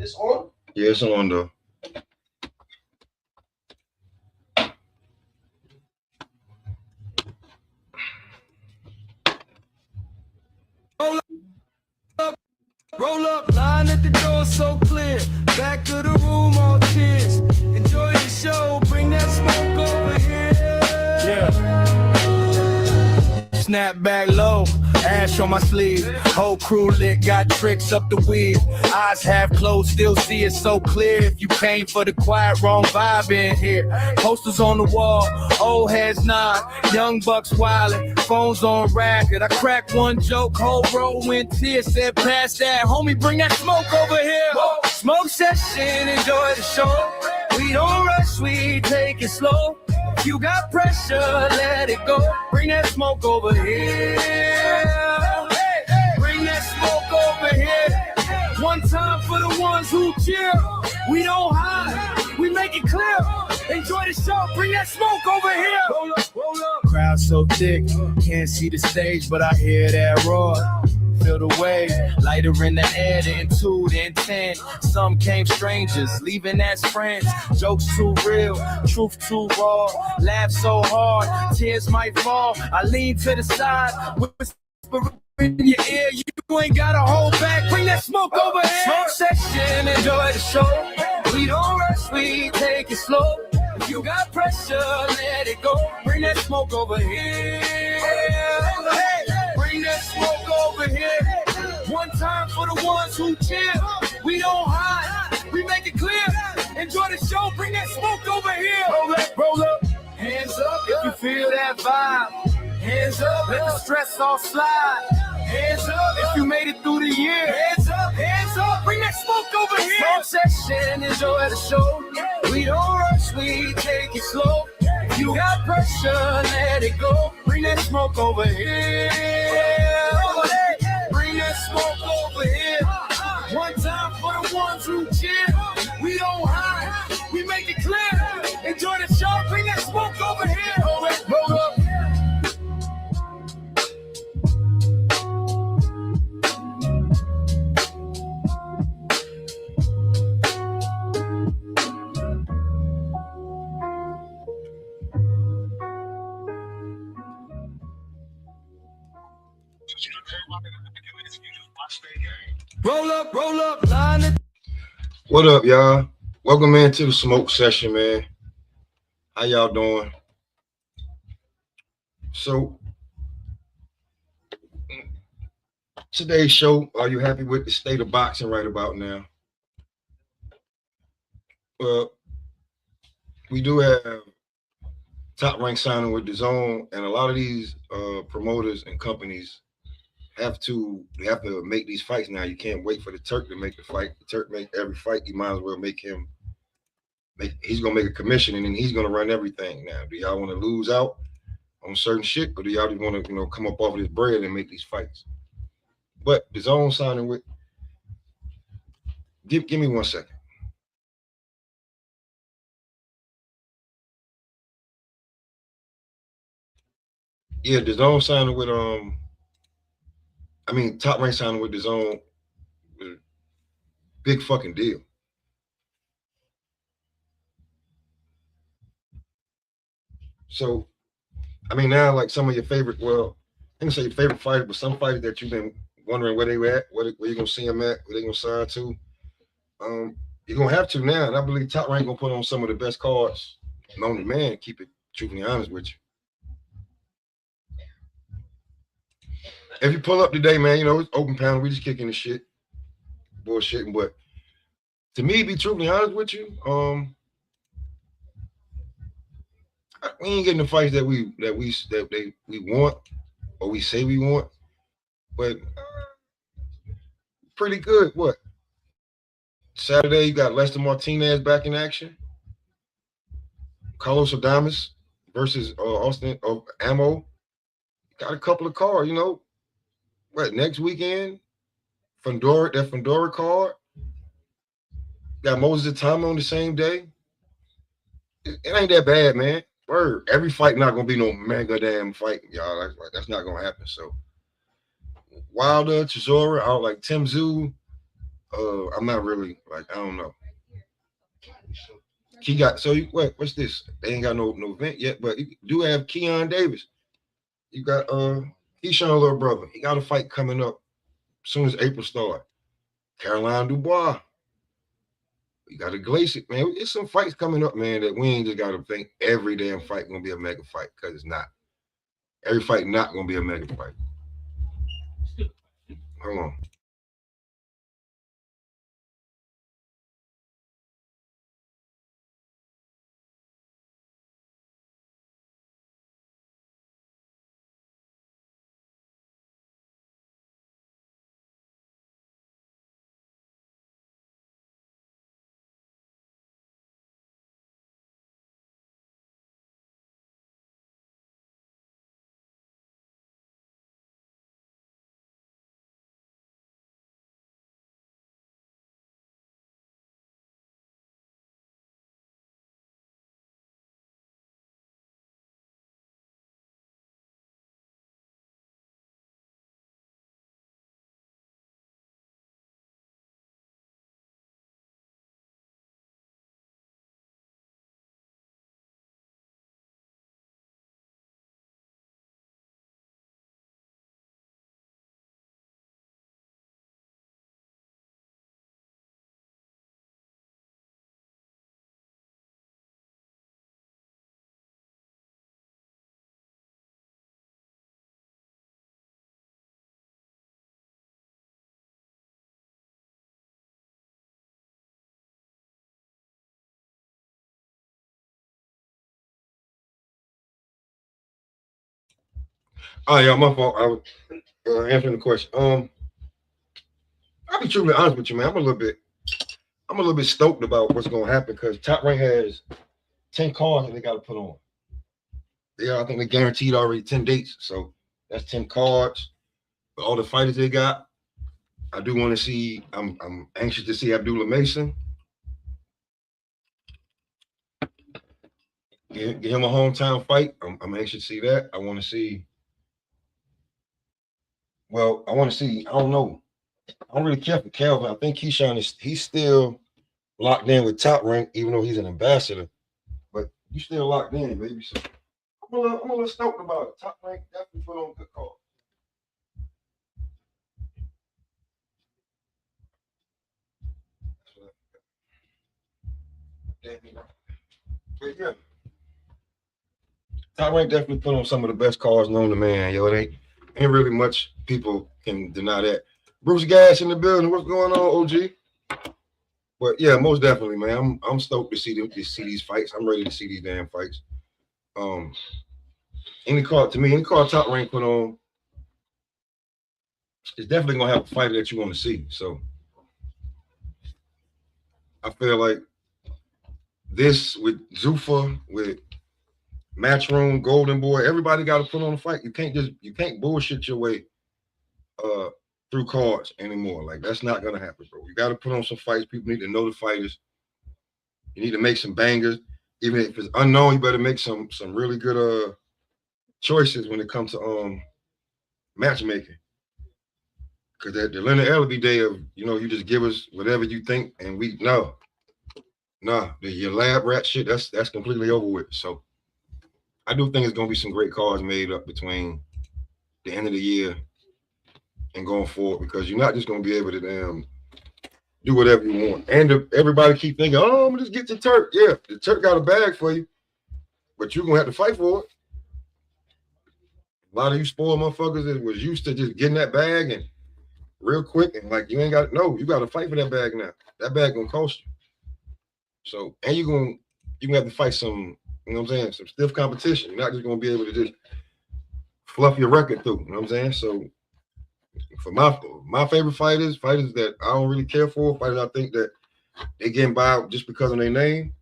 It's on? Yeah, it's on though. Roll up, line at the door so clear. Back of the room, all tears. Enjoy the show, bring that smoke over here. Yeah. Snap back low, ash on my sleeve. Whole crew lit, got tricks up the weed. Eyes half closed, still see it so clear. If you came for the quiet, wrong vibe in here. Posters on the wall, old heads nod. Young bucks wildin', phones on racket. I cracked one joke, whole row went tears. Said pass that, homie, bring that smoke over here. Smoke session, enjoy the show. We don't rush, we take it slow. If you got pressure, let it go. Bring that smoke over here. Bring that smoke over here. One time for the ones who cheer. We don't hide, we make it clear. Enjoy the show, bring that smoke over here. Roll up, roll up. Crowd so thick, can't see the stage, but I hear that roar. Feel the wave, lighter in the air than 2, then 10. Some came strangers, leaving as friends. Jokes too real, truth too raw. Laugh so hard, tears might fall. I lean to the side, whisper in your ear. You ain't gotta hold back, bring that smoke over here. Smoke section, enjoy the show. We don't rush, we take it slow. If you got pressure, let it go. Bring that smoke over here. Bring that smoke over here. One time for the ones who cheer. We don't hide, we make it clear. Enjoy the show, bring that smoke over here. Roll up, roll up. Hands up if you feel that vibe. Hands up, let the stress all slide. Hands up if you made it through the year. Hands up, bring that smoke over here. Smoke session, enjoy the show. We don't rush, we take it slow. If you got pressure, let it go. Bring that smoke over here. Bring that smoke over here. One time for the ones who cheer. We don't hide, we make it clear. Enjoy the show, bring that smoke over here. Roll up. Roll up, line it. What up, y'all? Welcome into the smoke session, man. How y'all doing? So, today's show, are you happy with the state of boxing right about now? Well, we do have Top Rank signing with Dazn, and a lot of these promoters and companies have to make these fights now. You can't wait for the Turk to make the fight. The Turk make every fight. You might as well make him. He's gonna make a commission, and then he's gonna run everything. Now, do y'all want to lose out on certain shit, or do y'all just want to come up off of this bread and make these fights? But Dazn signing with. Give me 1 second. Yeah, Dazn signing with Top Rank signing with Dazn, big fucking deal. So, now like some of your favorite, well, I didn't say your favorite fighters, but some fighters that you've been wondering where they were at, where you're gonna see them at, where they gonna sign to. You're gonna have to now, and I believe Top Rank gonna put on some of the best cards known to man. Keep it truthfully honest with you. If you pull up today, man, it's open panel. We just kicking the shit, bullshitting. But to me, be truthfully honest with you, we ain't getting the fights that we want or we say we want. But pretty good. What? Saturday, you got Lester Martinez back in action. Carlos Adames versus Austin Ammo. Got a couple of cards, What, next weekend? That Fundora card. Got Moses Atama on the same day. It ain't that bad, man. Word. Every fight not gonna be no mega damn fight, y'all. That's not gonna happen. So Wilder, Chisora, out like Tim Tszyu, I'm not really like I don't know. He got so what's this? They ain't got no event yet, but you do have Keon Davis. You got Keyshawn little brother. He got a fight coming up as soon as April start. Caroline Dubois. You got to Glacier, man. It's some fights coming up, man, that we ain't just got to think every damn fight gonna be a mega fight because it's not. Every fight not gonna be a mega fight. Hold on. Oh yeah, my fault. I was answering the question. I'll be truly honest with you, man. I'm a little bit stoked about what's gonna happen because Top Rank has 10 cards that they got to put on. Yeah, I think they guaranteed already 10 dates, so that's 10 cards. But all the fighters they got, I do want to see. I'm anxious to see Abdullah Mason. Get him a hometown fight. I'm anxious to see that. I want to see. Well, I want to see. I don't know. I don't really care for Calvin. I think Keyshawn he's still locked in with Top Rank, even though he's an ambassador. But you still locked in, baby. So I'm a little stoked about it. Top Rank definitely put on a good call. But yeah, Top Rank definitely put on some of the best cards known to man. Yo, it ain't really much people can deny that. Bruce Gas in the building. What's going on, OG? But yeah, most definitely, man. I'm stoked to see these fights. I'm ready to see these damn fights. Um, any card Top Rank put on, it's definitely gonna have a fighter that you want to see. So I feel like this with Zuffa, with Matchroom, Golden Boy, everybody got to put on a fight. You can't bullshit your way uh through cards anymore. Like that's not gonna happen, bro. You got to put on some fights. People need to know the fighters. You need to make some bangers. Even if it's unknown, you better make some really good choices when it comes to matchmaking. Because at the Leonard Ellerby day of, you just give us whatever you think, and we no, nah, your lab rat shit, that's completely over with. So I do think it's gonna be some great cards made up between the end of the year and going forward because you're not just gonna be able to do whatever you want. And everybody keep thinking, oh, I'm gonna just get the Turk. Yeah, the Turk got a bag for you, but you're gonna have to fight for it. A lot of you spoiled motherfuckers that was used to just getting that bag and real quick and like you ain't got no, you got to fight for that bag now. That bag gonna cost you. So and you gonna have to fight some, you know what I'm saying, some stiff competition. You're not just gonna be able to just fluff your record through. You know what I'm saying? So for my favorite fighters that I don't really care for, fighters I think that they getting by just because of their name,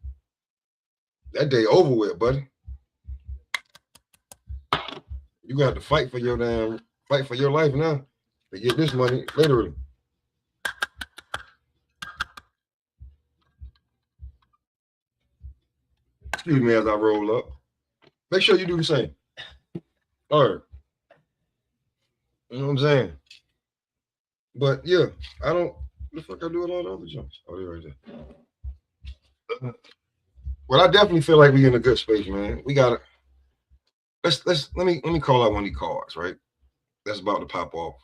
that day over with, buddy. You got to fight for your life now to get this money, literally. Excuse me as I roll up. Make sure you do the same. All right. You know what I'm saying? But yeah, I don't the fuck I do with all the other jumps? Oh, they're right there. Well, I definitely feel like we're in a good space, man. We gotta let me call out one of these cards, right? That's about to pop off.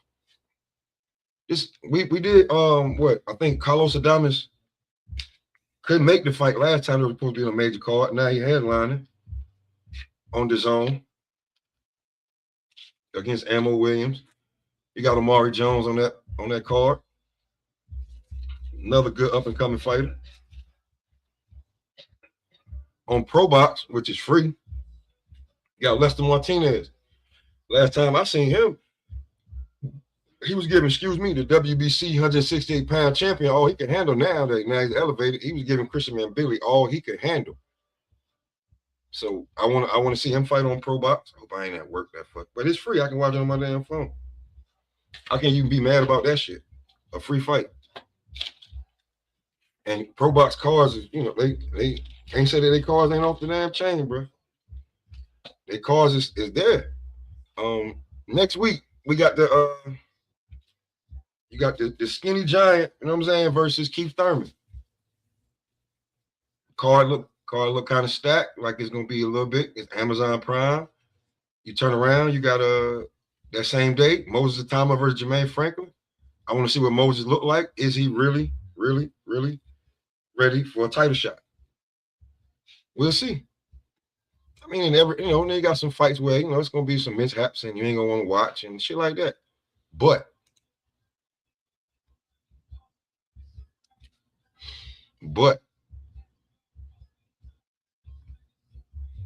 Just we did what I think Carlos Adames couldn't make the fight last time. It was supposed to be on a major card. Now he headlining on Dazn against Ammo Williams. You got Amari Jones on that card. Another good up and coming fighter. On Pro Box, which is free, you got Lester Martinez. Last time I seen him, he was giving, the WBC 168-pound champion all he could handle. Now he's elevated. He was giving Christian Mambili all he could handle. So I want to see him fight on Pro Box. I hope I ain't at work that fuck, but it's free. I can watch it on my damn phone. I can't even be mad about that shit. A free fight. And Pro Box cards is, they can't say that their cards ain't off the damn chain, bro. Their cards is there. Next week we got the skinny giant, you know what I'm saying, versus Keith Thurman. Card look kind of stacked, like it's gonna be a little bit. It's Amazon Prime. You turn around, you got that same day, Moses Atama versus Jermaine Franklin. I want to see what Moses look like. Is he really, really, really ready for a title shot? We'll see. I mean, they got some fights where it's gonna be some mishaps and you ain't gonna want to watch and shit like that. But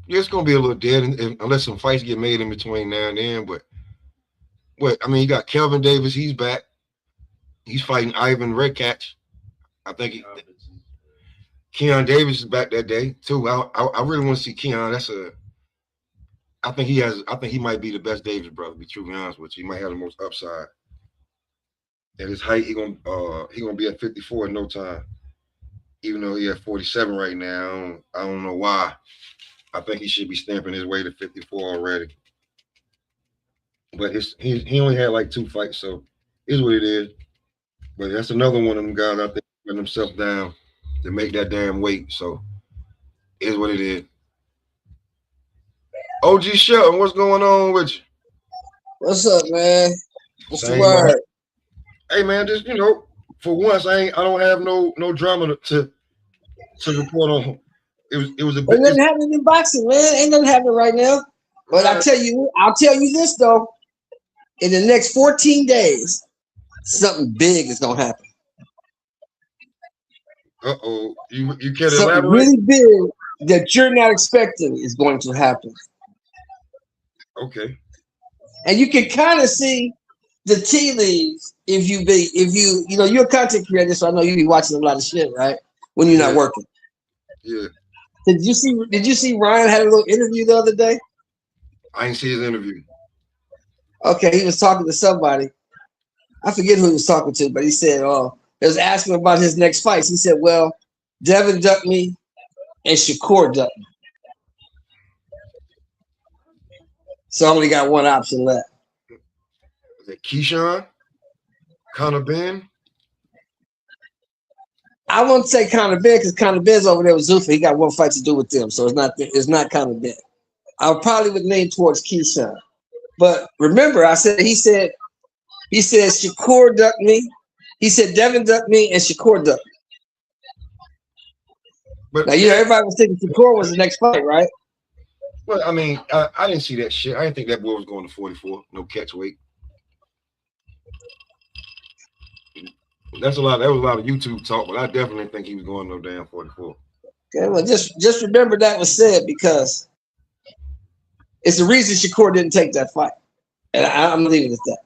it's gonna be a little dead unless some fights get made in between now and then. But you got Kelvin Davis, he's back. He's fighting Ivan Redkach. I think Keon Davis is back that day too. I really want to see Keon. I think he might be the best Davis brother, to be truly honest with you. He might have the most upside. At his height, he gonna be at 54 in no time. Even though he at 47 right now, I don't know why. I think he should be stamping his way to 54 already. But he only had like 2 fights, so it's what it is. But that's another one of them guys out there putting themselves down to make that damn weight. So it's what it is. OG Shelton, what's going on with you? What's up, man? What's Same the word? Man. Hey man, just for once I don't have no drama to report on. It was a bit. Ain't nothing happening in boxing, man. Ain't nothing happening right now. But I'll tell you this though. In the next 14 days, something big is gonna happen. Uh-oh. You can't something elaborate? Really big that you're not expecting is going to happen. Okay. And you can kind of see the tea leaves if you're a content creator, so I know you be watching a lot of shit, right? When you're not working. Yeah. Did you see Ryan had a little interview the other day? I didn't see his interview. Okay, he was talking to somebody. I forget who he was talking to, but he said, they was asking about his next fights. He said, well, Devin ducked me and Shakur ducked me. So I only got one option left. Is it Keyshawn? Conor Ben? I won't say Conor Ben because Conor Ben's over there with Zuffa. He got one fight to do with them, so it's not Conor Ben. I probably would lean towards Keyshawn. But remember, he said Shakur ducked me. He said Devin ducked me and Shakur ducked me. But now everybody was thinking Shakur was the next fight, right? Well, I mean, I didn't see that shit. I didn't think that boy was going to 44. No catch weight. That was a lot of YouTube talk, but I definitely think he was going no damn 44. Okay, well, just remember that was said because it's the reason Shakur didn't take that fight, and I'm leaving it at that.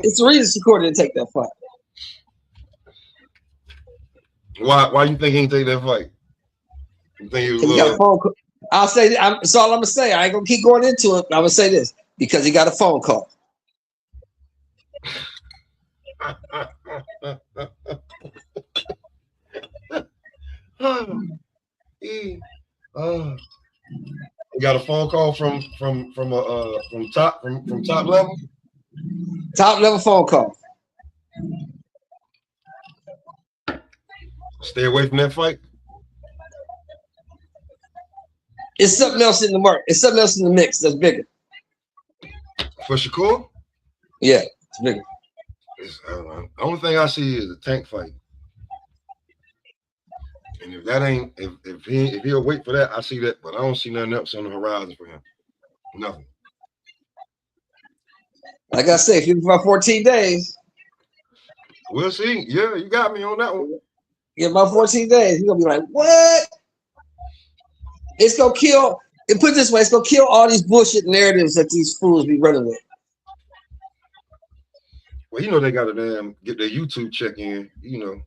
It's the reason Shakur didn't take that fight. Why you think he didn't take that fight? You think he was got a phone call. I'll say that's all I'm gonna say. I ain't gonna keep going into it. I'm gonna say this because he got a phone call. He got a phone call from top level. Top level phone call. Stay away from that fight. It's something else in the market. It's something else in the mix that's bigger. For Shakur? Yeah, it's bigger. I don't know. The only thing I see is a Tank fight. And if that ain't, if he'll wait for that, I see that. But I don't see nothing else on the horizon for him. Nothing. Like I said, if you about 14 days. We'll see. Yeah, you got me on that one. Yeah, about 14 days. You're gonna be like, what? It's gonna kill. And put it this way, it's gonna kill all these bullshit narratives that these fools be running with. Well, you know they gotta get their YouTube check in, you know.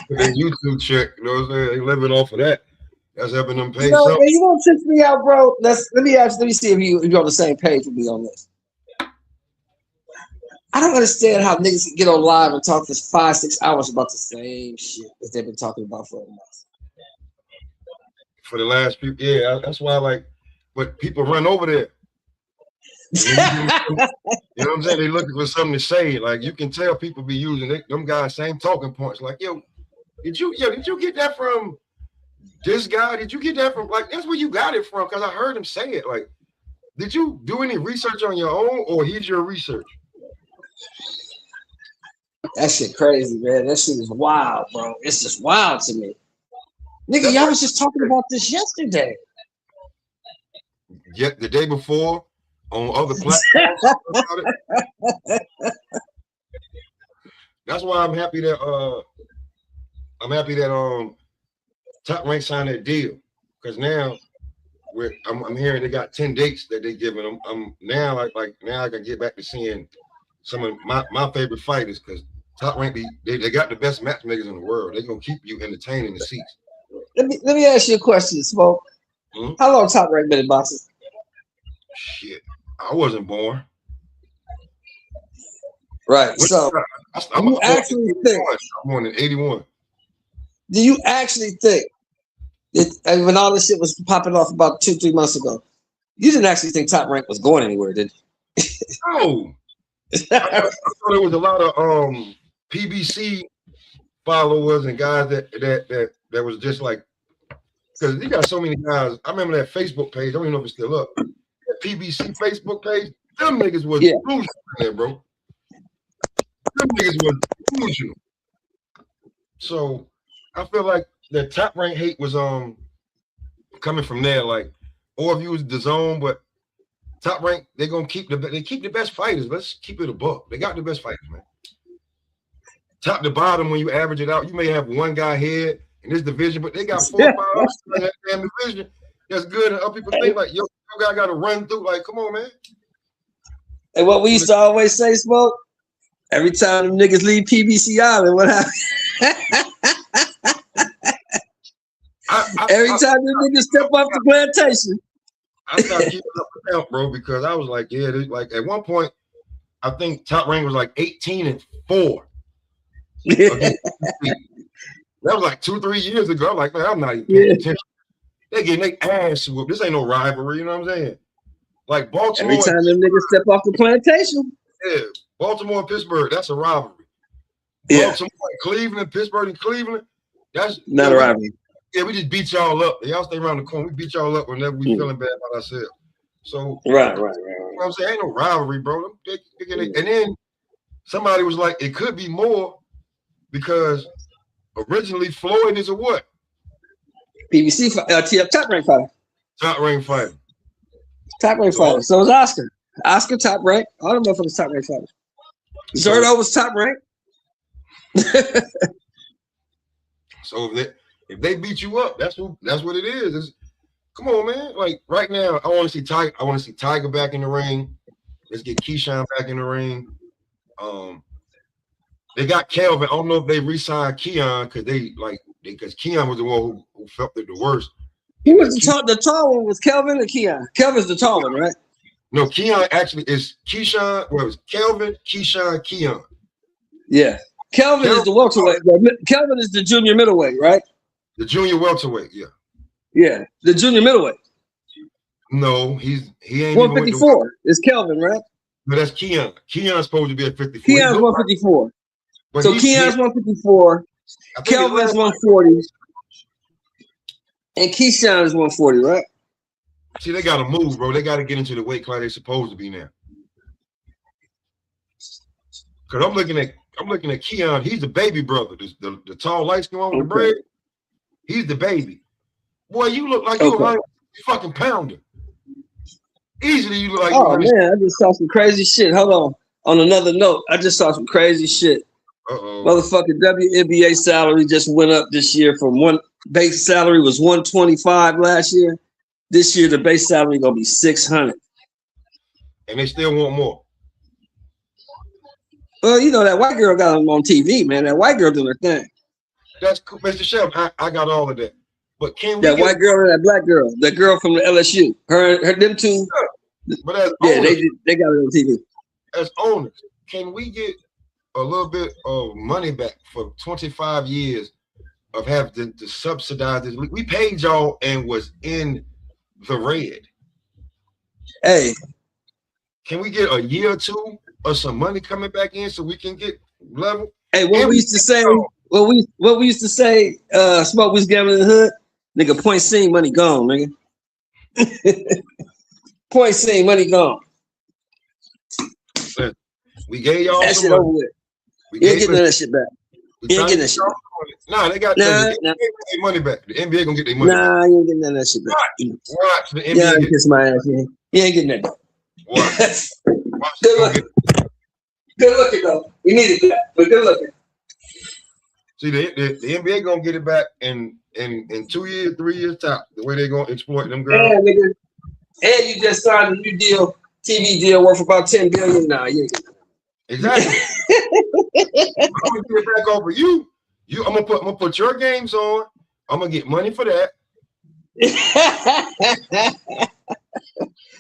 Their YouTube check, you know what I'm saying? They living off of that. That's helping them pay something. You don't trick me out, bro. Let me see if you're on the same page with me on this. I don't understand how niggas can get on live and talk for 5-6 hours about the same shit that they've been talking about for a month. For the last few, yeah, that's why but people run over there. You know what I'm saying? They looking for something to say. Like you can tell people be using them guys' same talking points. Like, did you get that from this guy? Did you get that from that's where you got it from? Because I heard him say it. Like, did you do any research on your own or here's your research? That shit crazy, man. That shit is wild, bro. It's just wild to me. Nigga, y'all was just talking about this yesterday. Yeah, the day before on other platforms. That's why I'm happy that Top Rank signed that deal because now I'm hearing they got 10 dates that they giving them. I'm now now I can get back to seeing some of my favorite fighters because Top Rank they got the best matchmakers in the world. They're gonna keep you entertaining the seats. Let me ask you a question, Smoke. How long Top Rank been in boxing? Shit, I wasn't born. Right. So I'm actually think I'm born in 81. Do you actually think that when all this shit was popping off about 2-3 months ago, you didn't actually think Top Rank was going anywhere, did you? No. I thought there was a lot of PBC followers and guys that was just like, because you got so many guys. I remember that Facebook page. I don't even know if it's still up. That PBC Facebook page. Them niggas was delusional in there, bro. Them niggas was delusional. So I feel like the Top Rank hate was coming from there. Like, or if you was Dazn, but Top Rank, they keep the best fighters. Let's keep it above. They got the best fighters, man. Top to bottom, when you average it out, you may have one guy here in this division, but they got 4 or 5 others in that damn division that's good. And other people think like, yo, guy got to run through. Like, come on, man. And what we used to always say, Smoke, every time them niggas leave PBC Island, what happens? Every time them niggas step off the plantation. I stopped keeping up with count, bro, because I was like, yeah, like at one point, I think Top Rank was like 18-4. That was like 2-3 years ago. I'm like, man, I'm not even paying attention. They getting their ass whooped. This ain't no rivalry, you know what I'm saying? Like Baltimore. Every time them niggas step off the plantation. Yeah, Baltimore and Pittsburgh, that's a rivalry. Yeah. Baltimore and Cleveland, Pittsburgh and Cleveland, that's not a rivalry. Yeah, we just beat y'all up. Y'all stay around the corner. We beat y'all up whenever we feeling bad about ourselves. So right. You know what I'm saying? Ain't no rivalry, bro. And then somebody was like, it could be more because originally Floyd is a what? PBC Top Rank fighter. Top Rank fighter. Top Rank fighter. So is Oscar. Oscar Top Rank. All them motherfuckers Top Rank fighters. Zerto was Top Rank. So if they beat you up, that's what it is. Come on, man. Like right now, I want to see Tiger. I want to see Tiger back in the ring. Let's get Keyshawn back in the ring. They got Kelvin. I don't know if they re-signed Keon because Keon was the one who felt it the worst. Who was the tall one? Was Kelvin or Keon? Kelvin's the tall one, right? No, Keon actually is Keyshawn. Well, it was Kelvin, Keyshawn, Keon. Yeah. Kelvin is the welterweight. Kelvin is the junior middleweight, right? The junior welterweight, yeah. Yeah, the junior middleweight. No, he ain't 154. It's Kelvin, right? No, that's Keon. Keon's supposed to be at 54. Keon's 154. So Keon's 154. I think Kelvin's 140. And Keyshawn is 140, right? See, they got to move, bro. They got to get into the weight class they're supposed to be now. Cause I'm looking at Keon. He's the baby brother, the tall light skin one with the braid. He's the baby. Boy, you look like you're a fucking pounder. Easily, you look like. Oh man, I just saw some crazy shit. Hold on. On another note, I just saw some crazy shit. Motherfucking WNBA salary just went up this year from one base salary was 125 last year. This year the base salary gonna be 600. And they still want more. Well, you know that white girl got them on TV, man. That white girl doing her thing. That's cool, Mr. Chef. I got all of that. But can we that white girl and that black girl, the girl from the LSU, them two. But as owners, they got it on TV. As owners, can we get a little bit of money back for 25 years of having to subsidize this? We paid y'all and was in the red. Hey, can we get a year or two of some money coming back in so we can get level? Hey, what we used to say, Smoke was gambling in the hood, nigga. Point seen, money gone, nigga. Point seen, money gone. We gave y'all that some shit money. over with. You ain't getting that shit back. You ain't getting that shit back. Nah, they got their money back. The NBA gonna get their money back. Nah, you ain't getting that shit back. Watch the NBA. Kiss my ass, man. You ain't getting that back. Watch. Good looking. Good looking though. We need it back, but good looking. See, the NBA gonna get it back in 2 years, 3 years top. The way they gonna exploit them girls. Yeah, nigga. And you just signed a new deal, TV deal worth about $10 billion. Nah, you ain't getting that. Exactly. I'm gonna get it back over you. I'm gonna put your games on. I'm gonna get money for that.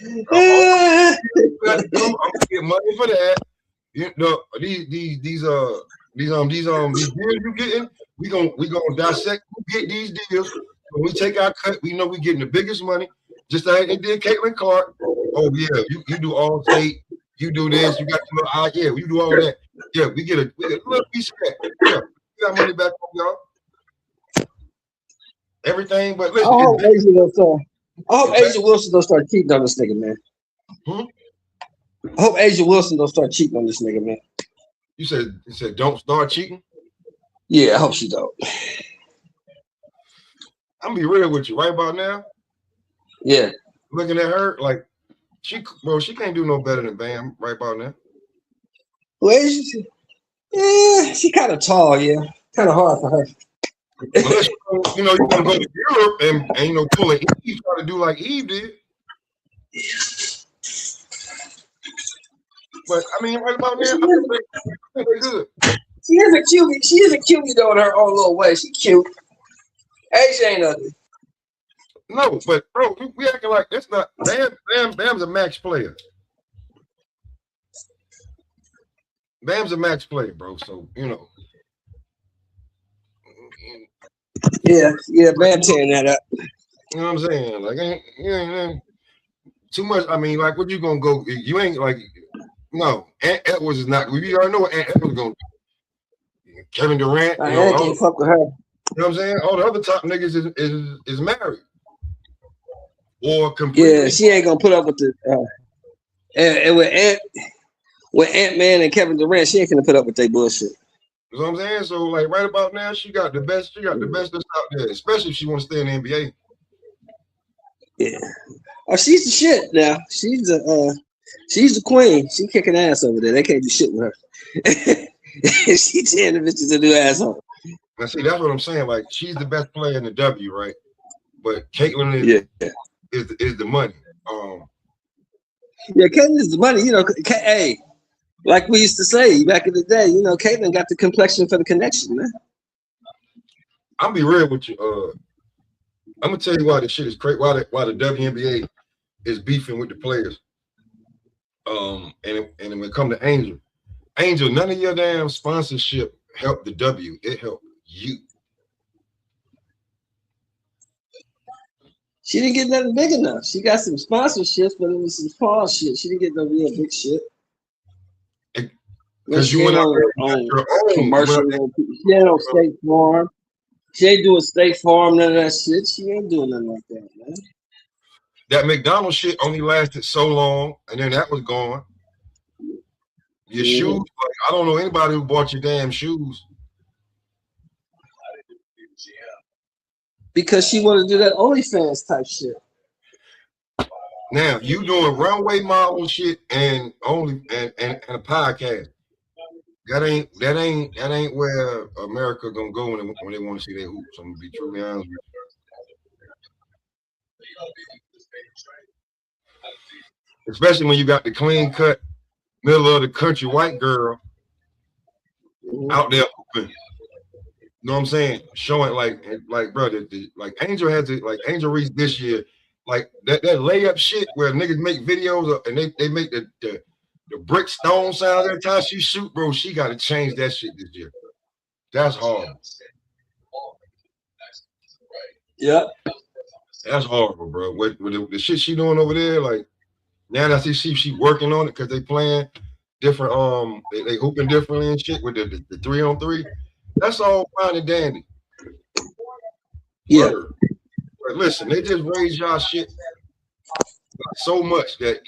I'm gonna get money for that. You know, these deals you getting, we gonna dissect, get these deals. When we take our cut, we know we getting the biggest money. Just like they did Caitlin Clark. Oh yeah, you do all state, you do this, you got you do all that. Yeah, we get a little piece of that. Yeah, we got money back from y'all. Everything, but listen. I hope Asia Wilson don't start cheating on this nigga, man. I hope Asia Wilson don't start cheating on this nigga, man. You said don't start cheating? Yeah, I hope she don't. I'm gonna be real with you right about now. Yeah. Looking at her, like she can't do no better than Bam right about now. Well, she kind of tall, yeah. Kind of hard for her. Unless you're gonna go to Europe and pull an Eve, try to do like Eve did. But I mean, right about now, I think they're good. She is a cutie. She is a cutie though in her own little way. She cute. Asia ain't ugly. No, but bro, we acting like that's not Bam's a max player. Bam's a max player, bro. So Yeah, Bam tearing that up. You know what I'm saying? Like, ain't too much. I mean, like, what you gonna go? You ain't like, no. Ant Edwards is not. We already know what Ant Edwards gonna do. Kevin Durant. I can't fuck with her. You know what I'm saying? All the other top niggas is married or completely. Yeah, she ain't gonna put up with the. And with Ant-Man and Kevin Durant, she ain't gonna put up with their bullshit. You know what I'm saying? So like right about now, she got the best. She got the best that's out there, especially if she wants to stay in the NBA. Yeah. Oh, she's the shit now. She's the queen. She kicking ass over there. They can't do shit with her. She tearing the bitches a new asshole. Now see, that's what I'm saying. Like she's the best player in the W, right? But Caitlin is the money. Yeah, Caitlin is the money. Hey, like we used to say back in the day, Caitlin got the complexion for the connection, man. I'll be real with you. I'm gonna tell you why this shit is crazy. Why the WNBA is beefing with the players. And when it come to Angel, none of your damn sponsorship helped the W. It helped you. She didn't get nothing big enough. She got some sponsorships, but it was some small shit. She didn't get no real big shit. Because she you ain't went out on, there and got on your own. commercial. She ain't on State Farm. She ain't doing State Farm, none of that shit. She ain't doing nothing like that, man. That McDonald's shit only lasted so long, and then that was gone. Your shoes, like, I don't know anybody who bought your damn shoes. Because she want to do that OnlyFans type shit. Now you doing runway model shit and and a podcast. That ain't where America gonna go when they want to see their hoops. I'm gonna be truly honest with you. Especially when you got the clean cut, middle of the country white girl out there hooping. You know what I'm saying? Showing like brother, like Angel had to, like Angel Reese this year, like that layup shit where niggas make videos of, and they make the brick stone sound every time she shoot, bro. She got to change that shit this year. That's horrible. Yep. That's horrible, bro. With the shit she doing over there, like now that I see she working on it because they playing different, they hooping differently and shit with the 3-on-3. That's all fine and dandy. Yeah. But listen, they just raised y'all shit so much that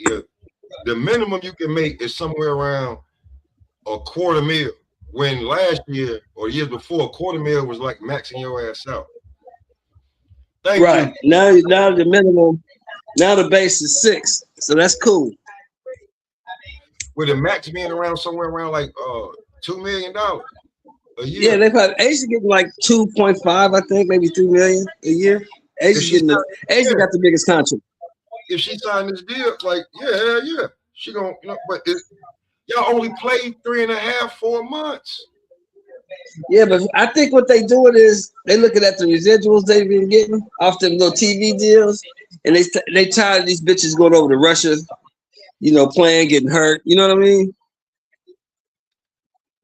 the minimum you can make is somewhere around $250,000. When last year or years before, $250,000 was like maxing your ass out. Thank you. Now the minimum, now the base is 6, so that's cool. With the max being around somewhere around like $2 million a year. Yeah, they probably Asia getting like 2.5, I think, maybe 3 million a year. Asia got the biggest contract. If she signed this deal, like yeah, she gonna, but y'all only played 3.5, 4 months. Yeah, but I think what they doing is they looking at the residuals they've been getting off them little TV deals, and they tired of these bitches going over to Russia, playing, getting hurt. You know what I mean?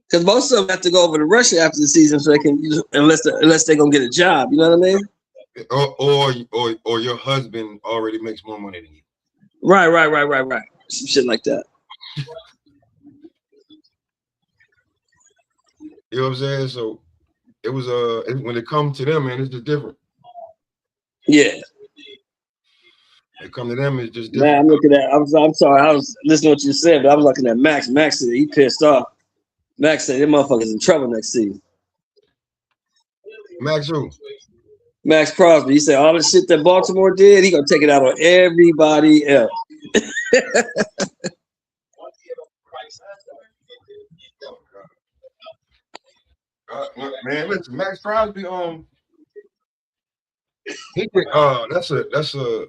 Because most of them have to go over to Russia after the season, so they can, unless they're gonna get a job. You know what I mean? Or your husband already makes more money than you. Right. Some shit like that. You know what I'm saying? So it was when it comes to them, man, it's just different. Yeah. When it comes to them, it's just different. Man, I'm looking at. I'm sorry. I was listening to what you said, but I was looking at Max. Max said he pissed off. Max said them motherfuckers in trouble next season. Max who? Max Crosby. He said all the shit that Baltimore did, he gonna take it out on everybody else. Man, listen, Max Crosby, he did, that's a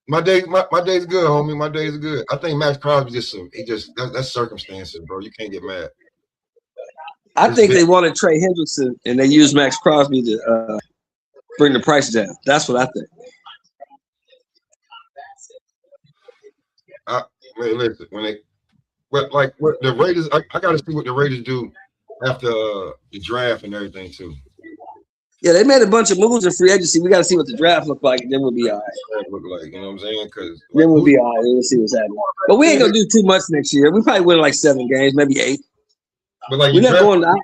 my day's good, homie. My day's good. I think Max Crosby that's circumstances, bro. You can't get mad. I think they wanted Trey Hendrickson and they used Max Crosby to bring the price down. That's what I think. Man, listen, what the Raiders, I got to see what the Raiders do after the draft and everything too. Yeah, they made a bunch of moves in free agency. We got to see what the draft look like, and then we'll be all right. Look like, you know what I'm saying? Because then we'll be all right. We'll see what's happening. But we ain't gonna do too much next year. We probably win like 7 games, maybe 8. But like we're not going out.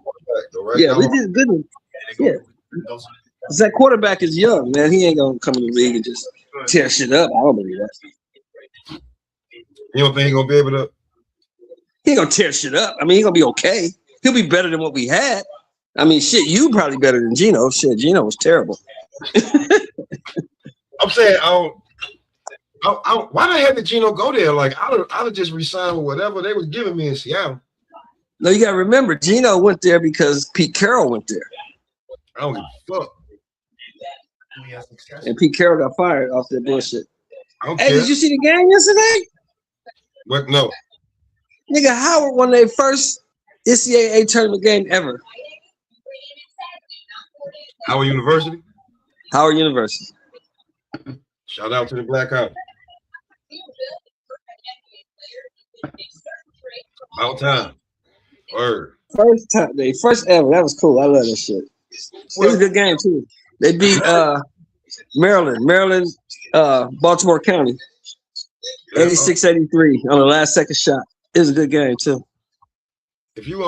Right? Yeah, we did good. Yeah, because that quarterback is young, man. He ain't gonna come in the league and just tear shit up. I don't believe that. You don't think he's gonna be able to? He ain't gonna tear shit up. I mean, he's gonna be okay. He'll be better than what we had. I mean, shit, you probably better than Geno. Shit, Geno was terrible. I'm saying, why the hell did Geno go there? Like, I'd have just resigned with whatever they was giving me in Seattle. No, you gotta remember, Geno went there because Pete Carroll went there. I don't give a fuck. And Pete Carroll got fired off that bullshit. I don't care. Did you see the game yesterday? What? No. Nigga, Howard won their first NCAA tournament game ever. Howard University? Howard University. Shout out to the Black Hawk. About time. Word. First ever. That was cool. I love that shit. It was a good game too. They beat Maryland, Baltimore County, 86-83 on the last second shot. It was a good game too. if you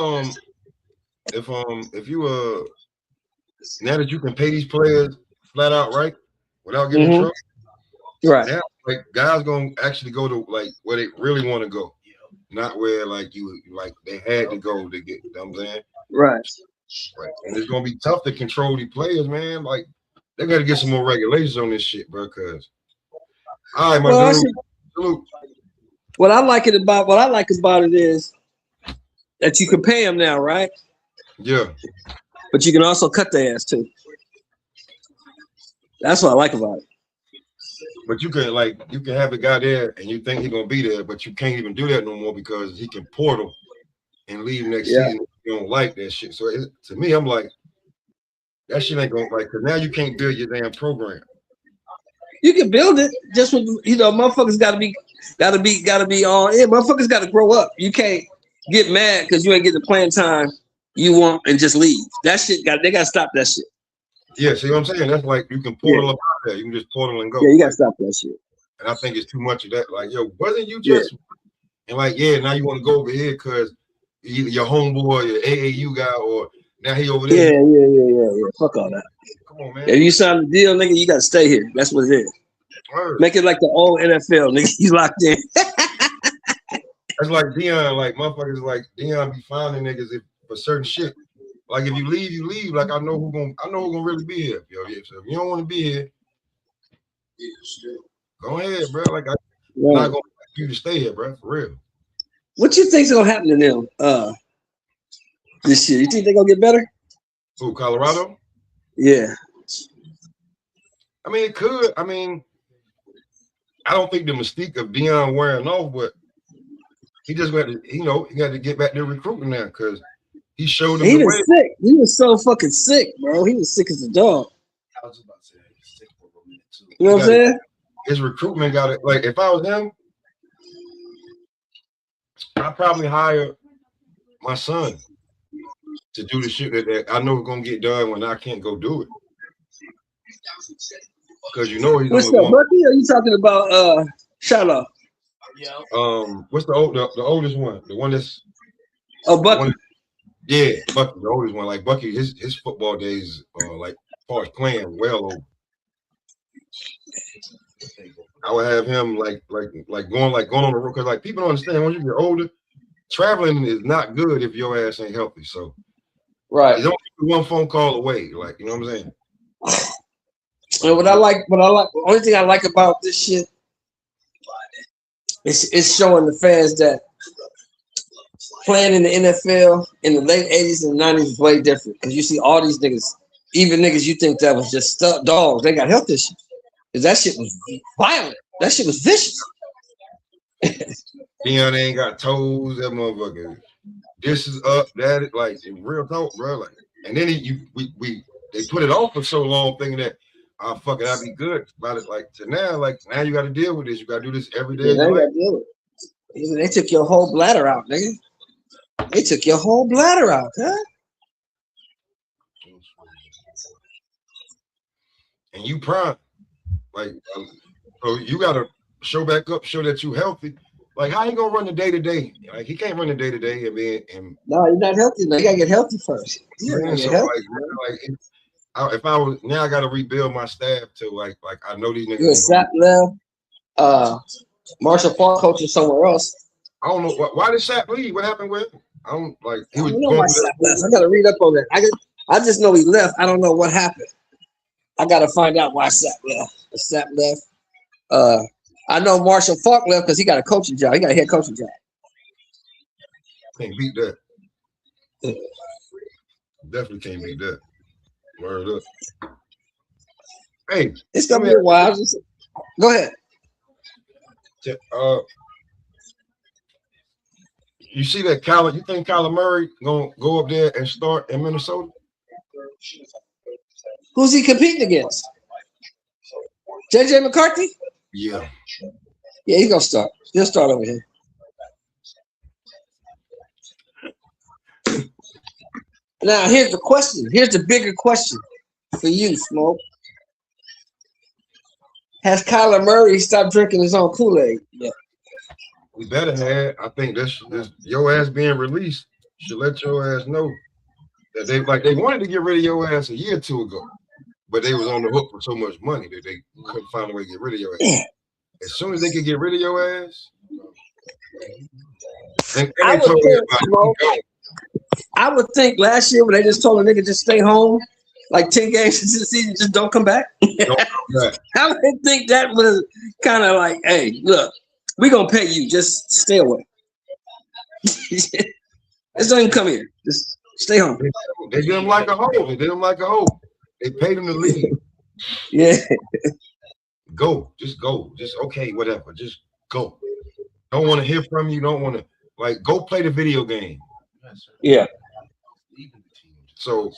now that you can pay these players flat out right without getting in trouble, right? Now like guys gonna actually go to like where they really want to go, not where like they had to go to get. You know what I'm saying? Right. And it's gonna be tough to control these players, man. Like they got to get some more regulations on this shit, bro. Cause all right, my dude. Salute. What I like about it is that you can pay them now, right? Yeah. But you can also cut their ass too. That's what I like about it. But you can have a guy there and you think he's gonna be there, but you can't even do that no more because he can portal and leave next season. You don't like that shit. So to me, I'm like, that shit ain't gonna because now you can't build your damn program. You can build it just with motherfuckers gotta be all in. Motherfuckers gotta grow up. You can't get mad because you ain't getting the playing time you want and just leave. That shit they gotta stop that shit. Yeah, see what I'm saying? That's like you can portal up out there. You can just portal and go. Yeah, you gotta stop that shit. And I think it's too much of that. Like, yo, wasn't you just and like, now you want to go over here because your homeboy, your AAU guy, or now he over there. Yeah. Fuck all that. Come on, man. If you sign the deal, nigga, you gotta stay here. That's what it is. Word. Make it like the old NFL, nigga. You locked in. That's like Dion. Like motherfuckers, like Dion be finding niggas for certain shit. Like if you leave, you leave. Like I know who gonna really be here. Yo, yeah. So if you don't want to be here, go ahead, bro. Like I'm not gonna ask you to stay here, bro. For real. What you think's gonna happen to them this year? You think they're gonna get better? Who, Colorado? Yeah. I mean, it could. I mean, I don't think the mystique of Dion wearing off, but he just got to, he got to get back to recruiting now because he showed them the way. Sick. He was so fucking sick, bro. He was sick as a dog. I was about to say he's sick for a minute too. You know what I'm saying? His recruitment got it. Like if I was him, I'd probably hire my son to do the shit that I know is gonna get done when I can't go do it. Because he's what's up, Bucky? Are you talking about Shiloh? Yeah. What's the oldest one? The one that's Bucky. Bucky, the oldest one. Like Bucky, his football days like as far as playing well over. I would have him like going on the road because like people don't understand once you get older, traveling is not good if your ass ain't healthy. So he's only one phone call away. Like you know what I'm saying. And what I like, the only thing I like about this shit is it's showing the fans that playing in the NFL in the late 80s and 90s is way different. Because you see all these niggas, even niggas you think that was just dogs, they got health issues. Because that shit was violent. That shit was vicious. Dion ain't got toes, that motherfucker. This is up, that is like real talk, bro. Like, and then they put it off for so long thinking that fuck it, I'll be good about it. Like to now you got to deal with this. You got to do this every day. Yeah, they took your whole bladder out, nigga. They took your whole bladder out, huh? And you prime, like, so you got to show back up, show that you healthy. Like, how you gonna run the day to day? Like, he can't run the day to day. I mean, no, you're not healthy. You gotta get healthy first. If I was now, I got to rebuild my staff to like I know these niggas. You Sap left. Marshall Park coaching somewhere else. I don't know why did Sap leave. What happened with him? I don't like. He was. I don't know why Sap left. I gotta read up on that. I just know he left. I don't know what happened. I gotta find out why Sap left. Sap left. I know Marshall Falk left because he got a coaching job. He got a head coaching job. Can't beat that. Definitely can't beat that. Word up. Hey, it's gonna be a while. Go ahead. You see that you think Kyler Murray gonna go up there and start in Minnesota? Who's he competing against? JJ McCarthy? Yeah. Yeah, he's gonna start. He'll start over here. Now, here's the question. Here's the bigger question for you, Smoke. Has Kyler Murray stopped drinking his own Kool-Aid? Yeah. We better have. I think this your ass being released. should let your ass know that they wanted to get rid of your ass a year or two ago, but they was on the hook for so much money that they couldn't find a way to get rid of your ass. As soon as they could get rid of your ass, and they told me about I would think last year when they just told a nigga just stay home, like 10 games into the season, just don't come back. I would think that was kind of like, hey, look, we're gonna pay you, just stay away. Just don't even come here. Just stay home. They did him like a hoe. They paid him to leave. Yeah. Go. Just okay, whatever. Just go. Don't want to hear from you. Don't want to go play the video game. Yeah. So,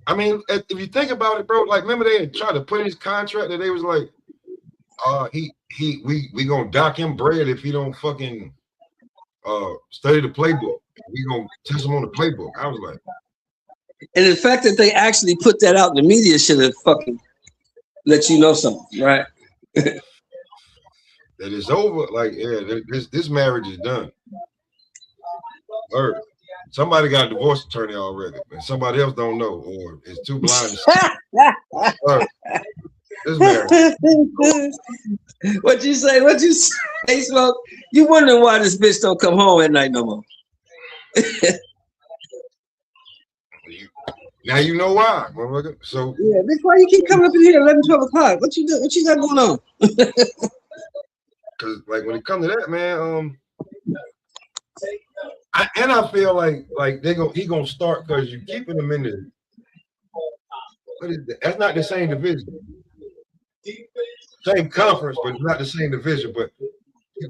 I mean, if you think about it, bro, remember they had tried to put in his contract that they was like, we gonna dock him bread if he don't fucking study the playbook. We gonna test him on the playbook. I was like, and the fact that they actually put that out in the media should have fucking let you know something, right? That it's over. This marriage is done. Or somebody got a divorce attorney already, and somebody else don't know, or is too blind to see. This marriage. What you say, Smoke? You wondering why this bitch don't come home at night no more. Now you know why, motherfucker. So yeah, bitch, why you keep coming up in here 11, 12 o'clock? What you do? What you got going on? Because when it comes to that, man, I feel like he gonna start because you keeping him in the. What is that? That's not the same division, same conference, but it's not the same division. But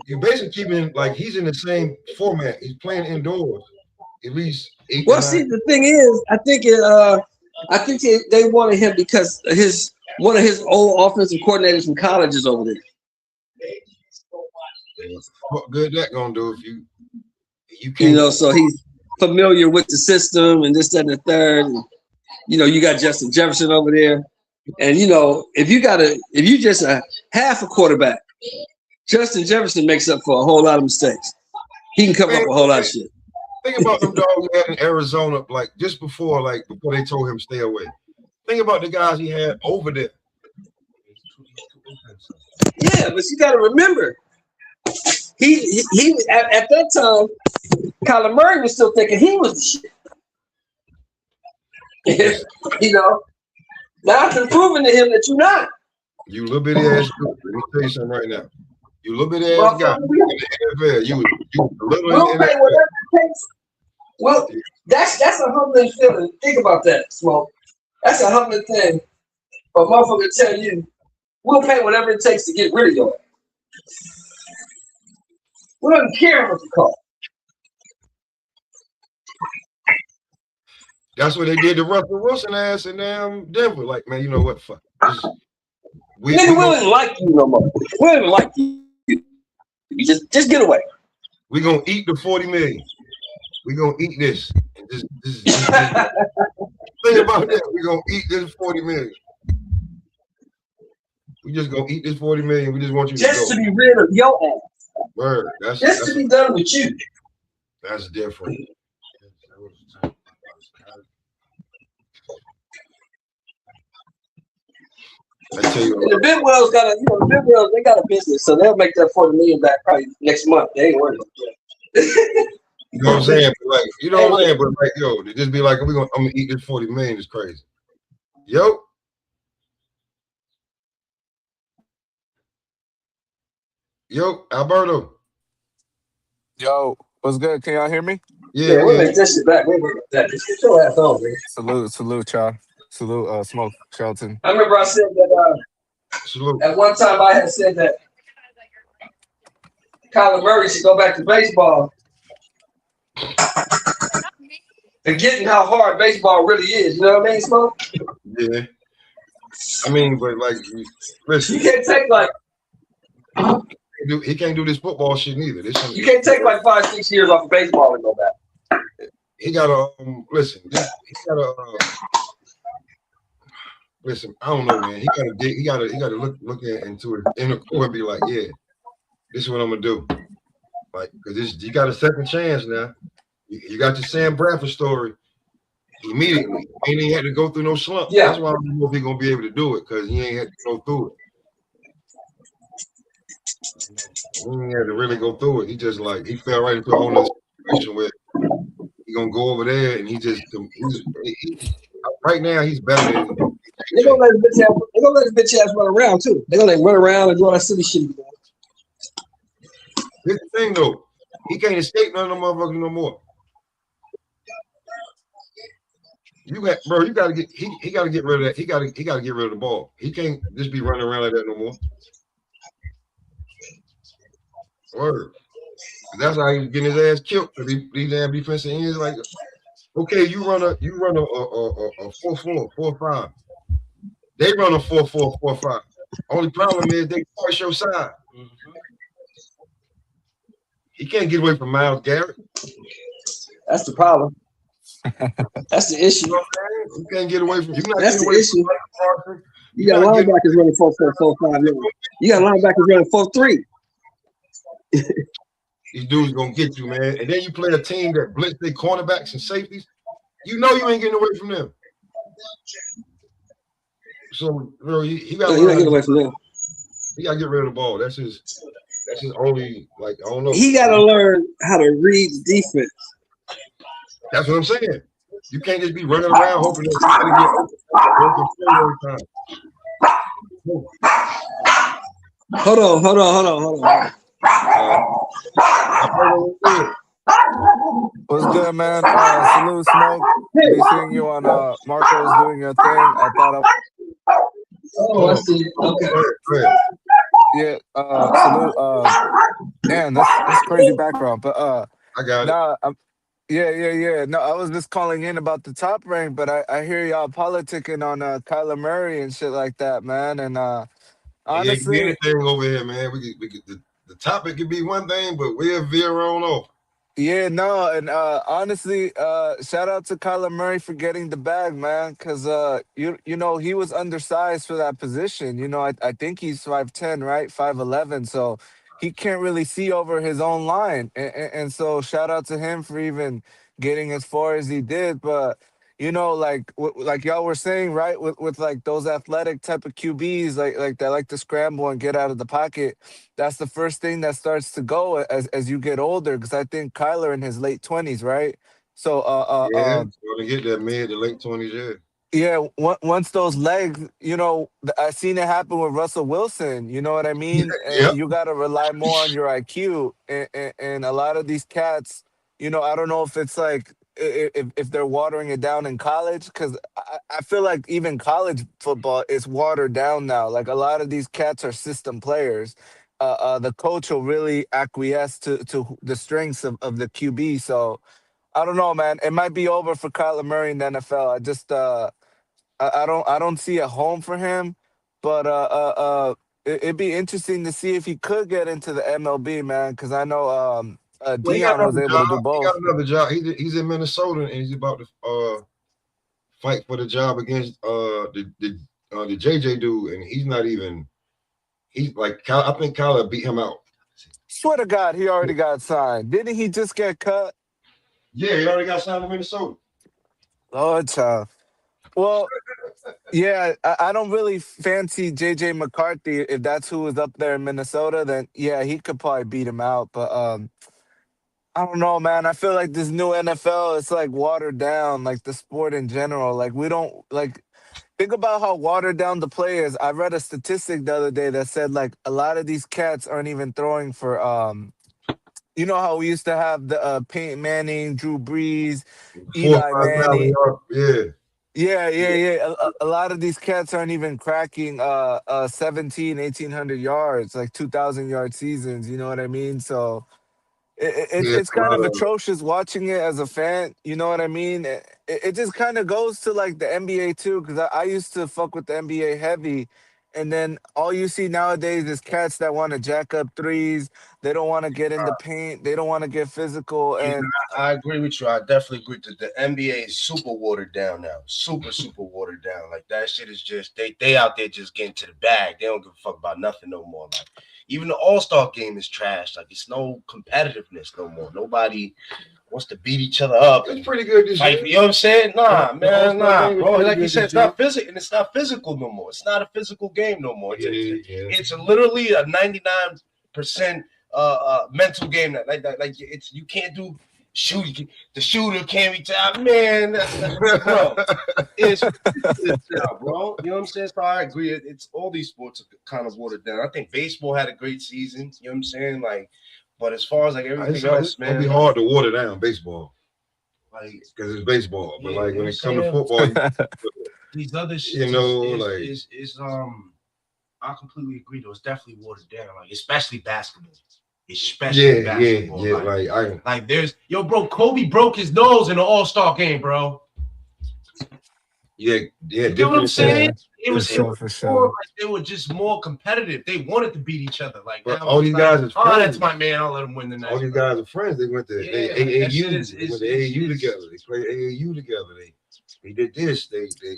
you basically keeping he's in the same format. He's playing indoors at least. Well, see, the thing is, I think they wanted him because one of his old offensive coordinators from college is over there. What good that gonna do if you can't? So he's familiar with the system and this, that, and the third. And, you got Justin Jefferson over there, and if you just a half a quarterback, Justin Jefferson makes up for a whole lot of mistakes. He can cover up a whole lot of shit. Think about them dogs he had in Arizona, just before they told him stay away. Think about the guys he had over there. Yeah, but you got to remember, he at that time, Kyler Murray was still thinking he was the shit. Now it's been proven to him that you're not. You little bitty ass. Let me tell you something right now. You little bitty ass guy in the NFL. You little in the NFL. Well, that's a humbling feeling. Think about that, Smoke. That's a humbling thing. But motherfucker tell you, we'll pay whatever it takes to get rid of your ass. We don't care what you call. That's what they did to Russell Wilson ass in Denver. Man, you know what? Fuck. We don't even like you no more. We don't even like you. You just get away. We're gonna eat the 40 million. We're gonna eat this. Think about that. We're gonna eat this 40 million. We just gonna eat this 40 million. We just want you to be rid of your ass. Word. That's to be done with you. That's different. I tell you, and the Bidwells they got a business, so they'll make that 40 million back probably next month. They ain't worried about that. You know what I'm saying? But you know what I'm saying? But yo, they just be like, I'm gonna eat this 40 million. It's crazy. Yo. Yo, Alberto. Yo, what's good? Can y'all hear me? Yeah, we'll make this shit back. We'll make that. Just get your ass on, man. Salute, y'all. Salute, Smoke, Shelton. I remember I said that at one time I had said that Kyler Murray should go back to baseball. Forgetting how hard baseball really is, you know what I mean, Smoke? Yeah. I mean, but listen. You can't take he can't do this football shit neither. You can't take 5-6 years off of baseball and go back. He gotta listen. He gotta listen. I don't know, man. He gotta look into it in the core and be like, yeah, this is what I'm gonna do. Because you got a second chance now. You got your Sam Bradford story immediately. He ain't had to go through no slump. Yeah. That's why I don't know if he's gonna be able to do it because he ain't had to go through it. He ain't had to really go through it. He just like he fell right into a whole other situation where he gonna go over there and right now he's better than. They're gonna let the bitch ass run around too. They're gonna let him run around and do all that silly shit. Here's the thing though, he can't escape none of them motherfuckers no more. You gotta get he gotta get rid of that. He gotta get rid of the ball. He can't just be running around like that no more. Word. That's how he was getting his ass killed because these damn defensive ends like, okay, you run a 4-4, 4-5. They run a 4-4, 4-5. Only problem is they force your side. He can't get away from Myles Garrett. That's the problem. That's the issue. You know what I'm saying? You can't get away from. That's the issue. You got linebackers running 4-4, 4-5. You got linebackers running 4-3. These dudes gonna get you, man. And then you play a team that blitz their cornerbacks and safeties. You know you ain't getting away from them. So, bro, he got to get away from them. He got to get rid of the ball. That's his only, like, I don't know. He got to learn how to read the defense. That's what I'm saying. You can't just be running around hoping that somebody get open. Hold on. What's good, man? Salute, Smoke. Be seeing you on Marco's doing your thing. I thought I see. Okay. yeah, salute. Man, that's crazy background. But I got it. Yeah. No, I was just calling in about the top rank, but I hear y'all politicking on Kyler Murray and shit like that, man. And honestly, yeah, anything over here, man. We could the topic could be one thing, but we'll veer on off. Yeah, no, and honestly, shout out to Kyler Murray for getting the bag, man, because you know he was undersized for that position. You know, I think he's 5'10", right, 5'11", so he can't really see over his own line, and so shout out to him for even getting as far as he did. But you know, like y'all were saying, right, with like those athletic type of QBs, like that like to scramble and get out of the pocket. That's the first thing that starts to go as you get older. Because I think Kyler in his late 20s, right? So gonna get that mid to late 20s, yeah. Once those legs, you know, I seen it happen with Russell Wilson. You know what I mean? Yeah. And you got to rely more on your IQ. And a lot of these cats, you know, I don't know if it's like if they're watering it down in college, because I feel like even college football is watered down now. Like a lot of these cats are system players. The coach will really acquiesce to the strengths of the QB. So I don't know, man. It might be over for Kyler Murray in the NFL. I just I don't see a home for him, but it'd be interesting to see if he could get into the MLB, man. Because I know Well, he got Dion was another able to do job. He both. got another job. He's in Minnesota and he's about to fight for the job against the JJ dude, and he's not even. He's like I think Kyler beat him out. Swear to God, he already got signed. Didn't he just get cut? Yeah, he already got signed to Minnesota. Oh, child. Well, yeah, I don't really fancy JJ McCarthy. If that's who was up there in Minnesota, then yeah, he could probably beat him out. But I don't know, man. I feel like this new NFL, it's like watered down, like the sport in general. Like we don't like think about how watered down the play is. I read a statistic the other day that said like a lot of these cats aren't even throwing for you know how we used to have the Peyton Manning, Drew Brees, 4 or Eli 5,000 Manning. yards. Yeah. A lot of these cats aren't even cracking 17, 1,800 yards, like 2,000-yard seasons, you know what I mean? So it's A kind lot of of atrocious watching it as a fan. You know what I mean? It just kind of goes to like the NBA too, because I used to fuck with the NBA heavy, and then all you see nowadays is cats that want to jack up threes. They don't want to get in the paint. They don't want to get physical. Yeah, And I agree with you. I definitely agree that the NBA is super watered down now. Super watered down. Like that shit is just they out there just getting to the bag. They don't give a fuck about nothing no more. Like even the All-Star game is trash. Like it's no competitiveness no more. Nobody wants to beat each other up. It's pretty good this Like, year. you know what I'm saying? Nah, man, nah, bro. Like you said, it's not physical, and it's not physical no more. It's not a physical game no more. It's literally a 99% mental game. Like it's you can't do shoot. The shooter can't be man. Bro, it's bro. You know what I'm saying? So I agree. It's all these sports are kind of watered down. I think baseball had a great season. You know what I'm saying? Like, but as far as like everything else, man, it'll be hard to water down baseball. Like, because it's baseball, but like when it comes to football, these other shit, you know, is I completely agree. Though it's definitely watered down, like especially basketball. Basketball. Yeah, like there's bro. Kobe broke his nose in an All-Star game, bro. Yeah. You know what I'm saying? It was for sure. Like they were just more competitive. They wanted to beat each other. Like all these guys is friends. That's my man. I'll let him win the next. All these guys are friends. They went to AAU. They went to AAU together. They played AAU together. They did this. They they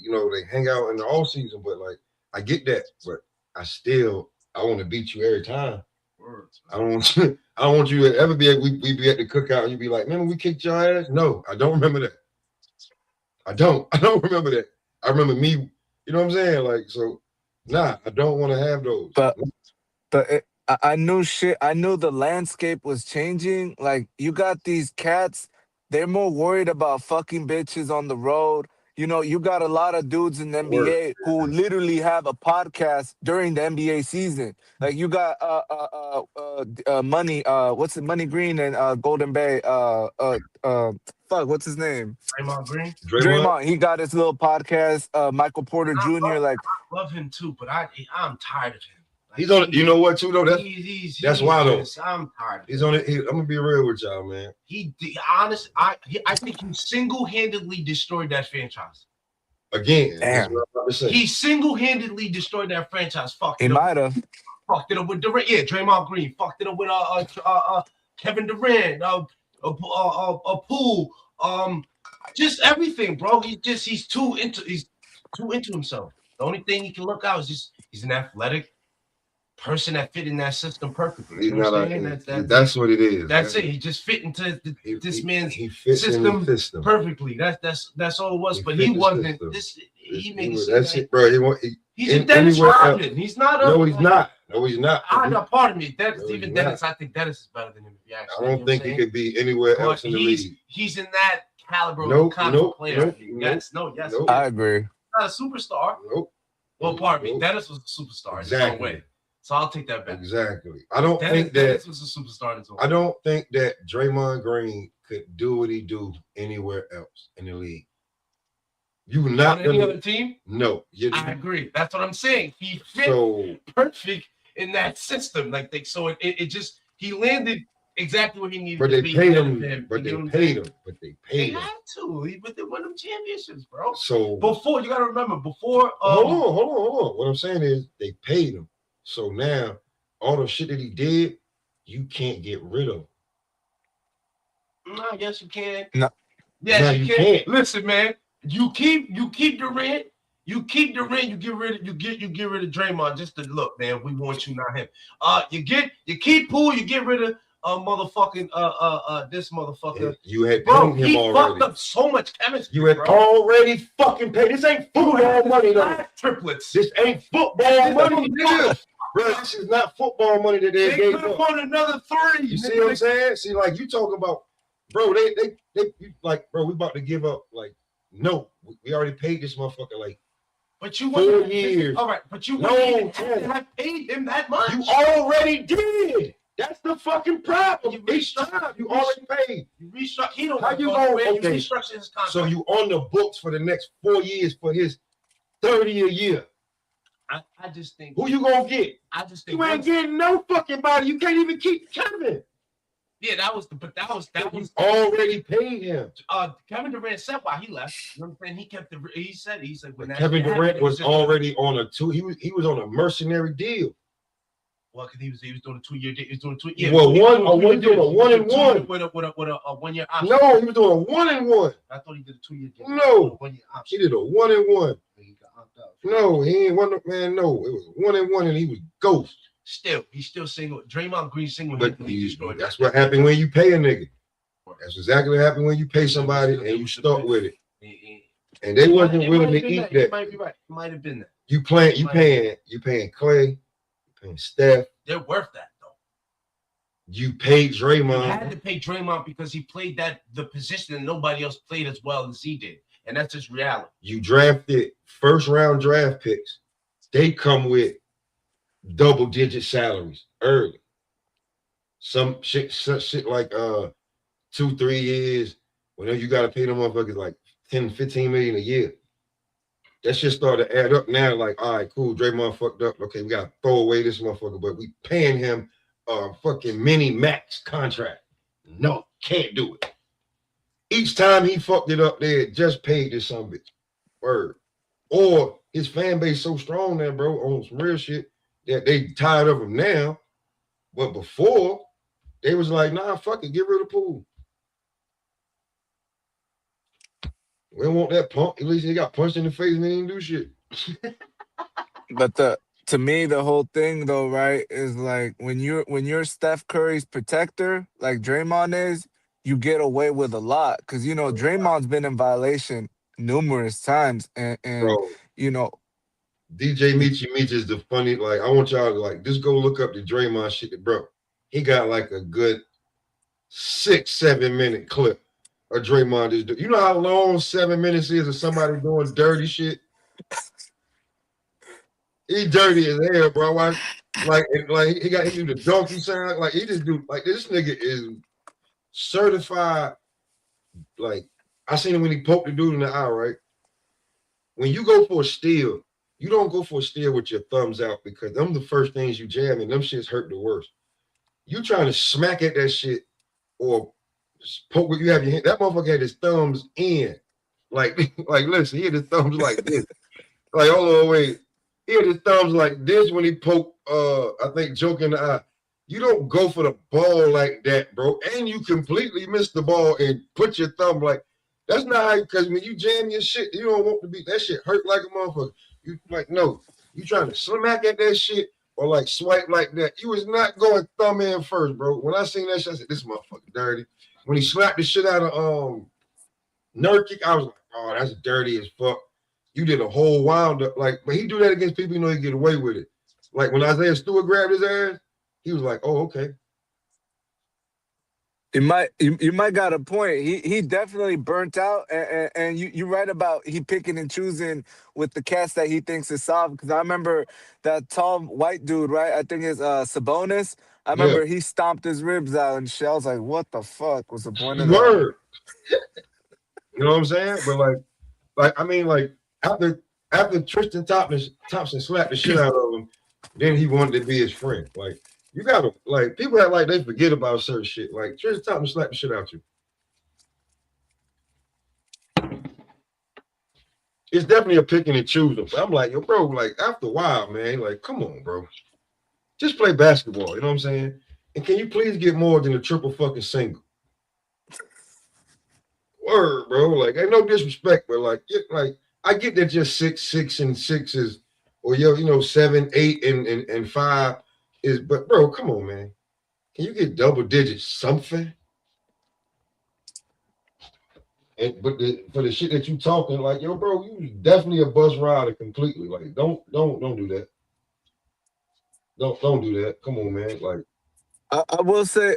hang out in the off season. But like I get that, but I want to beat you every time. I don't want you to ever be able. We be at the cookout and you be like, remember we kicked your ass? No, I don't remember that. I don't remember that. I remember me. You know what I'm saying? Like, so, nah, I don't want to have those. But I knew shit. I knew the landscape was changing. Like, you got these cats. They're more worried about fucking bitches on the road. You know, you got a lot of dudes in the NBA who literally have a podcast during the NBA season. Like you got Money, what's it, Money Green and Golden Bay. What's his name? Draymond Green. Draymond. He got his little podcast. Michael Porter Jr. I love him too, but I'm tired of him. Like, he's on it. You know what, too, though? That's why, though. I'm tired. He's on it. I'm gonna be real with y'all, man. I think he single-handedly destroyed that franchise. Again, damn. That's what I'm about to say. He single-handedly destroyed that franchise. He might have. Fucked it up with Durant. Yeah, Draymond Green. Fucked it up with Kevin Durant. Poole. Just everything, bro. He's too into himself. The only thing he can look out is just he's an athletic person that fit in that system perfectly. He's that's what it is. That's it. He just fit into this man's system perfectly. That's all it was. But he wasn't. He made it. That's it, bro. He's a Dennis Rodman. He's not. No, he's not. No, he's not. Pardon me. Dennis. I think Dennis is better than him. I don't think he could be anywhere else in the league. He's in that caliber of player. Yes. I agree. Not a superstar. Nope. Well, pardon me. Dennis was a superstar in his own way. So I'll take that back. Exactly. I don't think Dennis was a superstar in his own way. I don't think that Draymond Green could do what he do anywhere else in the league. You not on any other team? No. I agree. That's what I'm saying. He fit perfect in that system. He landed exactly where he needed to be. But they paid him. They had to. But they won them championships, bro. So before, you gotta remember, before hold on. What I'm saying is they paid him. So now all the shit that he did, you can't get rid of. No, I guess you can. No. Yes, you can. Listen, man. You keep Durant. You get rid of Draymond. Just to look, man. We want you, not him. You keep Poole. You get rid of motherfucking this motherfucker. You had paid him he already. Fucked up so much chemistry. You had already fucking paid. This ain't football money, though. Triplets. This ain't football money, nigga. Bro, this is not football money that they gave could have won another 3. You see what I'm saying? See, like you talking about, bro. They like, bro. We about to give up. Like, no, we already paid this motherfucker like. But you 4 years. All right, but you wouldn't have paid him that much. You already did. That's the fucking problem. You already paid. You restructure. He don't. How you going? You Okay. restructure his contract. So you on the books for the next 4 years for his 30 a year. I just think. Who you gonna get? I just think you ain't getting no fucking body. You can't even keep Kevin. Yeah, that was already paid him. Kevin Durant said why he left. You know what I'm saying? He kept he said when Kevin Durant was already on a 2. He was on a mercenary deal. Well, because he was doing a 2-year deal. He was doing 2 years. Well, he was doing a 1 and 1 with a 1-year option. No, he was doing a 1 and 1. I thought he did a 2-year deal. No, 1-year option. He did a 1 and 1. He got opted out. No, he ain't one. Man, no, it was 1 and 1, and he was ghost. He's still single. Draymond Green single. But that's what happened when you pay a nigga. That's exactly what happened when you pay somebody and you stuck with it. And they wasn't willing to eat that. You might be right. It might have been that. You paying Clay, you paying Steph. They're worth that though. You paid Draymond. You had to pay Draymond because he played the position and nobody else played as well as he did. And that's just reality. You drafted first round draft picks. They come with double-digit salaries early. Some shit like 2-3 years, whenever you gotta pay them motherfuckers like 10-15 million a year. That shit started to add up now, like, all right, cool, Draymond fucked up. Okay, we gotta throw away this motherfucker, but we paying him a fucking mini max contract. No, can't do it. Each time he fucked it up, they had just paid this son of a bitch. Word. Or his fan base so strong there, bro, on some real shit that they tired of him now. But before, they was like, nah, fuck it, get rid of Poole. We don't want that punk. At least he got punched in the face and he didn't do shit. But to me, the whole thing though, right, is like when you're Steph Curry's protector, like Draymond is, you get away with a lot. Cause you know, Draymond's been in violation numerous times. And bro, you know, DJ Meechy is the funny, like, I want y'all to like just go look up the Draymond shit, bro. He got like a good 6-7 minute clip of Draymond is doing. You know how long 7 minutes is of somebody doing dirty shit? He dirty as hell, bro. Like he do the donkey sound. Like he just do like this nigga is certified. Like I seen him when he poked the dude in the eye, right? When you go for a steal, you don't go for a steal with your thumbs out because them the first things you jam and them shits hurt the worst. You trying to smack at that shit or poke with you have your hand. That motherfucker had his thumbs in. Like listen, he had his thumbs like this. Like, hold on, wait. He had his thumbs like this when he poked I think Joke in the eye. You don't go for the ball like that, bro. And you completely miss the ball and put your thumb like that's not how, because when you jam your shit, you don't want to be that shit hurt like a motherfucker. You like no, you trying to smack at that shit or like swipe like that. You was not going thumb in first, bro. When I seen that shit, I said, this motherfucker dirty. When he slapped the shit out of Nurkic, I was like, oh, that's dirty as fuck. You did a whole wound up, like, but he do that against people, you know, he get away with it. Like when Isaiah Stewart grabbed his ass, he was like, oh, okay. You might got a point. He definitely burnt out, and you're right about he picking and choosing with the cats that he thinks is soft. Because I remember that tall white dude, right? I think it's Sabonis. I remember he stomped his ribs out and shit. I was like, what the fuck was the point of that? You know what I'm saying? But like I mean, like after Tristan Thompson slapped the shit out of him, then he wanted to be his friend. Like. You gotta like people act like they forget about certain shit. Like Tristan Thompson slapped the shit out you. It's definitely a picking and choosing. But I'm like, yo, bro, like after a while, man, like, come on, bro. Just play basketball, you know what I'm saying? And can you please get more than a triple fucking single? Word, bro. Like, ain't no disrespect, but like I get that just 6 and 6 is, or yo, you know, 7, 8, and 5. But bro, come on, man. Can you get double digits something? And for the shit that you talking, like, yo, bro, you definitely a bus rider completely. Like, don't do that. Don't do that. Come on, man. Like, I will say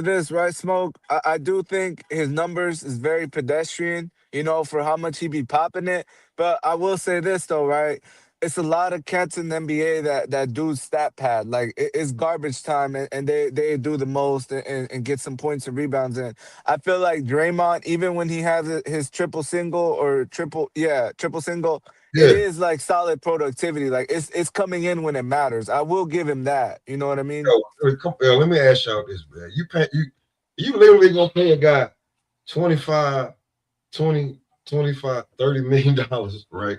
this, right, Smoke? I do think his numbers is very pedestrian, you know, for how much he be popping it. But I will say this though, right? It's a lot of cats in the NBA that do stat pad. Like it's garbage time, and they do the most and get some points and rebounds in. I feel like Draymond, even when he has his triple single, it is like solid productivity. Like it's coming in when it matters. I will give him that. You know what I mean? Yo, let me ask y'all this, man. You literally gonna pay a guy $25, $30 million, right?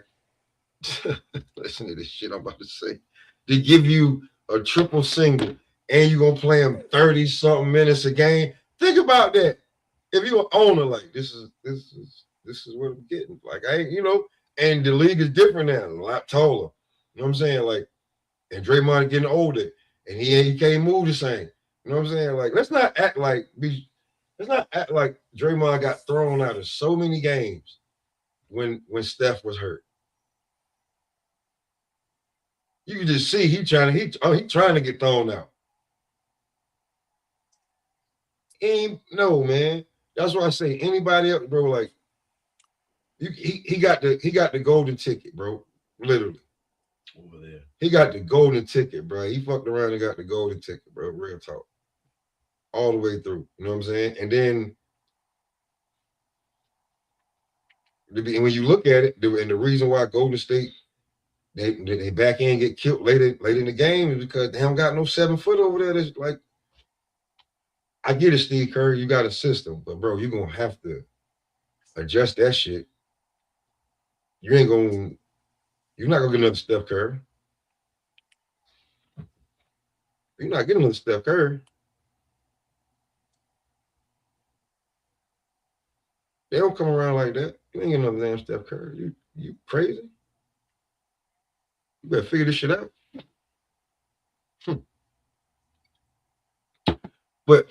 Listen to this shit I'm about to say. To give you a triple single and you're gonna play him 30-something minutes a game. Think about that. If you're an owner, like this is what I'm getting. Like I ain't, you know, and the league is different now, a lot taller. You know what I'm saying? Like, and Draymond getting older and he can't move the same. You know what I'm saying? Like, let's not act like Let's not act like Draymond got thrown out of so many games when Steph was hurt. You can just see he trying to get thrown out. No, man. That's why I say anybody else, bro. Like he got the golden ticket, bro. Literally. Over there. He got the golden ticket, bro. He fucked around and got the golden ticket, bro. Real talk. All the way through. You know what I'm saying? And then when you look at it, and the reason why Golden State they back end get killed late in the game is because they don't got no 7 foot over there. That's like, I get it, Steve Kerr, you got a system, but bro, you're gonna have to adjust that shit. You're not gonna get another Steph Curry. You're not getting another Steph Curry. They don't come around like that. You ain't getting another damn Steph Curry. You crazy? You better figure this shit out. But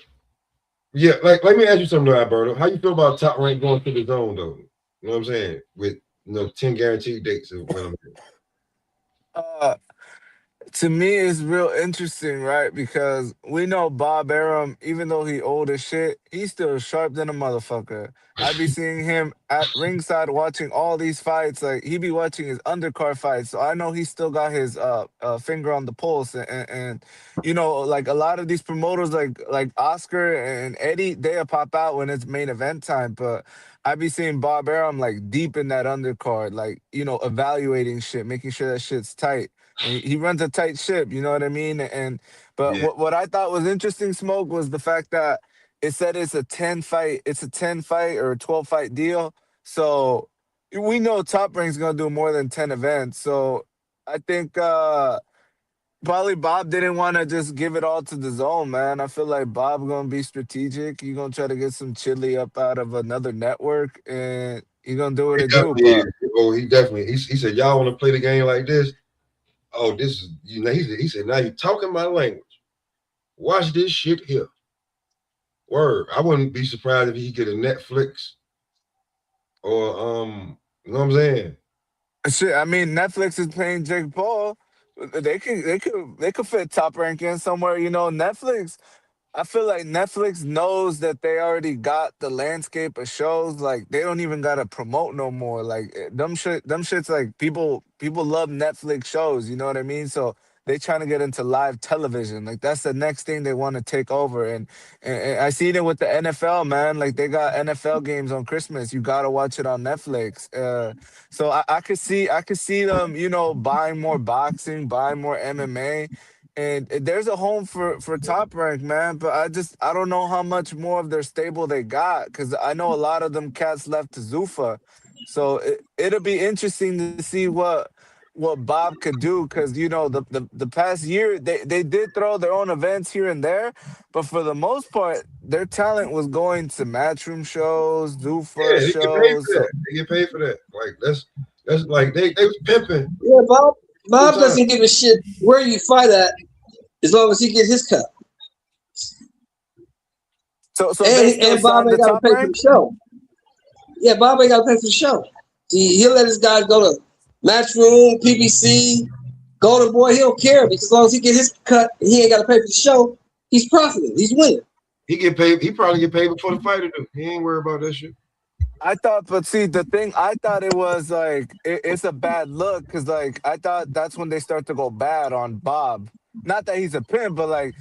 yeah, like let me ask you something, Alberto. How you feel about Top Rank going to the zone though? You know what I'm saying? With 10 guaranteed dates. To me, it's real interesting, right? Because we know Bob Arum, even though he old as shit, he's still sharp than a motherfucker. I be seeing him at ringside watching all these fights. Like, he be watching his undercard fights. So I know he still got his finger on the pulse. And like a lot of these promoters, like Oscar and Eddie, they'll pop out when it's main event time. But I be seeing Bob Arum, like, deep in that undercard, like, evaluating shit, making sure that shit's tight. And he runs a tight ship, you know what I mean? But Yeah. what I thought was interesting, Smoke, was the fact that it said it's a 10 fight or a 12 fight deal. So we know Top Rank's gonna do more than 10 events. So I think probably Bob didn't want to just give it all to the zone, man. I feel like Bob gonna be strategic. He's gonna try to get some chili up out of another network, and he's gonna do what it do. But he definitely. He said, y'all want to play the game like this? Oh, this is, he said, now you're talking my language. Watch this shit here. Word. I wouldn't be surprised if he get a Netflix or you know what I'm saying? Shit, I mean, Netflix is paying Jake Paul. They could fit Top Rank in somewhere, Netflix. I feel like Netflix knows that they already got the landscape of shows. Like, they don't even gotta promote no more. Like, them shit's like, people love Netflix shows, you know what I mean? So they trying to get into live television. Like, that's the next thing they want to take over. And I seen it with the NFL, man. Like, they got NFL games on Christmas. You gotta watch it on Netflix. So I could see them, buying more boxing, buying more MMA. And there's a home for Top Rank, man. But I don't know how much more of their stable they got, because I know a lot of them cats left to Zuffa. So it'll be interesting to see what Bob could do, because the past year they did throw their own events here and there, but for the most part their talent was going to matchroom shows, Zuffa shows. They get paid for that. Like that's like they was pimping. Yeah, Bob doesn't give a shit where you fight at, as long as he get his cut. So and Bob ain't got to pay for the show. Yeah, Bob ain't got to pay for the show. He'll let his guys go to Matchroom, PBC, Golden Boy. He don't care, because as long as he get his cut, he ain't got to pay for the show. He's profiting. He's winning. He get paid. He probably get paid before the fighter do. He ain't worried about that shit. I thought it was like it's a bad look, because like I thought that's when they start to go bad on Bob. Not that he's a pimp, but like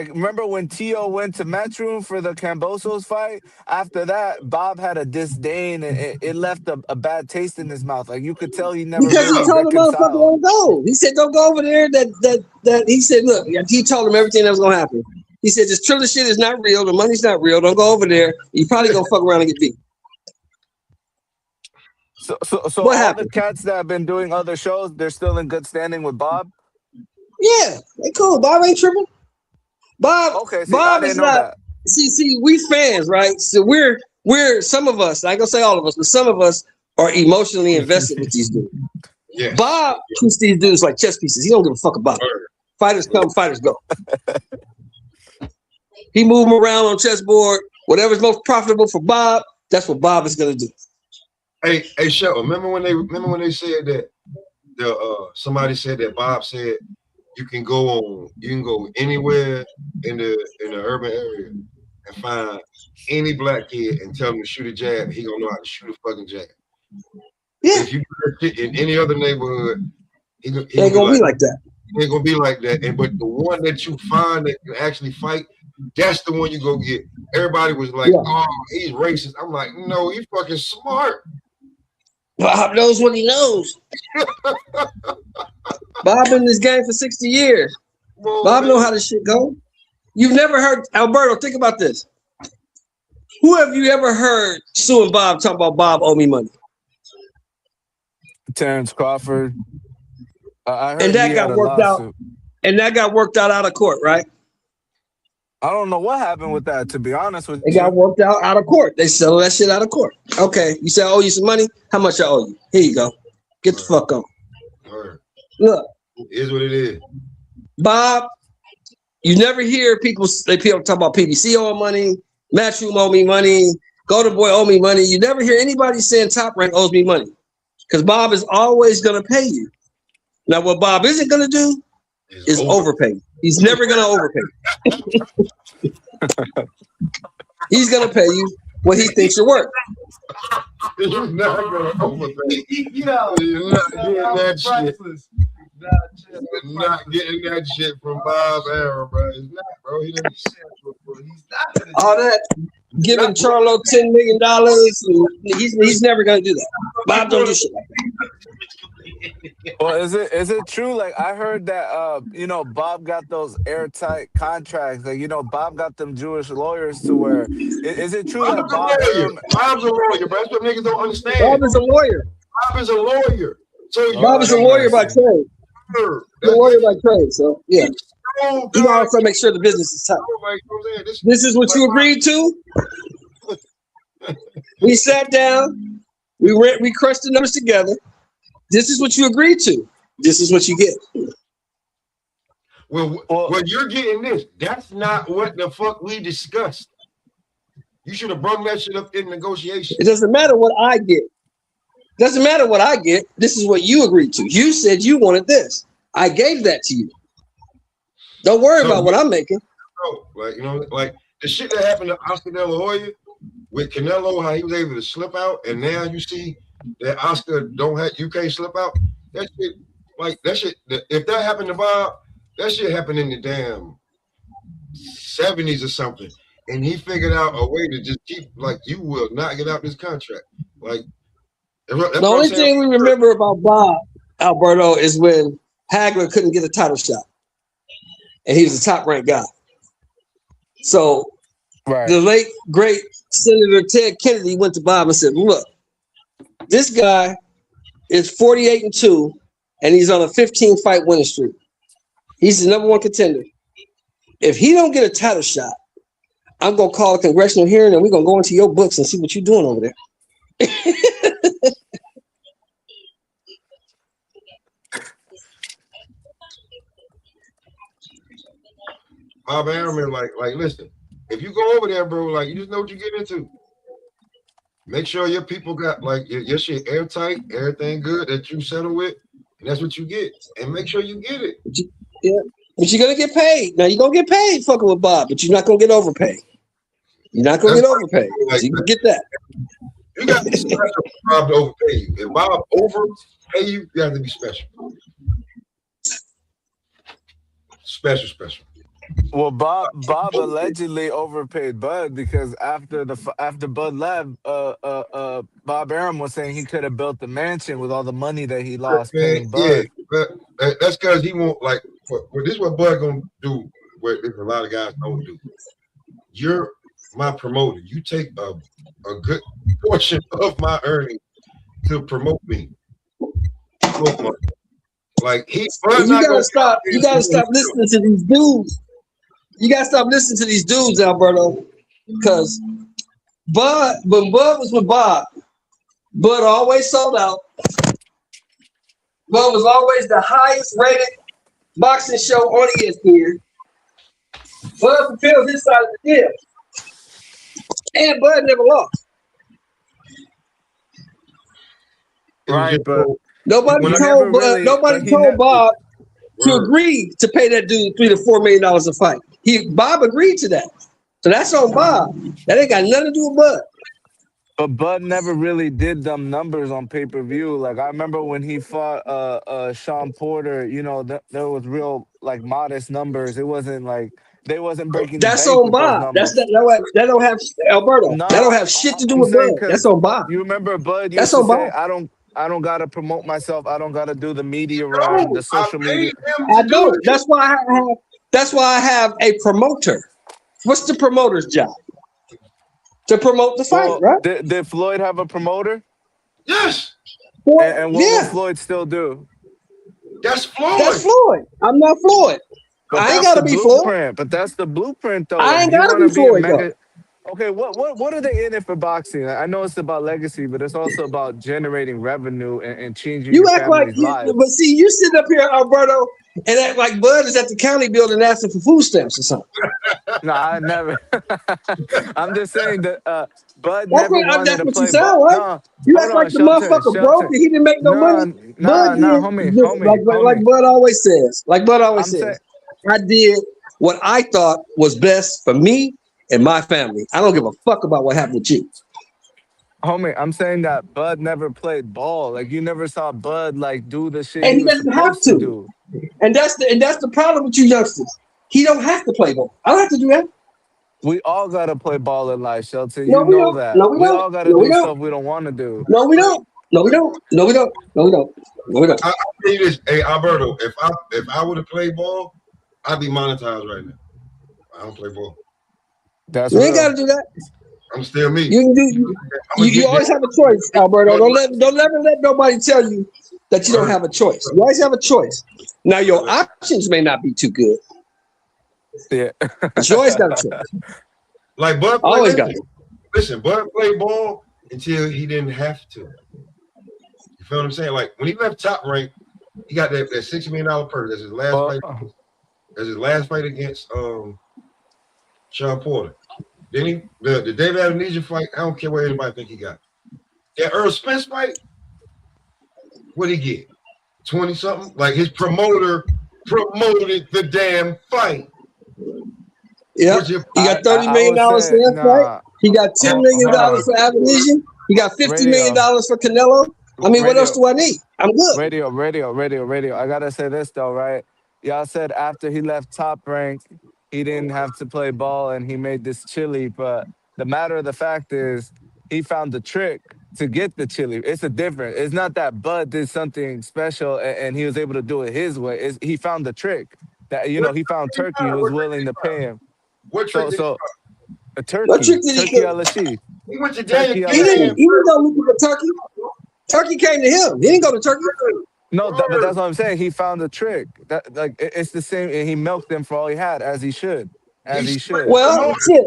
remember when Tio went to Matchroom for the Cambosos fight? After that, Bob had a disdain, and it left a bad taste in his mouth. Like, you could tell he never because really he told the motherfucker reconciled. don't go. He said don't go over there. That he said, look, he told him everything that was gonna happen. He said this Triller shit is not real. The money's not real. Don't go over there. You probably gonna fuck around and get beat. So all the cats that have been doing other shows, they're still in good standing with Bob? Yeah, they cool. Bob ain't tripping. Bob, okay, see, Bob I didn't is know not. that. See, we fans, right? So we're some of us. I ain't gonna say all of us, but some of us are emotionally invested with these dudes. Yeah. Bob treats these dudes like chess pieces. He don't give a fuck about it. Fighters come, fighters go. He move them around on chessboard. Whatever's most profitable for Bob, that's what Bob is gonna do. Hey, Shelton, remember when they said that somebody said that Bob said you can go anywhere in the urban area and find any black kid and tell him to shoot a jab, he gonna know how to shoot a fucking jab. Yeah. If you do that shit in any other neighborhood, he ain't gonna be like that. It ain't gonna be like that. But the one that you find that can actually fight, that's the one you go get. Everybody was like, "Oh, he's racist." I'm like, "No, he's fucking smart." Bob knows what he knows. Bob in this game for 60 years. Whoa, Bob know how this shit go. You've never heard Alberto. Think about this. Who have you ever heard suing Bob talking about Bob owe me money? Terrence Crawford. I heard and that got worked out. And that got worked out of court, right? I don't know what happened with that, to be honest with you. It got worked out of court. They settled that shit out of court. Okay, you say I owe you some money? How much I owe you? Here you go. Get the fuck on. Look. It is what it is. Bob, you never hear people talk about PBC owe money, Matchroom owe me money, Golden Boy owe me money. You never hear anybody saying Top Rank owes me money. Because Bob is always going to pay you. Now, what Bob isn't going to do is overpay. He's never going to overpay. He's going to pay you what he thinks you're worth. You're not going to overpay. You're not getting that shit. You're not getting that shit from Bob Arum, bro. It's not, bro. He doesn't he's not all that giving Charlo $10 million. He's never going to do that. Bob don't do shit like that. Well, is it true? Like I heard that Bob got those airtight contracts. Like Bob got them Jewish lawyers to where. Is it true that Bob's a lawyer, but that's what niggas don't understand. Bob is a lawyer. Bob is a lawyer. So Bob is a lawyer by trade. He's a lawyer by trade. So yeah, he also make sure the business is tight. This is what you agreed to. We sat down. We crushed the numbers together. This is what you agreed to. This is what you get. Well, you're getting this. That's not what the fuck we discussed. You should have brought that shit up in negotiation. It doesn't matter what I get. Doesn't matter what I get. This is what you agreed to. You said you wanted this. I gave that to you. Don't worry about what I'm making. Like the shit that happened to Oscar De La Hoya with Canelo, how he was able to slip out, and now you see that Oscar you can't slip out. That shit, if that happened to Bob, that shit happened in the damn 70s or something. And he figured out a way to just keep, you will not get out this contract. The only thing we remember about Bob, Alberto, is when Hagler couldn't get a title shot. And he was a top-ranked guy. So the late, great Senator Ted Kennedy went to Bob and said, look, this guy is 48-2, and he's on a 15-fight winning streak. He's the number one contender. If he don't get a title shot, I'm going to call a congressional hearing, and we're going to go into your books and see what you're doing over there. Bob Arum is listen, if you go over there, bro, you just know what you get into. Make sure your people got your shit airtight, everything good that you settle with, and that's what you get. And make sure you get it. But you're gonna get paid. Now you're gonna get paid fucking with Bob, but you're not gonna get overpaid. You're not gonna get overpaid. So you can get that. You got to be special for Bob to overpay you. If Bob overpay you, you have to be special. Special. Well, Bob allegedly overpaid Bud because after Bud left, Bob Arum was saying he could have built the mansion with all the money that he lost paying Bud. Yeah, but that's because he won't this is what Bud gonna do. What a lot of guys don't do. You're my promoter. You take a good portion of my earnings to promote me. You gotta stop listening to these dudes. You gotta stop listening to these dudes, Alberto, because when Bud was with Bob, Bud always sold out. Bud was always the highest rated boxing show on ESPN. Bud fulfilled his side of the deal. And Bud never lost. It was Right, just but Nobody When I told Bud, really, nobody but he told Bob to Word. agree to pay that dude $3 to $4 million a fight. Bob agreed to that. So that's on Bob. That ain't got nothing to do with Bud. But Bud never really did them numbers on pay-per-view. Like I remember when he fought Sean Porter, you know, there was real like modest numbers. It wasn't like they wasn't breaking the That's bank on with those Bob. Numbers. That don't have Alberto. That don't Nah, have shit to do I'm with saying Bud. That's because on Bob. you remember Bud That's used to on say, Bob. I don't gotta promote myself. I don't gotta do the media run, No, the I social paid media. him I to do don't. it. That's why I have a promoter. What's the promoter's job? To promote the fight, Well, right? did Floyd have a promoter? Yes, And what would Yeah, Floyd still do? that's Floyd. that's Floyd. I'm not Floyd. But I ain't that's the gotta be Floyd. blueprint. But that's the blueprint, though. I Like, ain't if you gotta want be to be a Floyd though. mega, okay, what are they in it for boxing? I know it's about legacy, but it's also about generating revenue and changing You your act like family's life. but see, you sit up here, Alberto, and act like Bud is at the county building asking for food stamps or something. No, I never. I'm just saying that Bud That's never what, wanted that's to what you play ball. sound like. No, You hold act like on, the Shelton, motherfucker broke Shelton. and he didn't make no money. Nah, Bud did homie, just like homie. Bud always says. Like Bud always I'm saying, says. I did what I thought was best for me and my family. I don't give a fuck about what happened with you. homie, I'm saying that Bud never played ball. Like you never saw Bud like do the shit And he he was doesn't have supposed to to. do. And that's the problem with you youngsters. He don't have to play ball. I don't have to do that. We all gotta play ball in life, Shelton. No, You we know don't. that. No, we We don't. all gotta No, we do don't. stuff we don't want to do. No, we don't. No, we don't. No, we don't. No, we don't. No, we don't. I'll tell you this, hey Alberto, if I would have played ball, I'd be monetized right now. I don't play ball. That's You ain't got to real. do that. I'm still me. You can do. You always have a choice, Alberto. Don't ever let nobody tell you that you don't have a choice. You always have a choice. Now your options may not be too good, Yeah. but you always got a choice. Like Bud Always played. got it. Listen, Bud played ball until he didn't have to. You feel what I'm saying? Like when he left Top Rank, he got that $6 million purse. That's his last fight. That's his last fight against Sean Porter. Then the David Amnesia fight. I don't care what anybody think he got. That Earl Spence fight. What did he get? 20 something. Like his promoter promoted the damn fight. Yeah, he got $30 million for that fight. He got $10 million for Amnesia. He got $50 million for Canelo. I mean, what else do I need? I'm good. Radio. I gotta say this though, right? Y'all said after he left Top Rank, he didn't have to play ball and he made this chili. But the matter of the fact is, he found the trick to get the chili. It's a different. It's not that Bud did something special and he was able to do it his way. He found the trick that he found Turkey who was willing to pay him. What trick? So a turkey, What trick did he turkey get? LSE. He went to Turkey Daniel. He LSE. didn't go looking for Turkey. Turkey came to him. He didn't go to Turkey. No, but that's what I'm saying. He found the trick. That like it's the same, and he milked them for all he had, as he should, Well, shit.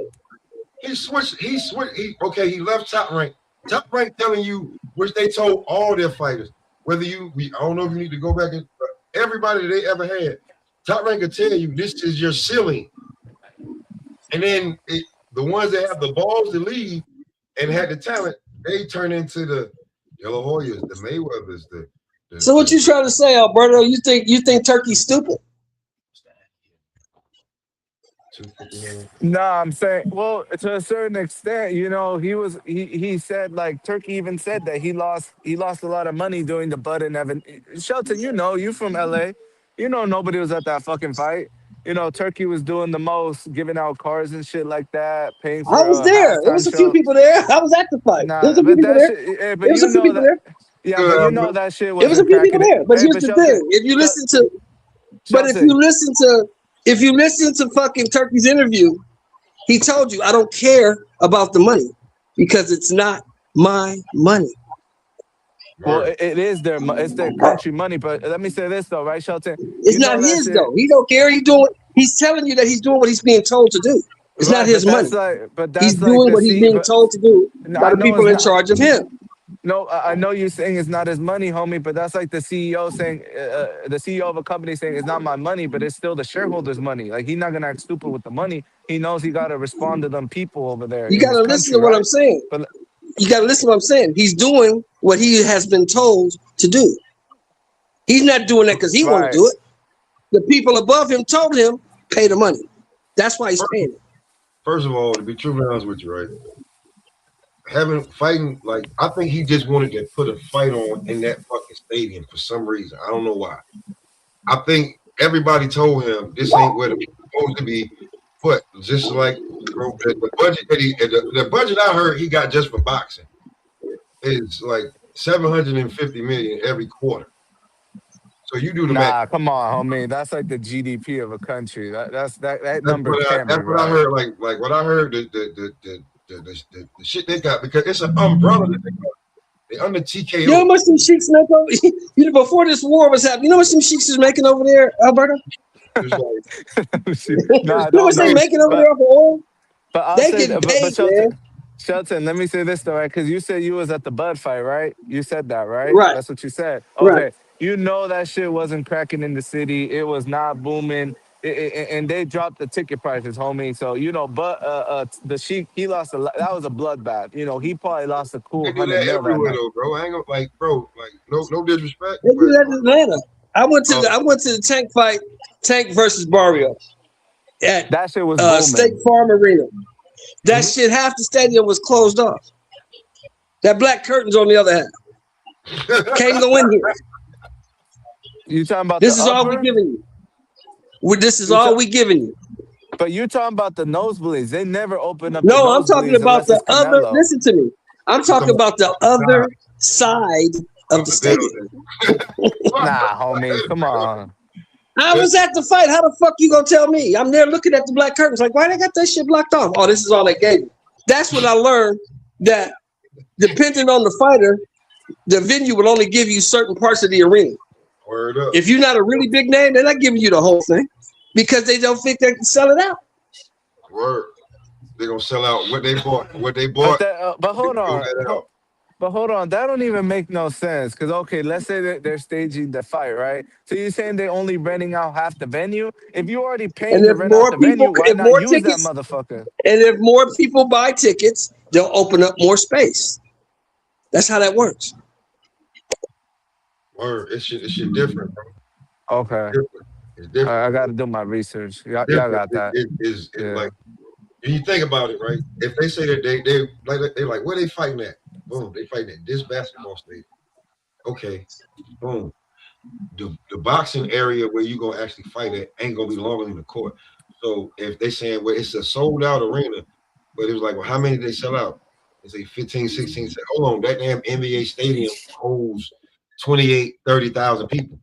He switched. He he left Top Rank. Top Rank telling you, which they told all their fighters, whether I don't know if you need to go back and everybody they ever had. Top Rank will tell you this is your ceiling, and then the ones that have the balls to leave and had the talent, they turn into the De La Hoyas, the Mayweathers. So what you trying to say, Alberto? You think Turkey's stupid? No, I'm saying, well, to a certain extent, he said like Turkey even said that he lost a lot of money doing the Bud and Evan. Shelton, you from LA, nobody was at that fucking fight. Turkey was doing the most, giving out cars and shit like that, paying for I was there. There was a few people there. I was at the fight. There was a few people there. There was a few people there. Yeah, but that shit was. There was a few people there. But here's the thing: if you listen to fucking Turkey's interview, he told you, I don't care about the money because it's not my money. Well, it is it's their country money. But let me say this though, right, Shelton? It's not his though. He don't care. He's telling you that he's doing what he's being told to do. It's not his money. He's doing what he's being told to do by the people in charge of him. No, I know you're saying it's not his money, homie, but that's like the CEO saying, the CEO of a company saying it's not my money, but it's still the shareholders' money. Like he's not gonna act stupid with the money. He knows he gotta respond to them people over there You in got his to listen country, to what I'm right? saying. But You got to listen to what I'm saying. He's doing what he has been told to do. He's not doing that because he want to right, do it. The people above him told him pay the money. That's why he's paying it. First of all, to be truly honest with you, right? Fighting, like, I think he just wanted to put a fight on in that fucking stadium for some reason. I don't know why. I think everybody told him this ain't where it's supposed to be put. Just like, bro, the budget that the budget I heard he got just for boxing is like 750 million every quarter. So you do the math. nah, come on, homie. That's like the GDP of a country. That That's number what can't be that's what I right. heard. Like what I heard, the shit they got, because it's an umbrella that they under You know how TKO. much them sheiks make over? You know, before this war was happening, you know how much them sheiks is making over there, Alberta? It's like, No, I You know how don't much they know. making over But there for oil? I'll They say getting that. But paid, man. Shelton, let me say this though, right? Because you said you was at the Bud fight, right? You said that, right? Right, That's what you said. right. Okay, you know that shit wasn't cracking in the city. It was not booming, and they dropped the ticket prices, homie. So you know, but the Sheik, he lost a lot. That was a bloodbath. You know, he probably lost a cool they do 100 that mil that everywhere night. though, bro. I ain't gonna, like, bro, like, no disrespect, They do but that in Atlanta. uh, I went to the Tank fight, Tank versus Barrio at That shit was State booming. Farm Arena. That mhm. shit, half the stadium was closed off. That black curtains on the other half. Can't go in here. You talking about the This is all we upper? giving you. This is You all ta- we giving you. but you talking about the nosebleeds? They never open up the No, I'm talking nosebleeds about unless the it's other. Canelo. Listen to me. I'm You talking talking about the about other side of of the the stadium. building. Nah, homie, come on. I was at the fight. How the fuck you gonna tell me? I'm there looking at the black curtains. Like, why they got that shit blocked off? Oh, this is all they gave me. That's when I learned that depending on the fighter, the venue will only give you certain parts of the arena. Word up. If you're not a really big name, they're not giving you the whole thing because they don't think they can sell it out. Word. They're gonna sell out what they bought. What they But bought, but they hold throw on, that out. but hold on. That don't even make no sense. Cause okay, let's say that they're staging the fight, right? So you're saying they're only renting out half the venue? If you're already And paying to rent out the venue, why if not more use that tickets, motherfucker? and if more people buy tickets, they'll open up more space. That's how that works. Word. It's shit different, bro. Okay, Different. It's different. I got to do my research. Y'all Different. got that? It's Yeah. like, when you think about it, right? If they say that they like, where they fighting at? Boom, they fighting at this basketball stadium. Okay, boom. The boxing area where you gonna actually fight at ain't gonna be longer than the court. So if they saying, well, it's a sold out arena, but it was like, well, how many did they sell out? They say 15, 16. Say, hold on, that damn NBA stadium holds 28, 30,000 people,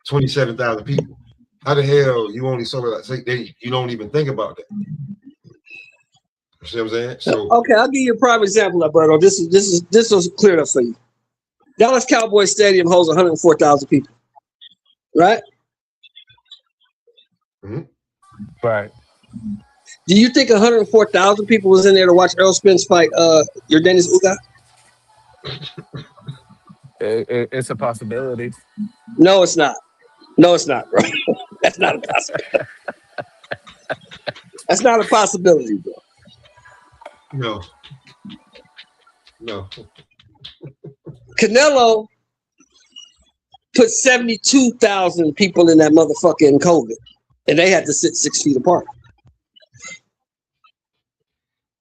27,000 people. How the hell you only sold it out? Say, you don't even think about that. You see what I'm saying? So Okay, I'll give you a prime example, Alberto. This was cleared up for you. Dallas Cowboys Stadium holds 104,000 people, right? Right. Do you think 104,000 people was in there to watch Earl Spence fight your Dennis Uga? It's a possibility. No, it's not. No, it's not, bro. That's not a possibility. That's not a possibility, bro. no. Canelo put 72,000 people in that motherfucking COVID, and they had to sit 6 feet apart.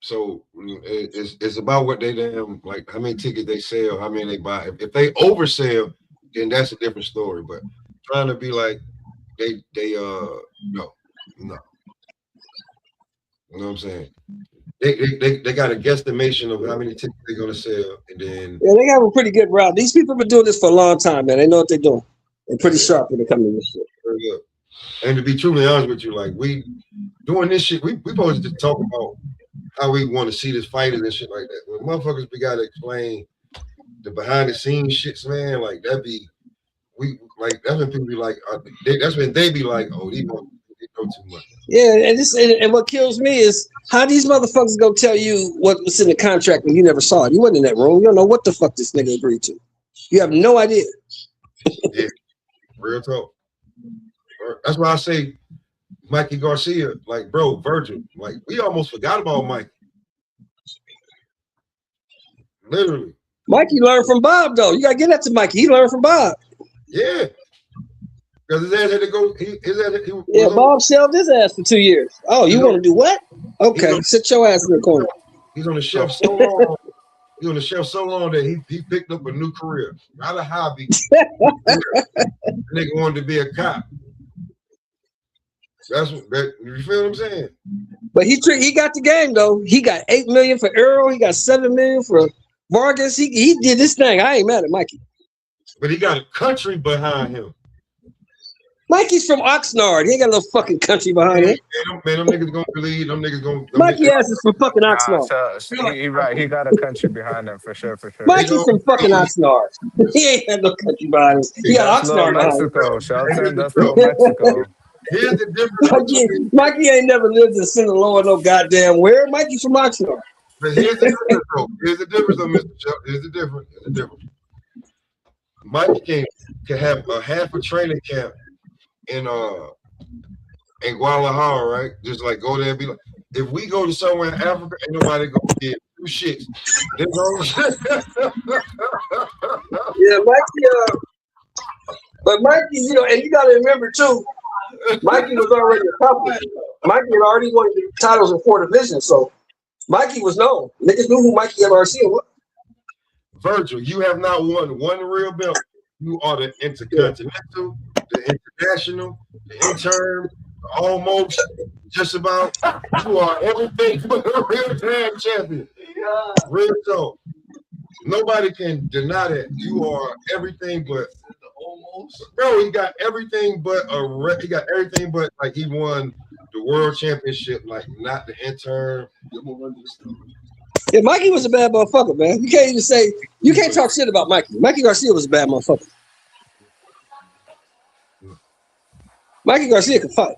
So it's about what they damn, like, how many tickets they sell, how many they buy. If they oversell, then that's a different story. But trying to be like they no. You know what I'm saying? They got a guesstimation of how many tickets they're gonna sell, and then Yeah, they have a pretty good route. These people have been doing this for a long time, man. They know what they're doing. They're pretty sharp when they come to this shit. very good. And to be truly honest with you, like, we doing this shit, we supposed to talk about how we want to see this fighters and shit like that. When motherfuckers, we gotta explain the behind the scenes shits, man. Like, that's when people be like, that's when they be like, oh, these motherfuckers They know too much. Yeah, and what kills me is how these motherfuckers go tell you what was in the contract when you never saw it. You wasn't in that room. You don't know what the fuck this nigga agreed to. You have no idea. Yeah, real talk. That's why I say Mikey Garcia, like, bro, Virgil, like, we almost forgot about Mike. Literally. Mikey learned from Bob, though. You gotta get that to Mikey. He learned from Bob. Yeah. Because his ass had to go. Yeah, Bob shelved his ass for 2 years. Oh, you want to do what? Okay, sit your ass in the corner. He's on the shelf so long. He's on the shelf so long that he picked up a new career, not a hobby. Nigga wanted to be a cop. That's what you feel what I'm saying? But he got the game though. He got $8 million for Earl. He got $7 million for Vargas. He did this thing. I ain't mad at Mikey. But he got a country behind him. Mikey's from Oxnard. He ain't got no fucking country behind him. Man, them niggas gonna believe. Them niggas gonna. Mikey ass is from fucking Oxnard. He right. He got a country behind him for sure. Mikey's from fucking Oxnard. He ain't had no country behind him. He got Oxnard behind him. Mexico, Shelton. That's little Mexico. Here's the difference. Mikey ain't never lived in Sinaloa, no goddamn where. Mikey's from Oxnard. But here's the difference, though. Here's the difference, though, Mr. Chuck. Here's the difference. Mikey can have a half a training camp in Guadalajara, right? Just like go there and be like, if we go to somewhere in Africa, ain't nobody gonna give 2 shits. Yeah, Mikey. But Mikey, and you gotta remember too, Mikey was already accomplished. Mikey had already won the titles in 4 divisions, so Mikey was known. Niggas knew who Mikey MRC was. Virgil, you have not won one real belt. You are the intercontinental, the international, the interim, almost, just about. You are everything but a real damn champion. Yeah. Real talk. Nobody can deny that. You are everything but almost. Bro, he got everything but like he won the world championship, like not the interim. Yeah, Mikey was a bad motherfucker, man. You can't talk shit about Mikey. Mikey Garcia was a bad motherfucker. Mikey Garcia could fight.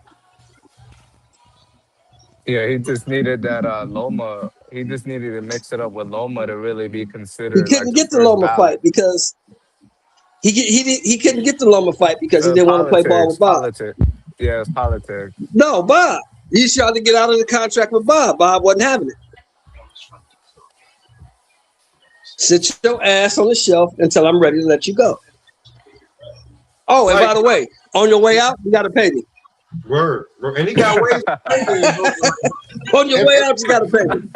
Yeah, he just needed that Loma. He just needed to mix it up with Loma to really be considered. He couldn't get the Loma fight because he couldn't get the Loma fight because he didn't want to play ball with Bob. Yeah, it's politics. No, Bob. He tried to get out of the contract with Bob. Bob wasn't having it. Sit your ass on the shelf until I'm ready to let you go. Oh, and by the way, on your way out, you got to pay me. Word. And he got ways to pay me. On your way out, you got to pay me.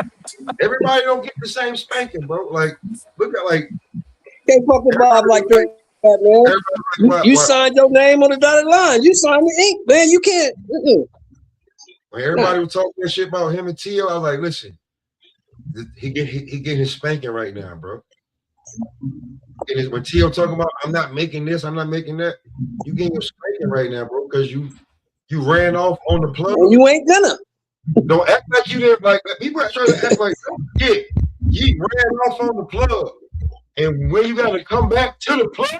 Everybody don't get the same spanking, bro. Like, look at can't fuck with Bob like that, man. You signed your name on the dotted line. You signed the ink, man. You can't. When everybody was talking that shit about him and Tio, I was like, listen, he getting his spanking right now, bro. And when Tio talking about, I'm not making this, I'm not making that, you getting your spanking right now, bro, because you ran off on the plug. And you ain't gonna. Don't act like you didn't. Like people are trying to act like, yeah, you ran off on the plug, and when you got to come back to the plug,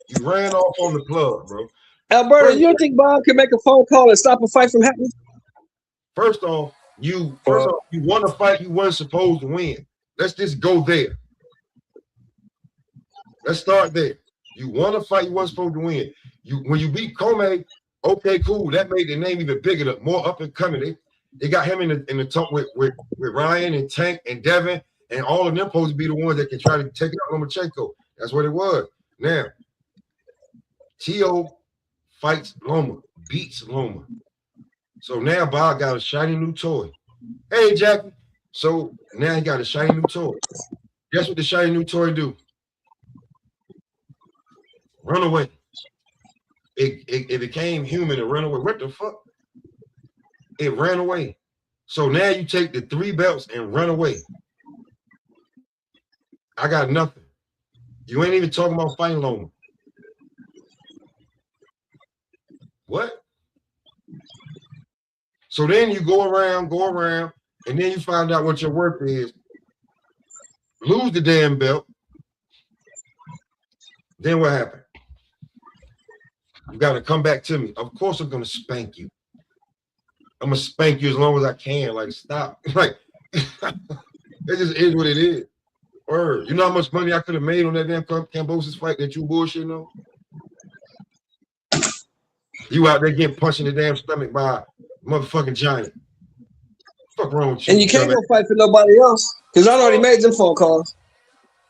you ran off on the plug, bro. Alberto, you don't think Bob can make a phone call and stop a fight from happening? First off, you won a fight you weren't supposed to win. Let's just go there. Let's start there. You won a fight you weren't supposed to win. When you beat Comey, okay, cool. That made the name even bigger, more up and coming. They got him in the talk with Ryan and Tank and Devin, and all of them supposed to be the ones that can try to take out Lomachenko. That's what it was. Now, Tio fights Loma, beats Loma. So now Bob got a shiny new toy. Hey, Jackie. So now he got a shiny new toy. Guess what the shiny new toy do? Run away. It became human and run away. What the fuck? It ran away. So now you take the 3 belts and run away. I got nothing. You ain't even talking about fighting Loma. What? So then you go around, and then you find out what your worth is. Lose the damn belt. Then what happened? You got to come back to me. Of course, I'm gonna spank you. I'm gonna spank you as long as I can. Like, stop. Like, it just is what it is. Or you know how much money I could have made on that damn Cambosis fight that you bullshitting on? You out there getting punched in the damn stomach by a motherfucking giant. Fuck wrong with you? And you can't go fight for nobody else because I already made them phone calls.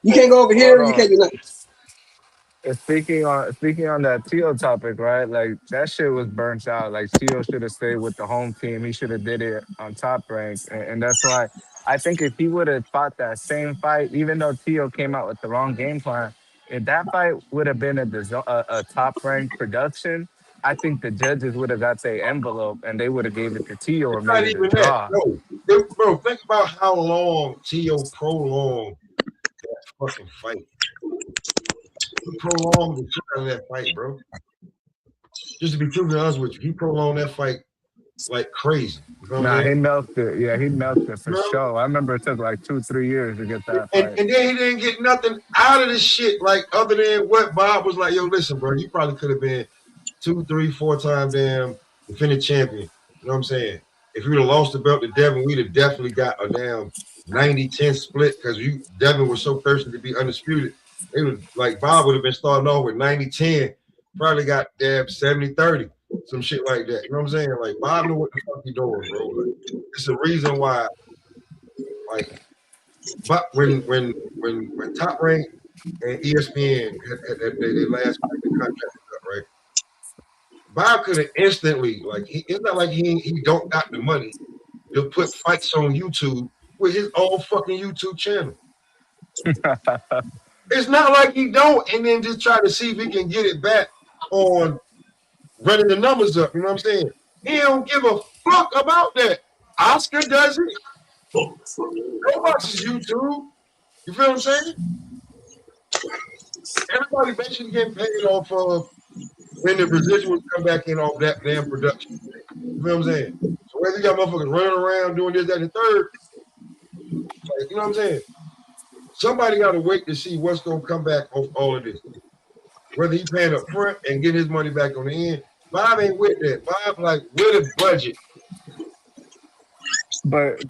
You can't go over here. You can't do nothing. Speaking on that Tio topic, right? Like that shit was burnt out. Like Tio should have stayed with the home team. He should have did it on Top Rank, and that's why I think if he would have fought that same fight, even though Tio came out with the wrong game plan, if that fight would have been a Top Rank production, I think the judges would have got their envelope and they would have gave it to Tio or It's not made it a even that. draw. No, bro, think about how long Tio prolonged that fucking fight. He prolonged the shit out of that fight, bro. Just to be truthfully honest with you, he prolonged that fight like crazy. You know Nah, he milked it. Yeah, he milked it for sure. I remember it took like 2-3 years to get that fight. And then he didn't get nothing out of this shit, like other than what Bob was like, yo, listen, bro, you probably could have been 2, 3, 4 time damn defending champion. You know what I'm saying? If you would have lost the belt to Devin, we'd have definitely got a damn 90-10 split because Devin was so thirsty to be undisputed. It was like Bob would have been starting off with 90-10, probably got damn 70-30, some shit like that. You know what I'm saying? Like Bob knew what the fuck he doing, bro. Like, it's the reason why, like, but when Top Rank and ESPN had their last contract up, right? Bob could have instantly, like, it's not like he don't got the money to put fights on YouTube with his own fucking YouTube channel. It's not like he don't, and then just try to see if he can get it back on running the numbers up. You know what I'm saying? He don't give a fuck about that. Oscar does it. Go watch his YouTube. You feel what I'm saying? Everybody basically getting paid off of when the residuals come back in off that damn production. You feel what I'm saying? So whether you got motherfuckers running around doing this, that, and the third, like, you know what I'm saying? Somebody got to wait to see what's going to come back off all of this. Whether he paying up front and get his money back on the end. Bob ain't with that. Bob like with a budget. But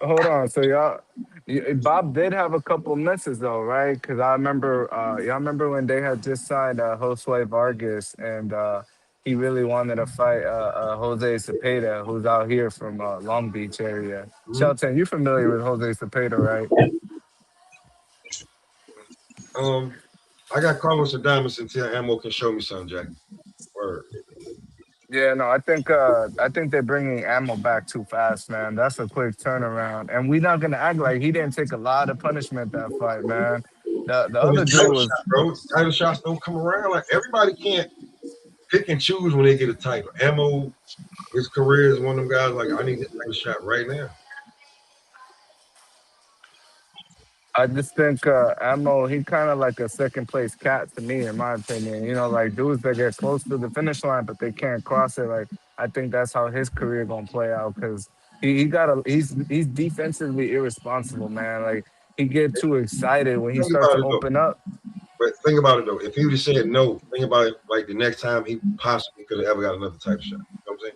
hold on. So Bob did have a couple misses though, right? Because I remember, y'all remember when they had just signed Josue Vargas, and he really wanted to fight Jose Cepeda, who's out here from Long Beach area. Mm-hmm. Shelton, you familiar with Jose Cepeda, right? I got Carlos Adames until Ammo can show me something, Jack. Word. Yeah, no, I think they're bringing Ammo back too fast, man. That's a quick turnaround, and we're not gonna act like he didn't take a lot of punishment that fight, man. The other dude was, bro. Title shots don't come around. Like everybody can't pick and choose when they get a title. Ammo, his career is one of them guys. Like I need to take a shot right now. I just think Ammo, he kind of like a second place cat to me, in my opinion. You know, like dudes that get close to the finish line, but they can't cross it. Like I think that's how his career gonna play out because he's defensively irresponsible, man. Like he get too excited when he starts to open up. But think about it though. If he would have said no, think about it like the next time he possibly could have ever got another title shot. You know what I'm saying?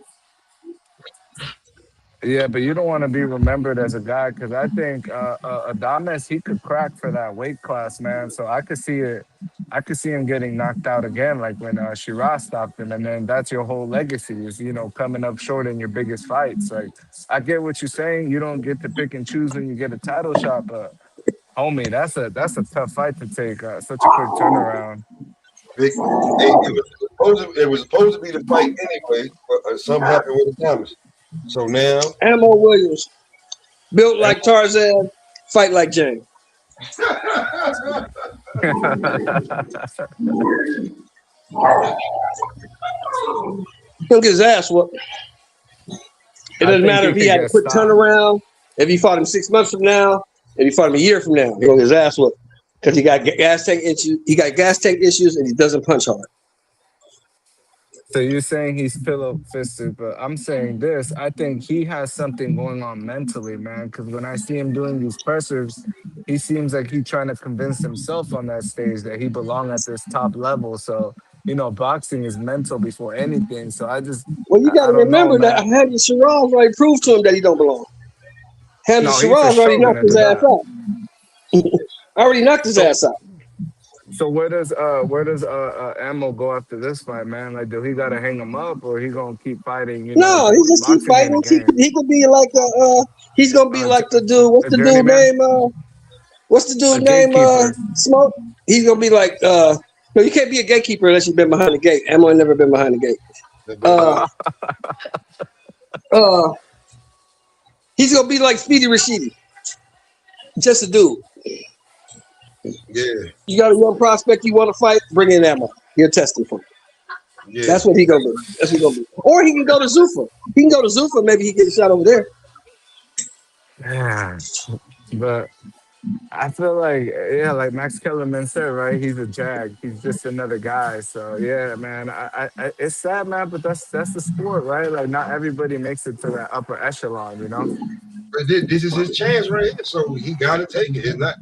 Yeah, but you don't want to be remembered as a guy because I think Adames, he could crack for that weight class, man. So I could see it. I could see him getting knocked out again, like when Shiraz stopped him, and then that's your whole legacy is coming up short in your biggest fights. Like I get what you're saying. You don't get to pick and choose when you get a title shot, but homie, that's a tough fight to take. Such a quick turnaround. It was supposed to be the fight anyway, but something happened with Adames. So now Ammo Williams, built like Tarzan, fight like Jane. He'll get his ass whooped. It doesn't matter if he had a quick turnaround, if he fought him 6 months from now, if he fought him a year from now, he'll get his ass whooped. Because he got gas tank issues. He got gas tank issues, and he doesn't punch hard. So you're saying he's pillow fisted, but I'm saying this. I think he has something going on mentally, man. Because when I see him doing these pressers, he seems like he's trying to convince himself on that stage that he belongs at this top level. So boxing is mental before anything. So Well, you got I to don't know, remember that man. Hamza Shiraz already proved to him that he don't belong. Hamza No, he for Shiraz already sure knocked gonna his do ass that. out. Already knocked his So ass out. so where does Ammo go after this fight, man? Like, do he gotta hang him up, or he gonna keep fighting? No, he just keep Boxing ain't a fighting. game. He could be like he's gonna be like the dude. What's A the dude journeyman, name? What's the a dude name? gatekeeper. Smoke. He's gonna be like no, you can't be a gatekeeper unless you've been behind the gate. Ammo ain't never been behind the gate. Uh, uh, he's gonna be like Speedy Rashidi, just a dude. Yeah, You got a young prospect you want to fight, bring in Ammo. You're testing for him. yeah. That's what he gonna do. That's what he gonna do. Or he can go to Zuffa. He can go to Zuffa. Maybe he get a shot over there. Yeah, but I feel like, yeah, like Max Kellerman said, right? He's a jag. He's just another guy. So yeah, man, it's sad, man, but that's the sport, right? Like, not everybody makes it to that upper echelon. But this is his chance right here, so he got to take it. It's not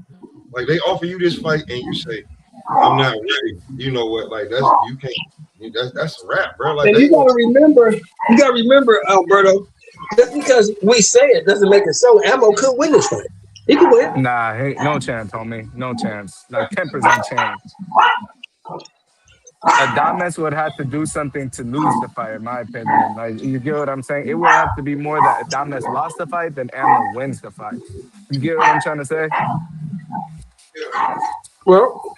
like they offer you this fight and you say, "I'm not ready." You know what? Like you can't. That's a wrap, bro. Like And they gonna. you gotta remember, Alberto, just because we say it doesn't make it so. Ammo could win this fight. He could win. Nah, no chance, homie, no chance. Like 10% chance. Adames would have to do something to lose the fight, in my opinion. Like, you get what I'm saying? It would have to be more that Adames lost the fight than Ammo wins the fight. You get what I'm trying to say? Well,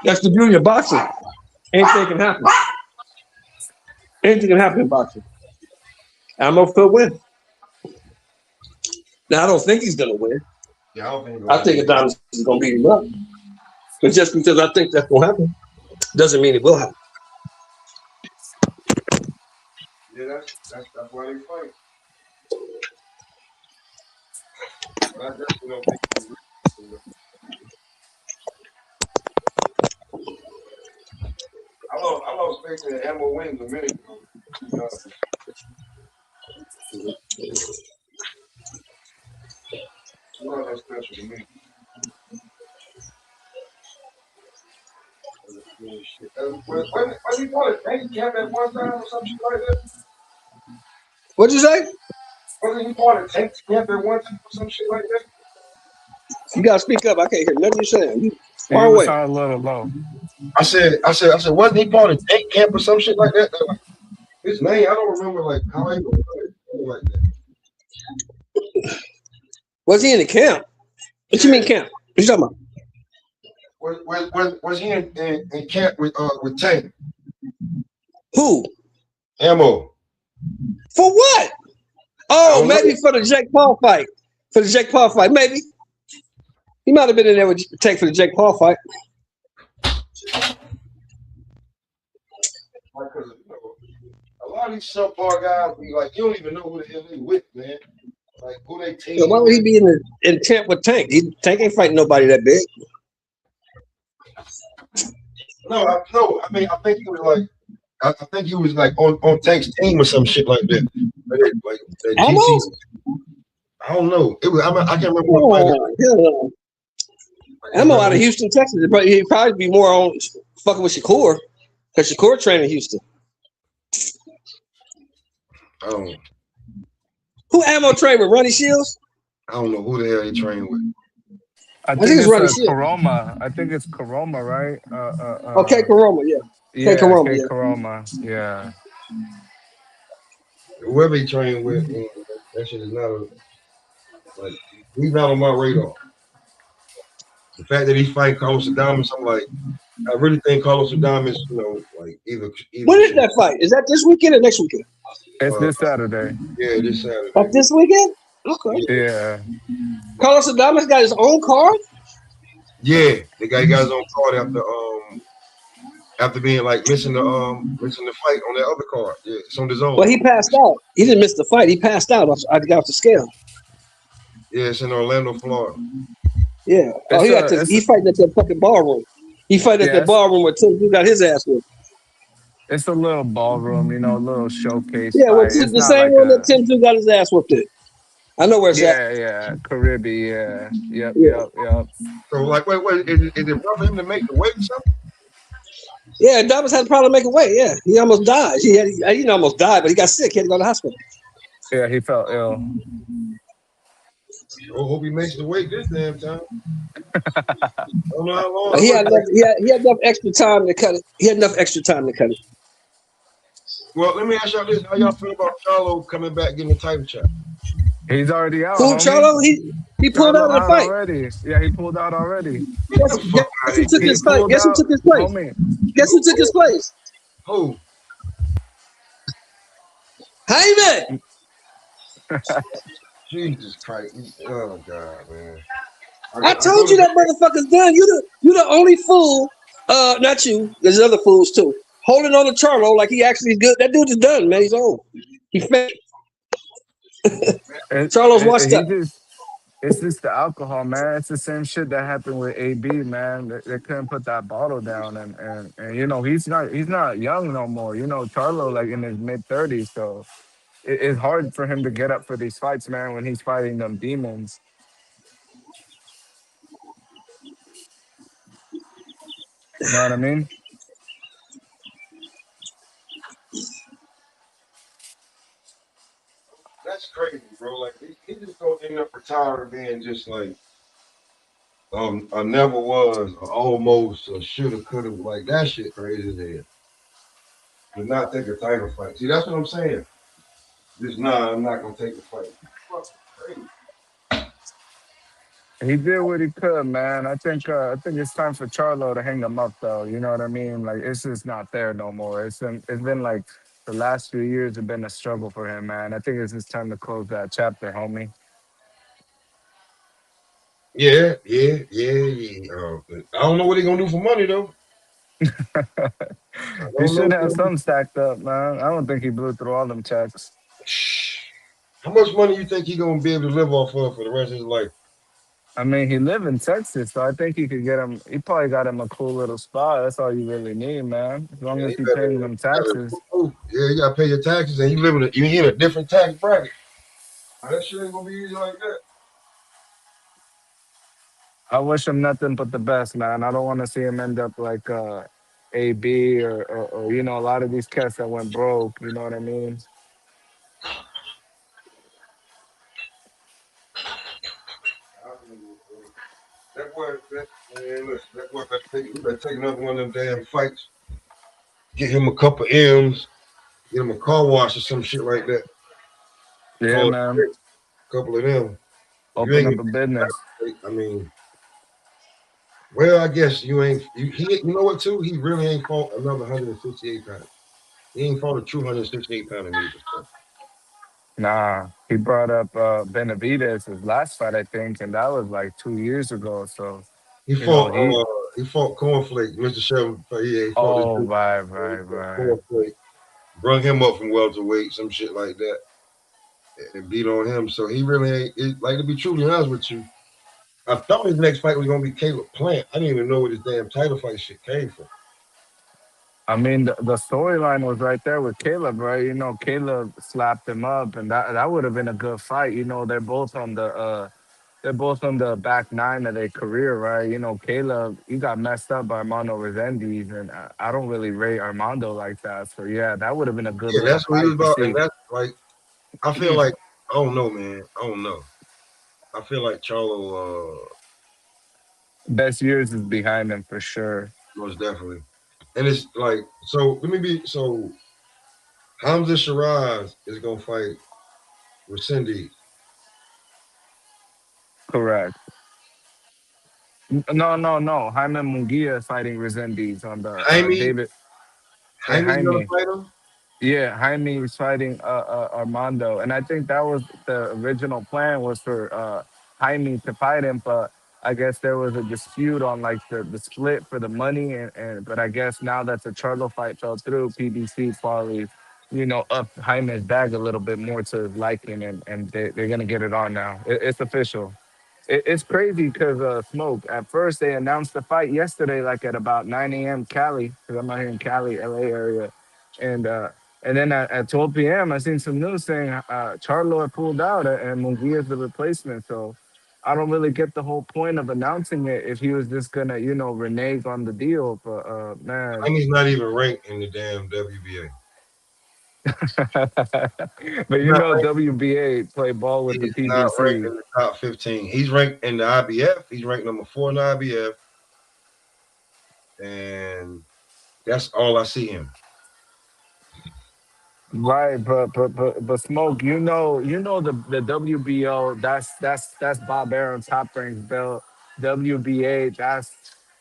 that's the beauty of boxing. Anything can happen. Anything can happen in boxing. Ammo could win. Now I don't think he's gonna win. Yeah, I think Adonis is gonna beat him up. But just because I think that's gonna happen doesn't mean it will happen. Yeah, that's why they fight. I definitely don't think. I lost faith in Ammo wins a minute ago. Not that special to me. Was he part of handicap at one time or something like that? What'd you say? Wasn't he part of handicap at one time or some shit like that? You gotta speak up. I can't hear nothing you're saying. You far You away. sound a little low. I said, wasn't he part of tank camp or some shit like that? Like, his name, I don't remember like how he was like that. Was he in the camp? What you mean camp? What you talking about? Was he in camp with Tank? Who? Ammo. For what? Oh, maybe for the Jake Paul fight. For the Jake Paul fight, maybe. He might have been in there with Tank for the Jake Paul fight. Because a lot of these subpar guys be like, you don't even know who the hell they with, man. Like who they team. So why would he be in camp with Tank? Tank ain't fighting nobody that big. No, I mean, I think he was like, I think he was like on Tank's team or some shit like that. Like that GT. I don't know. It was. I can't remember what fight. Ammo out of Houston, Texas. He'd probably be more on fucking with Shakur, because Shakur trained in Houston. Oh. Who Ammo trained with? Ronnie Shields? I don't know who the hell he trained with. I think it's Karoma. I think it's Karoma, right? Okay, Karoma, yeah. Yeah, Karoma, yeah. Karoma, yeah. Whoever he trained with, that shit is not like he's not on my radar. The fact that he's fighting Carlos Adames, I'm like, I really think Carlos Adames, like either. When is that fight? Is that this weekend or next weekend? It's this Saturday. Yeah, this Saturday. Like this weekend? Okay. Yeah. Carlos Adames got his own card? Yeah, the guy got his own card after being like missing the fight on that other card. Yeah, it's on his own. Well, he passed out. He didn't miss the fight. He passed out. I got off the scale. Yeah, it's in Orlando, Florida. Yeah. Oh, he's fighting at the fucking ballroom. He fighting at the ballroom where Tim got his ass with. It's a little ballroom, a little showcase. Yeah, well, the same room that Tim got his ass whipped in. I know where it's at. Yeah, Caribbean, yeah. Yep. So, like, wait, is it rough for him to make the weight or something? Yeah, Dobbins had a problem making weight. Yeah, he almost died. He didn't almost died, but he got sick. He had to go to the hospital. Yeah, he felt ill. Sure hope he makes the weight this damn time. I don't know how long. But he had enough extra time to cut it. He had enough extra time to cut it. Well, let me ask y'all this: how y'all feel about Charlo coming back getting the title shot? He's already out, Who homie. Charlo? He pulled out Charlo of the out fight. already. Yeah, he pulled out already. Get the fuck Guess out who of took here. He his place? pulled Guess who out, took his place? homie. Guess who took his place? Who? Hyman. Jesus Christ. Oh God, man. I I go told to you that motherfucker's done. You the only fool. Not you. There's other fools too. Holding on to Charlo like he actually is good. That dude is done, man. He's old. He fake. Charlo's washed He up. just it's just the alcohol, man. It's the same shit that happened with AB, man. They couldn't put that bottle down, and you know he's not young no more. You know Charlo like in his mid 30s, so it's hard for him to get up for these fights, man. When he's fighting them demons, you know what I mean? That's crazy, bro. Like he just gonna end up retiring being just like I never was, or almost, or shoulda, coulda. Like that shit crazy as hell. Did not take a title fight. See, that's what I'm saying. Just nah, I'm not gonna take the fight. Fuck, crazy. He did what he could, man. I think it's time for Charlo to hang him up, though. You know what I mean? Like it's just not there no more. It's been like the last few years have been a struggle for him, man. I think it's just time to close that chapter, homie. Yeah, yeah, yeah, yeah. I don't know what he gonna do for money though. I He don't know. should have some stacked up, man. I don't think he blew through all them checks. How much money you think he gonna be able to live off of for the rest of his life? I mean, he live in Texas, so I think he could get him. He probably got him a cool little spot. That's all you really need, man. As long Yeah, as he paying them taxes. yeah, you gotta pay your taxes, and you in a different tax bracket. That shit ain't gonna be easy like that. I wish him nothing but the best, man. I don't want to see him end up like AB or a lot of these cats that went broke. You know what I mean? That boy, man, listen, that boy better take another one of them damn fights. Get him a couple M's, get him a car wash or some shit like that. Yeah, Call it man. a couple of them. You Open ain't up a business. I mean, well, I guess you ain't you know what too? He really ain't fought another 168 pounds. He ain't fought a true 168 pounder neither. So. Nah, he brought up Benavidez his last fight, I think, and that was like 2 years ago. So, He you know, fought he fought Cornflake, Mr. Shelby. Yeah, he fought this oh, dude. right, He right, fought right. Cornflake, brung him up from welterweight, some shit like that, and beat on him. So he really ain't like, to be truly honest with you. I thought his next fight was gonna be Caleb Plant. I didn't even know where this damn title fight shit came from. I mean, the storyline was right there with Caleb, right? You know, Caleb slapped him up, and that would have been a good fight. You know, they're both on the back nine of their career, right? You know, Caleb, he got messed up by Armando Resendiz, and I don't really rate Armando like that. So yeah, that would have been a good Yeah, little that's what he was fight to about, and see. that's like I feel like I don't know, man. I don't know. I feel like Charlo Best years is behind him for sure. most definitely, and it's like so. Let me be so. Hamza Shiraz is gonna fight with Cindy. Correct. No, no, no. Jaime Munguia is fighting Resendiz on the Jaime, David. Hey, Jaime's gonna Jaime. fight him. Yeah, Jaime is fighting Armando, and I think that was the original plan was for Jaime to fight him, but I guess there was a dispute on like the split for the money, and but I guess now that the Charlo fight fell through, PBC probably up Jaime's bag a little bit more to his liking, and they're gonna get it on now. It's official. It's crazy because Smoke. At first, they announced the fight yesterday, like at about 9 a.m. Cali, because I'm out here in Cali, LA area, and uh, and then at 12 p.m. I seen some news saying Charlo had pulled out and Munguia is the replacement. So I don't really get the whole point of announcing it if he was just gonna, renege on the deal. But man, I think he's not even ranked in the damn WBA. but He's not ranked. WBA play ball with the He's not ranked PBC. in the top 15. He's ranked in the IBF. He's ranked number 4 in the IBF, and that's all I see him. Right, but smoke, the WBO, that's Bob Aaron's top ranked belt. WBA,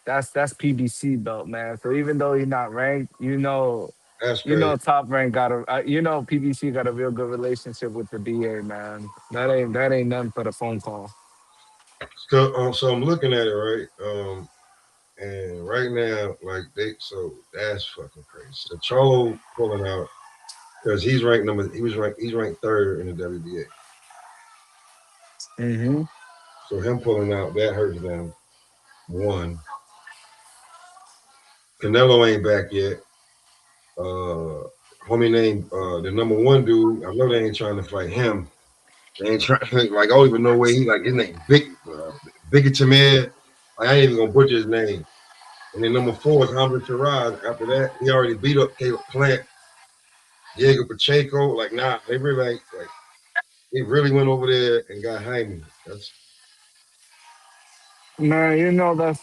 that's PBC belt, man. So even though he's not ranked, That's crazy. top rank got a PBC got a real good relationship with the BA, man. That ain't nothing for the phone call. So I'm looking at it right, and right now, like so that's fucking crazy. So Charlo pulling out because he's ranked third in the WBA. Hmm. So him pulling out that hurts them. One, Canelo ain't back yet. Homie named the number one dude. I know they ain't trying to fight him. They ain't trying like I don't even know where he like his name Big Tamir. Like, I ain't even gonna butcher his name. And then number 4 is Hamza Shiraz. After that, he already beat up Caleb Plant, Diego Pacheco. Like, nah, they really like they really went over there and got Jaime. That's Man,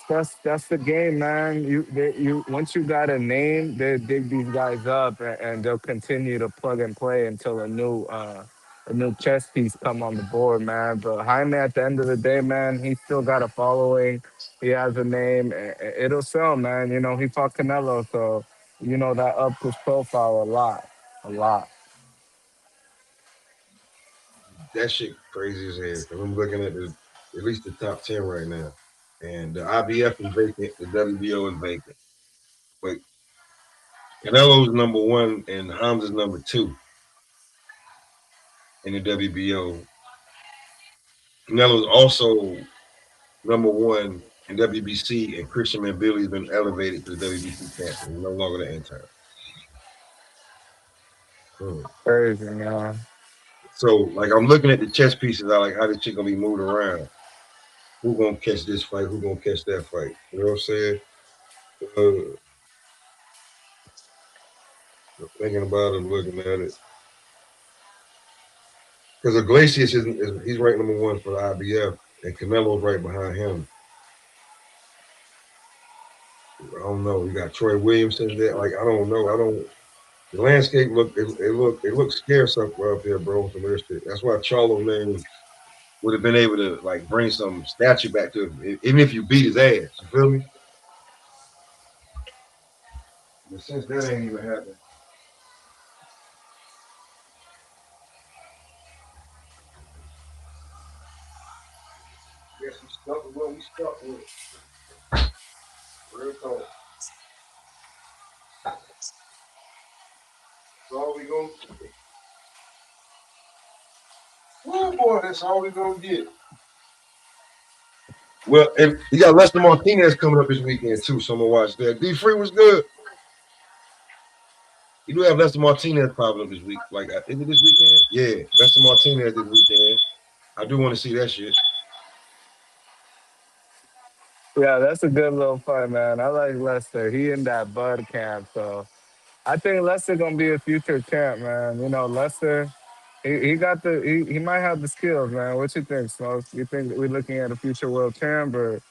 that's the game, man. You once you got a name, they dig these guys up, and they'll continue to plug and play until a new chess piece come on the board, man. But Jaime, at the end of the day, man, he still got a following. He has a name. It'll sell, man. He fought Canelo, so that upped his profile a lot, a lot. that shit crazy as hell. Cause I'm looking at at least the top 10 right now. And the IBF is vacant, the WBO is vacant. But Canelo's number 1 and Hamza's number 2 in the WBO. Canelo's also number 1 in WBC, and Christian Billy's been elevated to the WBC champion. He's no longer the intern. Crazy, man. So, like, I'm looking at the chess pieces. I like how this shit gonna be moved around. Who gonna catch this fight? Who gonna catch that fight? You know what I'm saying? Uh, Thinking about it, looking at it, because Iglesias he's ranked number 1 for the IBF, and Canelo's right behind him. I don't know. You got Troy Williamson there. Like, I don't know. I don't. The landscape it look scarce up here, bro. Some of this shit. That's why Charlo name would have been able to like bring some statue back to him, even if you beat his ass. You feel me? But since that ain't even happened, I guess we stuck with what we stuck with. Real talk. That's all we gonna get. Oh boy, that's all we gonna get. Well, and you got Lester Martinez coming up this weekend too, so I'm gonna watch that. D Free was good. You do have Lester Martinez popping up this week. Like, is it this weekend? Yeah, Lester Martinez this weekend. I do want to see that shit. Yeah, that's a good little fight, man. I like Lester. He in that Bud camp, so I think Lester gonna be a future champ, man. Lester, he got he might have the skills, man. What you think, Smoke? You think we're looking at a future world champ, or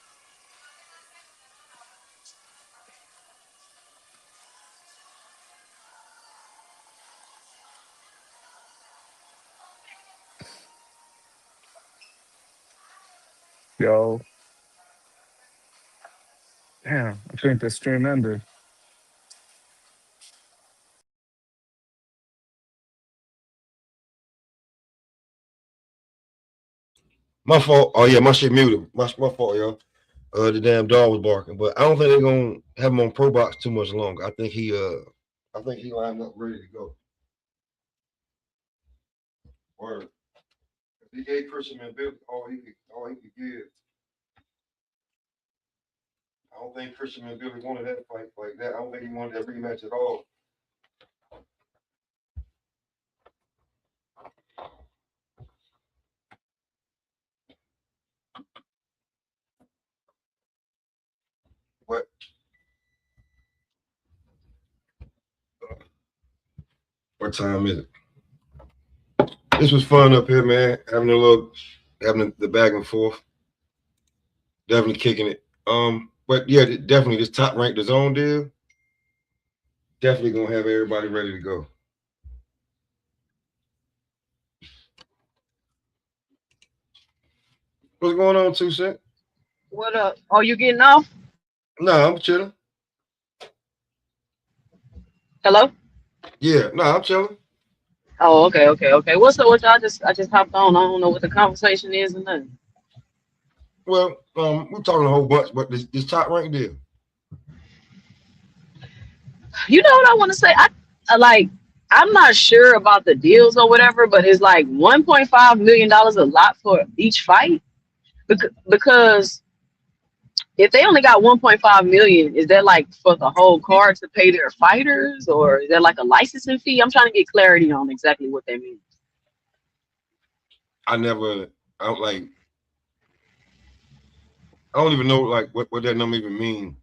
yo? Damn, I think the stream ended. My fault. Oh yeah, my shit muted. My fault, y'all. The damn dog was barking, but I don't think they're gonna have him on Pro Box too much longer. I think he lined up ready to go. Word. If he gave Christian Bill all he could give. I don't think Christian Billy wanted that fight like that. I don't think he wanted that rematch at all. What time is it? This was fun up here, man. Having the back and forth. Definitely kicking it. But yeah, definitely this top ranked Dazn deal. Definitely gonna have everybody ready to go. What's going on, 2 Cent? What up? Oh, you getting off? No, I'm chilling. Hello? Yeah, no, I'm chilling. Oh, okay. What's up with y'all? I just hopped on. I don't know what the conversation is and nothing. Well, we're talking a whole bunch, but this top ranked deal. You know what I want to say? I'm not sure about the deals or whatever, but it's like $1.5 million a lot for each fight. Because if they only got 1.5 million, is that like for the whole card to pay their fighters, or is that like a licensing fee? I'm trying to get clarity on exactly what that means. I don't even know like what that number even mean.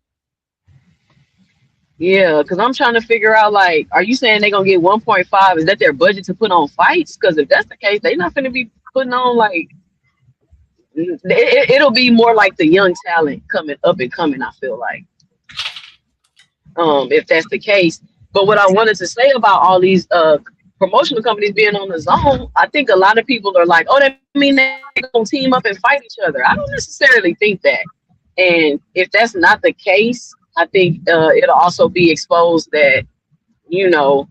Yeah, because I'm trying to figure out, like, are you saying they're gonna get 1.5? Is that their budget to put on fights? Because if that's the case, they're not gonna be putting on like it'll be more like the young talent coming up and coming. I feel like, if that's the case. But what I wanted to say about all these promotional companies being on the zone, I think a lot of people are like, oh, that mean they're gonna team up and fight each other. I don't necessarily think that. And if that's not the case, I think it'll also be exposed that, you know,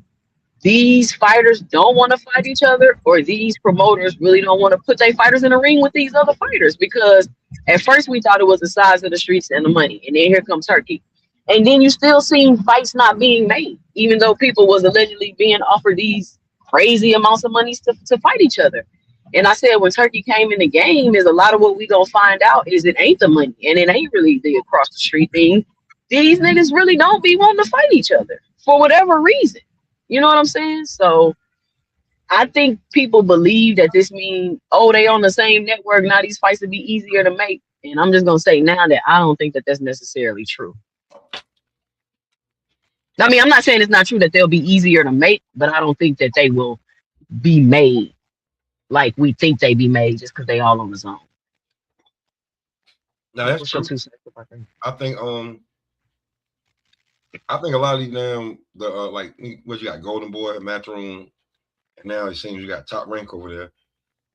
these fighters don't want to fight each other, or these promoters really don't want to put their fighters in a ring with these other fighters, because at first we thought it was the size of the streets and the money, and then here comes Turkey. And then you still seeing fights not being made, even though people was allegedly being offered these crazy amounts of money to fight each other. And I said, when Turkey came in the game, is a lot of what we gonna find out is it ain't the money, and it ain't really the across the street thing. These niggas really don't be wanting to fight each other for whatever reason. You know what I'm saying? So I think people believe that this means, oh, they on the same network, now these fights would be easier to make. And I'm just gonna say now that I don't think that that's necessarily true. I mean, I'm not saying it's not true that they'll be easier to make, but I don't think that they will be made like we think they be made just because they all on the zone. No, that's true. I think a lot of these damn like what you got, Golden Boy, Matchroom, and now it seems you got Top Rank over there.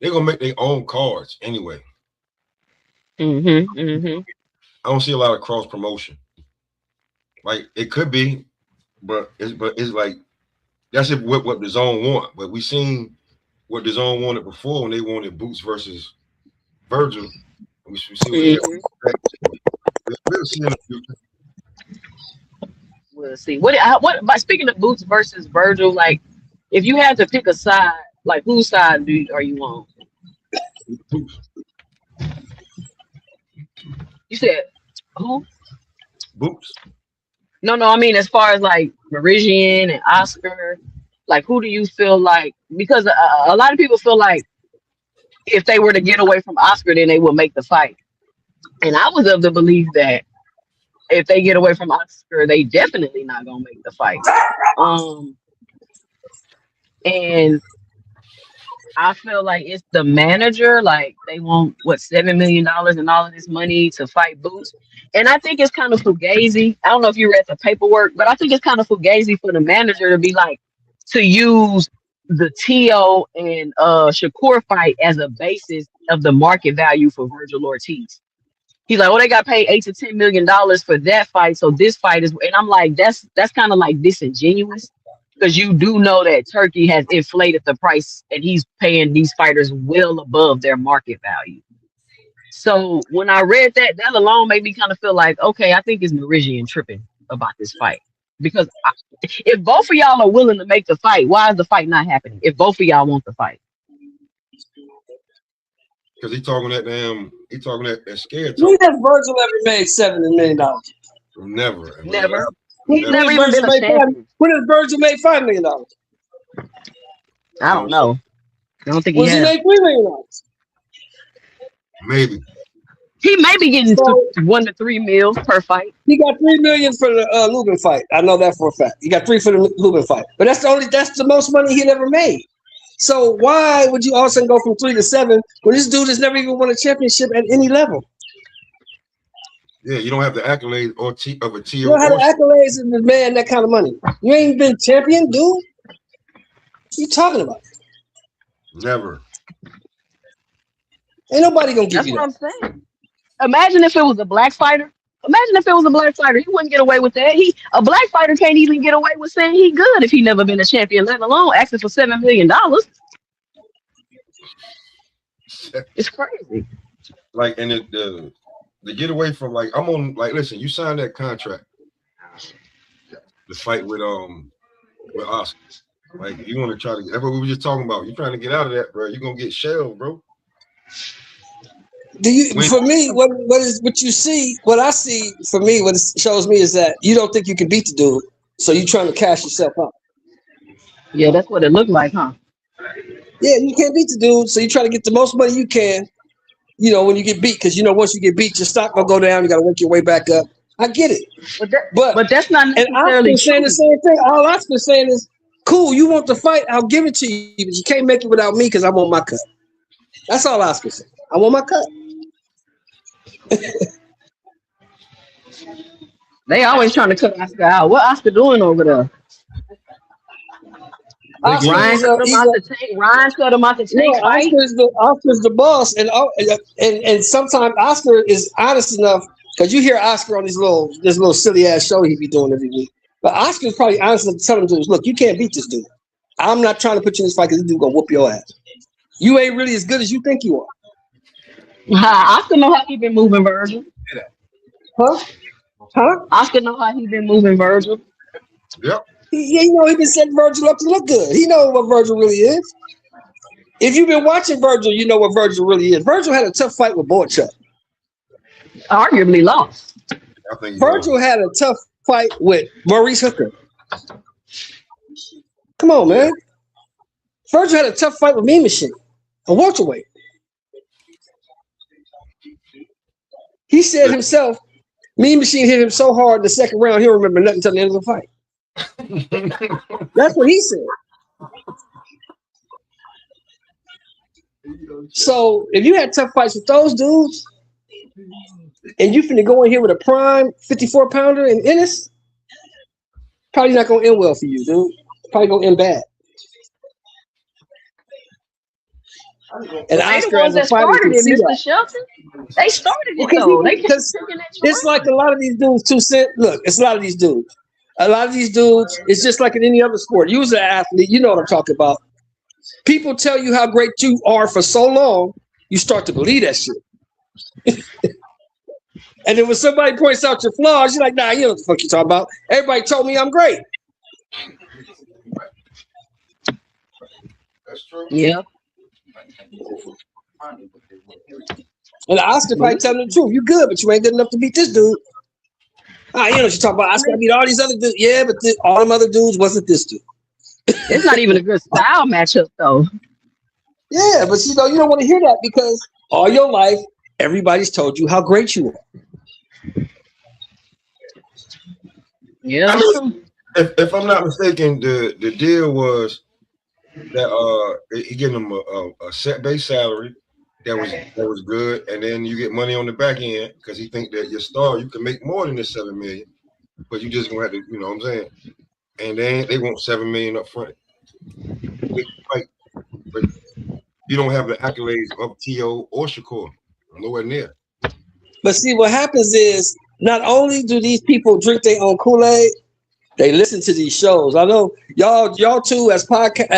They're gonna make their own cards anyway. I don't see a lot of cross promotion. Like it could be, but it's like that's what the zone want. But we seen what the zone wanted before when they wanted Boots versus Virgil. We see we'll see in the future. We'll see. What? By speaking of Boots versus Virgil, like, if you had to pick a side, like, whose side are you on? You said who? Boots. No, I mean, as far as like Meridian and Oscar, like, who do you feel like? Because a lot of people feel like if they were to get away from Oscar, then they will make the fight. And I was of the belief that if they get away from Oscar, they definitely not gonna make the fight. And I feel like it's the manager, like they want $7 million and all of this money to fight Boots. And I think it's kind of fugazi. I don't know if you read the paperwork, but I think it's kind of fugazi for the manager to be like, to use the Tio and Shakur fight as a basis of the market value for Virgil Ortiz. He's like, well, they got paid $8 to $10 million for that fight, so this fight is. And I'm like, that's kind of like disingenuous, because you do know that Turkey has inflated the price and he's paying these fighters well above their market value. So when I read that alone made me kind of feel like, okay, I think it's Meridian tripping about this fight, because if both of y'all are willing to make the fight, why is the fight not happening? If both of y'all want the fight. Because he's talking that scared talk. When has Virgil ever made $70 million? Never. He's never even been a champion. When has Virgil made $5 million? I don't know. I don't think he has. He made $3 million? Maybe. He may be getting So 1 to 3 mil per fight. he got $3 million for the Lubin fight. I know that for a fact. He got 3 for the Lubin fight, but that's the most money he'd ever made. So why would you all of a sudden go from 3 to 7 when this dude has never even won a championship at any level? Yeah, you don't have the accolades of a TO. You don't have the accolades and demand that kind of money. You ain't been champion, dude. What you talking about? Never. Ain't nobody gonna give That's you what that. I'm saying. Imagine if it was a black fighter. Imagine if it was a black fighter. He wouldn't get away with that. A black fighter can't even get away with saying he good if he never been a champion, let alone asking for $7 million. It's crazy. Like, and the get away from, like, I'm on, like, listen, you signed that contract to fight with Oscar. Like, you want to try to, that's what we were just talking about. You're trying to get out of that, bro. You're gonna get shelled, bro. For me, what you see, what I see for me, what it shows me is that you don't think you can beat the dude, so you're trying to cash yourself out. Yeah, that's what it looked like, huh? Yeah, you can't beat the dude, so you try to get the most money you can, you know, when you get beat, because you know once you get beat, your stock will go down, you gotta work your way back up. I get it. But that's not necessarily and Oscar's saying the same thing. All Oscar's saying is, cool, you want the fight, I'll give it to you, but you can't make it without me because I want my cut. That's all Oscar's saying. I want my cut. They always trying to cut Oscar out. What Oscar doing over there? Ryan cut him out the tank fight. Oscar's the boss, and sometimes Oscar is honest enough because you hear Oscar on this little silly ass show he be doing every week. But Oscar's probably honest enough to tell him dudes, look, you can't beat this dude. I'm not trying to put you in this fight because this dude gonna whoop your ass. You ain't really as good as you think you are. Oscar know how he been moving Virgil. Huh? Oscar know how he been moving Virgil. Yep. He been setting Virgil up to look good. He know what Virgil really is. If you've been watching Virgil, you know what Virgil really is. Virgil had a tough fight with Boychuk. Arguably lost. Virgil had a tough fight with Maurice Hooker. Come on, man. Virgil had a tough fight with Mean Machine, a welterweight. He said himself, Mean Machine hit him so hard in the second round, he'll remember nothing until the end of the fight. That's what he said. So if you had tough fights with those dudes, and you finna go in here with a prime 54-pounder in Ennis, probably not gonna end well for you, dude. Probably gonna end bad. And Oscar as a fighter can see that. Shelton, they started it though. It's like a lot of these dudes look, it's a lot of these dudes. A lot of these dudes, it's just like in any other sport. You was an athlete, you know what I'm talking about. People tell you how great you are for so long, you start to believe that shit. And then when somebody points out your flaws, you're like, nah, you know what the fuck you talking about. Everybody told me I'm great. That's true. Yeah. And Oscar probably telling the truth. You good, but you ain't good enough to beat this dude. You know what you're talking about. Oscar beat all these other dudes. Yeah, but all them other dudes wasn't this dude. It's not even a good style matchup, though. Yeah, but you don't want to hear that because all your life, everybody's told you how great you are. Yeah. I mean, if I'm not mistaken, the deal was that he getting him a set base salary that was good, and then you get money on the back end because he think that your star you can make more than this $7 million, but you just gonna have to, you know what I'm saying? And then they want $7 million up front. But you don't have the accolades of T.O. or Shakur, nowhere near. But see, what happens is not only do these people drink their own Kool-Aid, they listen to these shows. I know y'all too as content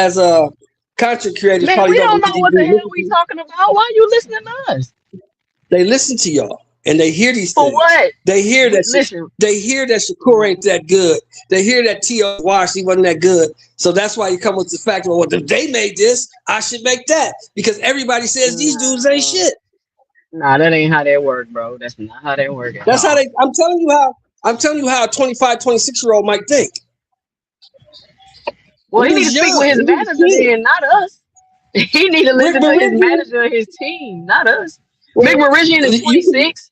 creators. Man, probably we don't know what the hell we talking about. Why are you listening to us? They listen to y'all and they hear these For things. what? They hear that. They hear that Shakur ain't that good. They hear that T.O. washed, he wasn't that good. So that's why you come with the fact, well, if they made this, I should make that because everybody says these dudes ain't shit. Nah, that ain't how that work, bro. That's not how that work. That's how they. I'm telling you how a 25, 26-year-old might think. Well, he need to speak with his manager then, not us. He need to listen to his manager and his team, not us. Big Meridian is 26.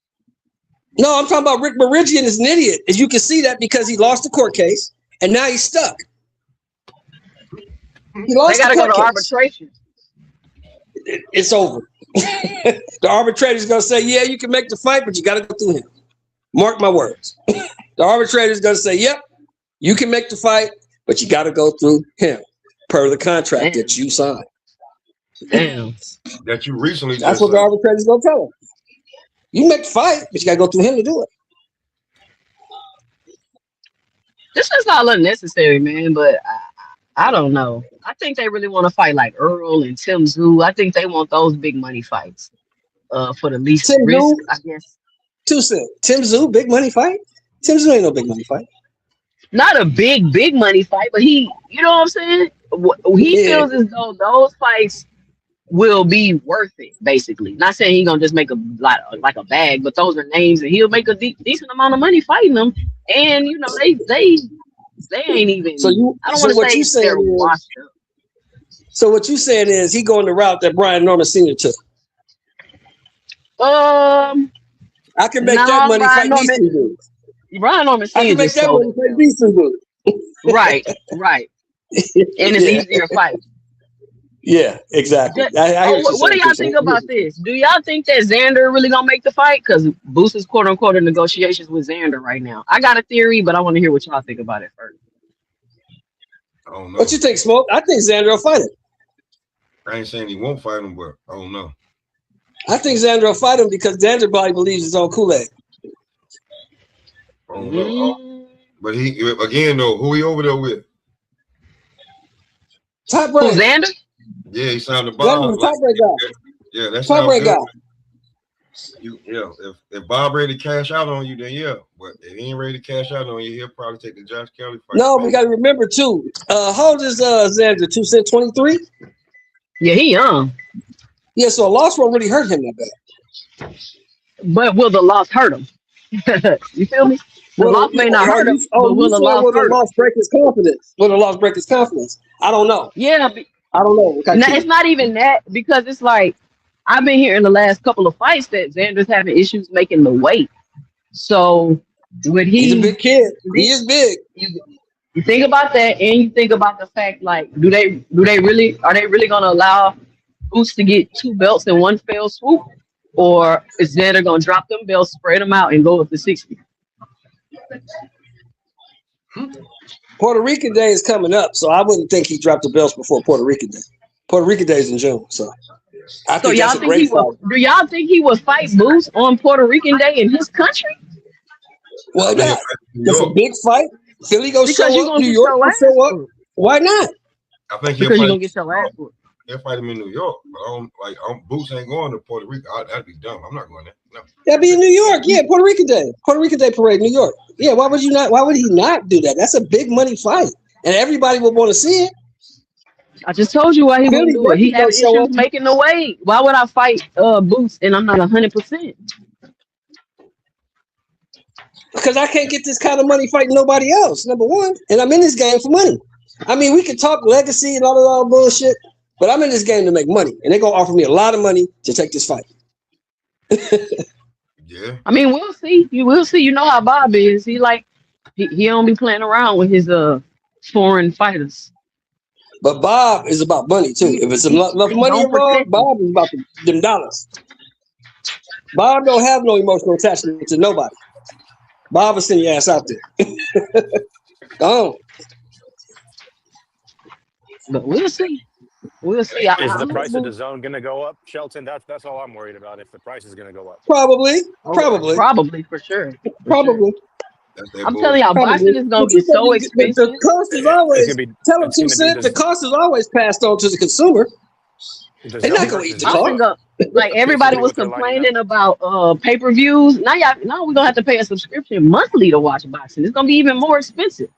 No, I'm talking about Rick Meridian is an idiot. As you can see that because he lost the court case and now he's stuck. He lost They got to the go court to case. arbitration. It's over. The arbitrator's going to say, yeah, you can make the fight, but you got to go through him. Mark my words. The arbitrator's going to say, yep, you can make the fight, but you got to go through him per the contract that you signed. Damn. That you recently That's what the arbitrator's going to tell him. You make the fight, but you got to go through him to do it. This is all unnecessary, man, but I don't know. I think they really want to fight like Earl and Tim Tszyu. I think they want those big money fights for the least Tim risk, Tszyu? I guess. Tim Tszyu, big money fight? Tim Tszyu ain't no big money fight. Not a big money fight, but he, you know what I'm saying? He feels as though those fights will be worth it, basically. Not saying he's gonna just make a lot like a bag, but those are names and he'll make a decent amount of money fighting them. And you know, they ain't even. So I don't want to say they're washed up. So what you saying is he going the route that Brian Norman Sr. took. I can make that money fight decent dudes. Brian Norman Sr. I can make that money fight decent dudes. Right. And it's easier fight. Yeah, exactly. What do y'all think about this? Do y'all think that Xander really gonna make the fight? Because Boost is quote unquote in negotiations with Xander right now. I got a theory, but I want to hear what y'all think about it first. I don't know. What you think, Smoke? I think Xander will fight him. I ain't saying he won't fight him, but I don't know. I think Xander will fight him because Xander probably believes his own Kool-Aid. I don't know. But he again though, who he over there with? Top rank. Who's Xander? Yeah, he signed the Bob. Top rank guy. Yeah, that's top rank guy. If Bob ready to cash out on you, then yeah. But if he ain't ready to cash out on you, he'll probably take the Josh Kelly fight. No, we got to remember too. How old is Xander? 23? Yeah, he young. Yeah, so a loss won't really hurt him that bad. But will the loss hurt him? You feel me? The loss may not hurt him, but will the loss hurt him? Will the loss break his confidence? Will the loss break his confidence? I don't know. Yeah. I don't know. It's not even that, because it's like I've been hearing the last couple of fights that Xander's having issues making the weight. So he's a big kid. He is big. You think about that, and you think about the fact, like, are they really gonna allow Boots to get 2 belts in one fell swoop, or is Xander gonna drop them belts, spread them out, and go up to 60? Puerto Rican Day is coming up, so I wouldn't think he dropped the belts before Puerto Rican Day. Puerto Rican Day is in June, so I think that's a great fight. Do y'all think he would fight Boots on Puerto Rican Day in his country? Why not? It's a big fight. Philly go show up. New York go show up. Why not? I think because you're gonna get your ass whooped. They'll fight him in New York, but Boots ain't going to Puerto Rico. That'd be dumb. I'm not going there. No. That'd be in New York. Yeah, Puerto Rican Day. Puerto Rican Day parade, New York. Yeah, why would he not do that? That's a big money fight, and everybody would want to see it. I just told you why he wouldn't do it. He had issues making the weight. Why would I fight Boots and I'm not 100%? Because I can't get this kind of money fighting nobody else, number one. And I'm in this game for money. I mean, we can talk legacy and all that bullshit, but I'm in this game to make money. And they're going to offer me a lot of money to take this fight. Yeah. I mean, we'll see. You will see. You know how Bob is. He don't be playing around with his foreign fighters. But Bob is about money, too. If it's enough money involved, Bob is about them dollars. Bob don't have no emotional attachment to nobody. Bob will send your ass out there. Go on. But we'll see. We'll see. Is the price of Dazn going to go up, Shelton? That's all I'm worried about. If the price is going to go up, probably for sure. Probably. I'm telling y'all, boxing is going to be so expensive. The cost is always the cost is always passed on to the consumer. They're not going to eat the cost. Like everybody was complaining about pay-per-views. Now we're gonna have to pay a subscription monthly to watch boxing. It's gonna be even more expensive.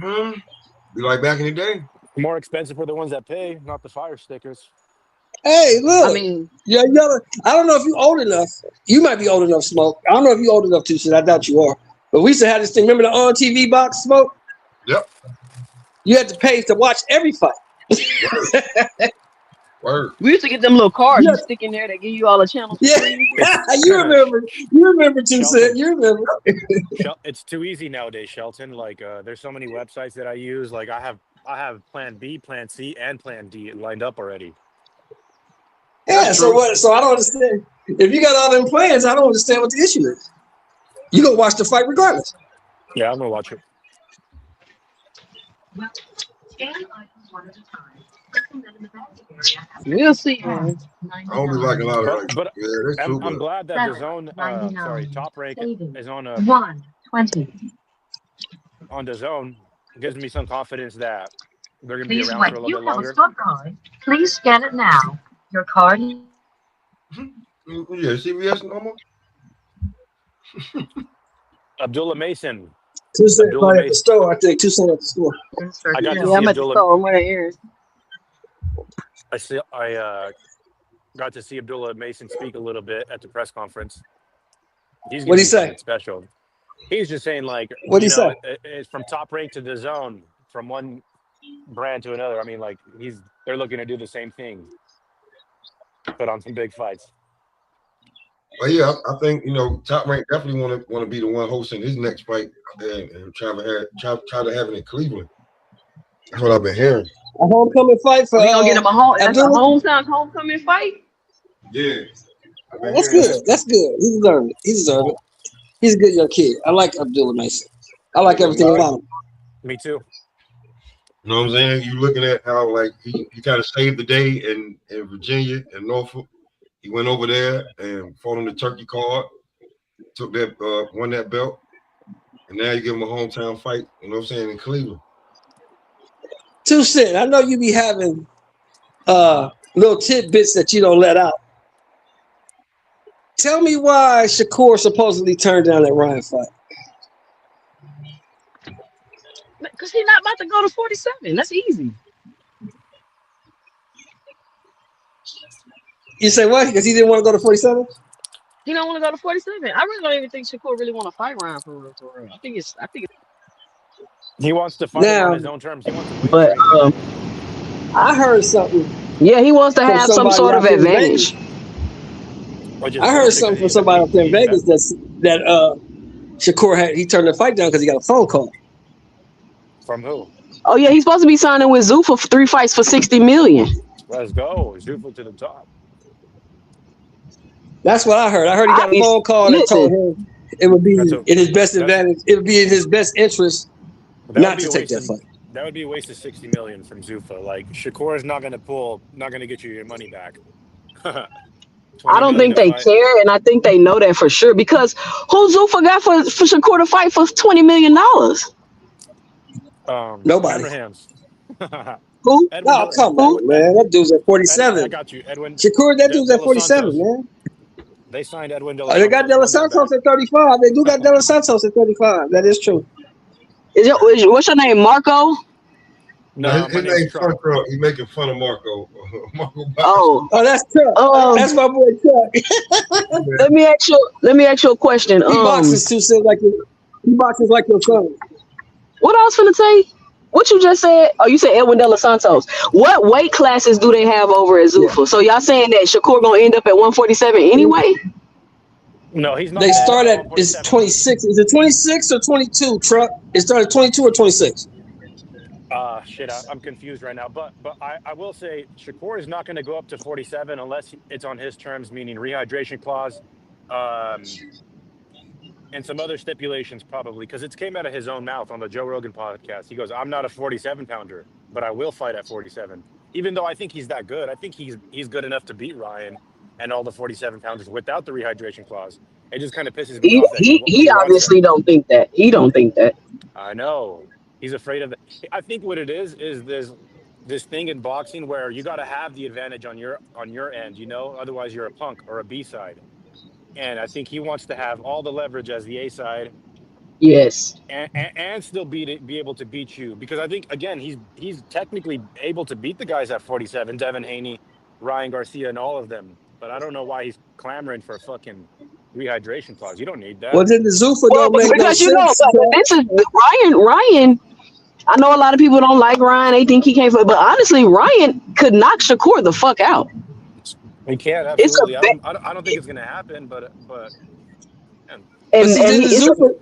Be like back in the day. More expensive for the ones that pay, not the fire stickers. Hey, look. I mean, I don't know if you're old enough. You might be old enough, Smoke. I don't know if you're old enough to, so I doubt you are. But we used to have this thing. Remember the on TV box, Smoke? Yep. You had to pay to watch every fight. Word. We used to get them little cards Yeah. you stick in there that give you all the channels for Yeah, free. you remember. You remember Two Shelton. Cent. You remember. It's too easy nowadays, Shelton. Like, there's so many websites that I use. Like, I have Plan B, Plan C, and Plan D lined up already. Yeah. That's So true. what? So I don't understand. If you got all them plans, I don't understand what the issue is. You gonna watch the fight regardless. Yeah, I'm gonna watch it. We'll see, man. I don't be liking a lot of like. But Yeah, that's true. I'm But glad that the zone, Top Rank is on the zone. It gives me some confidence that they're gonna be around for a little bit longer. Please scan it now. Your card. yeah, CBS normal. Abdullah Mason. 2 Cent Abdullah probably at the Mason. store. I think 2 Cent at the store. I got to Yeah, see I'm at the Abdullah. store. I'm wearing ears. I got to see Abdullah Mason speak a little bit at the press conference. He's What'd he gonna be say? something special. He's just saying, like, What'd he say? it's from Top Rank to the zone, from one brand to another. I mean, like, they're looking to do the same thing, put on some big fights. But yeah, I think Top Rank definitely want to be the one hosting his next fight and try to have it in Cleveland. That's what I've been hearing. A homecoming fight for We gonna get him a home. That's a Abdullah? homecoming fight. Yeah, I've been That's hearing good. That's good. He deserved it. He deserved it. He's a good young kid. I like Abdullah Mason. I like everything about him. Me too. You know what I'm saying? You looking at how like he kind of saved the day in Virginia and Norfolk. He went over there and fought on the turkey card, took that won that belt, and now you give him a hometown fight. You know what I'm saying, in Cleveland. 2 Cent, I know you be having little tidbits that you don't let out. Tell me why Shakur supposedly turned down that Ryan fight. Because he's not about to go to 47. That's easy. You say what? Because he didn't want to go to 47? He don't want to go to 47. I really don't even think Shakur really want to fight Ryan for real. I think it's He wants to fight Now- on his own terms. He wants to win. But I heard something. yeah, he wants to From have some somebody sort of out there in advantage. I heard something from somebody up there in Vegas that Shakur he turned the fight down because he got a phone call. From who? Oh yeah, he's supposed to be signing with Zoo for 3 fights for $60 million. Let's go. Zufu to the top. That's what I heard. I heard he got a phone call that told him it would be in his best advantage. It would be in his best interest not to take that fight. That would be a waste of $60 million from Zufa. Like, Shakur is not going to get you your money back. I don't think they care, and I think they know that for sure. Because who Zufa got for Shakur to fight for $20 million? Nobody. Abrahams. Who? Edwin No, come on, man. That dude's at 47. I got you, Edwin. Shakur, that dude's at De Los 47, Santos. man. They signed Edwin De Los They got De Los Santos at 35. They do got De Los Santos at 35. That is true. What's your name, Marco? No, his name's Truck. He's making fun of Marco. Oh, that's Chuck. That's my boy Chuck. let me ask you a question. He boxes too, so he boxes like your son. What I was finna say? What you just said? Oh, you said Edwin De Los Santos. What weight classes do they have over at Zufa? Yeah. So y'all saying that Shakur gonna end up at 147 anyway? No, he's not. They start at it's 26. Is it 26 or 22? Truck. It started 22 or 26. Shit, I'm confused right now. But I will say Shakur is not going to go up to 47 unless it's on his terms, meaning rehydration clause, and some other stipulations probably, because it came out of his own mouth on the Joe Rogan podcast. He goes, "I'm not a 47 pounder, but I will fight at 47." Even though I think he's that good, I think he's good enough to beat Ryan and all the 47 pounders without the rehydration clause. It just kind of pisses me off. He obviously don't think that. He don't think that. I know. He's afraid of it. I think what it is this thing in boxing where you got to have the advantage on your end, otherwise you're a punk or a B side. And I think he wants to have all the leverage as the A side. Yes. And still be able to beat you, because I think again he's technically able to beat the guys at 47, Devin Haney, Ryan Garcia, and all of them. But I don't know why he's clamoring for a fucking rehydration clause. You don't need that. Well, then the Zufa don't make no sense. This is Ryan. I know a lot of people don't like Ryan. They think he can't fight, but honestly, Ryan could knock Shakur the fuck out. He can It's a absolutely. I don't think it's gonna happen, but and see, and he, it's a,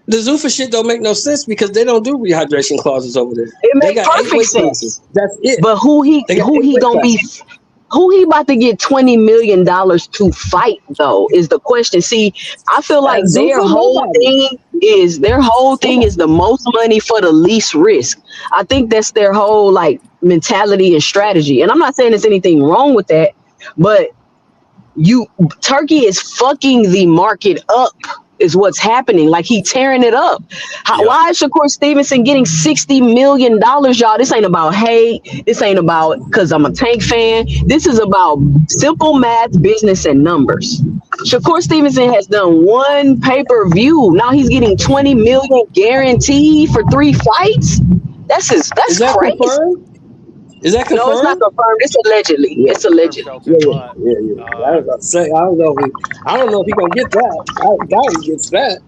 the Zuffa shit don't make no sense because they don't do rehydration clauses over there. it They makes got 8 perfect weight sense. classes. That's it. But who he They got 8 weight gonna be? classes. Who he about to get $20 million to fight though is the question. See, I feel like Zuffa, their whole nobody. thing is the most money for the least risk. I think that's their whole like mentality and strategy. And I'm not saying there's anything wrong with that, but Turkey is fucking the market up. Is what's happening. Like he tearing it up. Why is Shakur Stevenson getting $60 million, y'all? This ain't about hate. This ain't about because I'm a Tank fan. This is about simple math, business, and numbers. Shakur Stevenson has done one pay-per-view. Now he's getting $20 million guaranteed for 3 fights. That's Is that crazy. confirmed? Is that confirmed? No, it's not confirmed. It's allegedly. It's allegedly. Yeah. I was about to say, I don't know if he gonna get that. I doubt he gets that.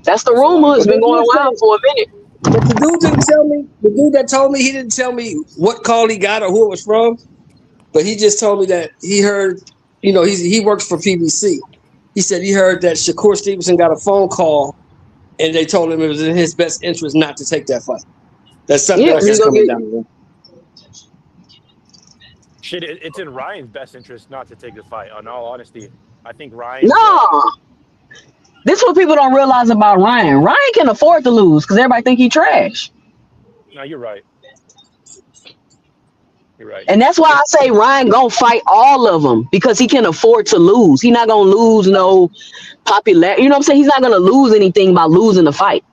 That's the rumor. It's been going around for a minute. But the dude didn't tell me. The dude that told me, he didn't tell me what call he got or who it was from. But he just told me that he heard, he works for PBC. He said he heard that Shakur Stevenson got a phone call, and they told him it was in his best interest not to take that fight. That's something else that's coming down the road. shit, it's in Ryan's best interest not to take the fight. In all honesty, I think Ryan. No, this is what people don't realize about Ryan. Ryan can afford to lose because everybody think he trash. No, you're right. You're right. And that's why I say Ryan gonna fight all of them because he can afford to lose. He's not gonna lose no popularity. You know what I'm saying? He's not gonna lose anything by losing the fight.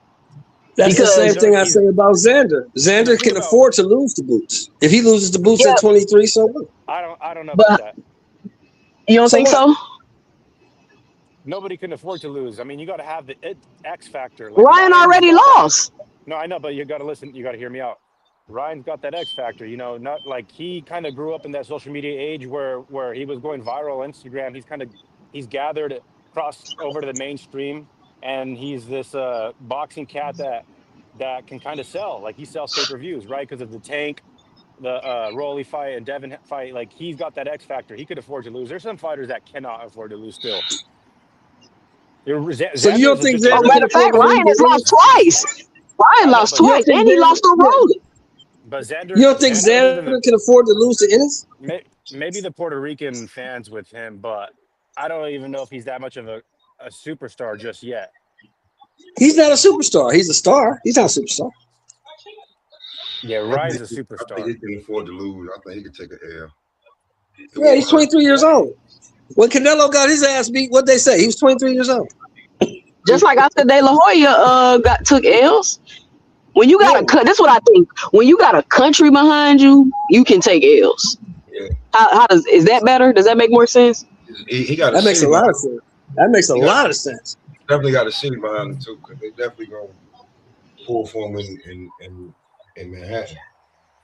That's the same thing I say about Xander. Xander can afford to lose the boots. If he loses the boots at 23, so what? I don't know about that. You don't think so? Nobody can afford to lose. I mean, you got to have the X factor. Like Ryan already lost. No, I know, but you got to listen. You got to hear me out. Ryan's got that X factor. Not like he kind of grew up in that social media age where he was going viral on Instagram. He's gathered across over to the mainstream. And he's this boxing cat that can kind of sell. Like he sells pay-per-views, right? Because of the Tank, the Rolly fight, and Devin fight. Like he's got that X factor. He could afford to lose. There's some fighters that cannot afford to lose still. So you don't think Xander? Matter of fact, Ryan has lost twice. Ryan lost twice, and he lost to Rolly. But Xander, you don't think Xander can afford to lose to Ennis? Maybe the Puerto Rican fans with him, but I don't even know if he's that much of a superstar just yet. He's not a superstar. He's a star. He's not a superstar. Yeah, Ryan's a superstar. I think he can afford to lose. I think he could take an L. Yeah, he's 23 years old. When Canelo got his ass beat, what'd they say? He was 23 years old. Just like Oscar De La Hoya took L's. When you got this is what I think. When you got a country behind you, you can take L's. Yeah. Is that better? Does that make more sense? That makes a lot of sense. That makes a lot of sense. Definitely got a city behind them too, because they definitely gonna pull for him in Manhattan.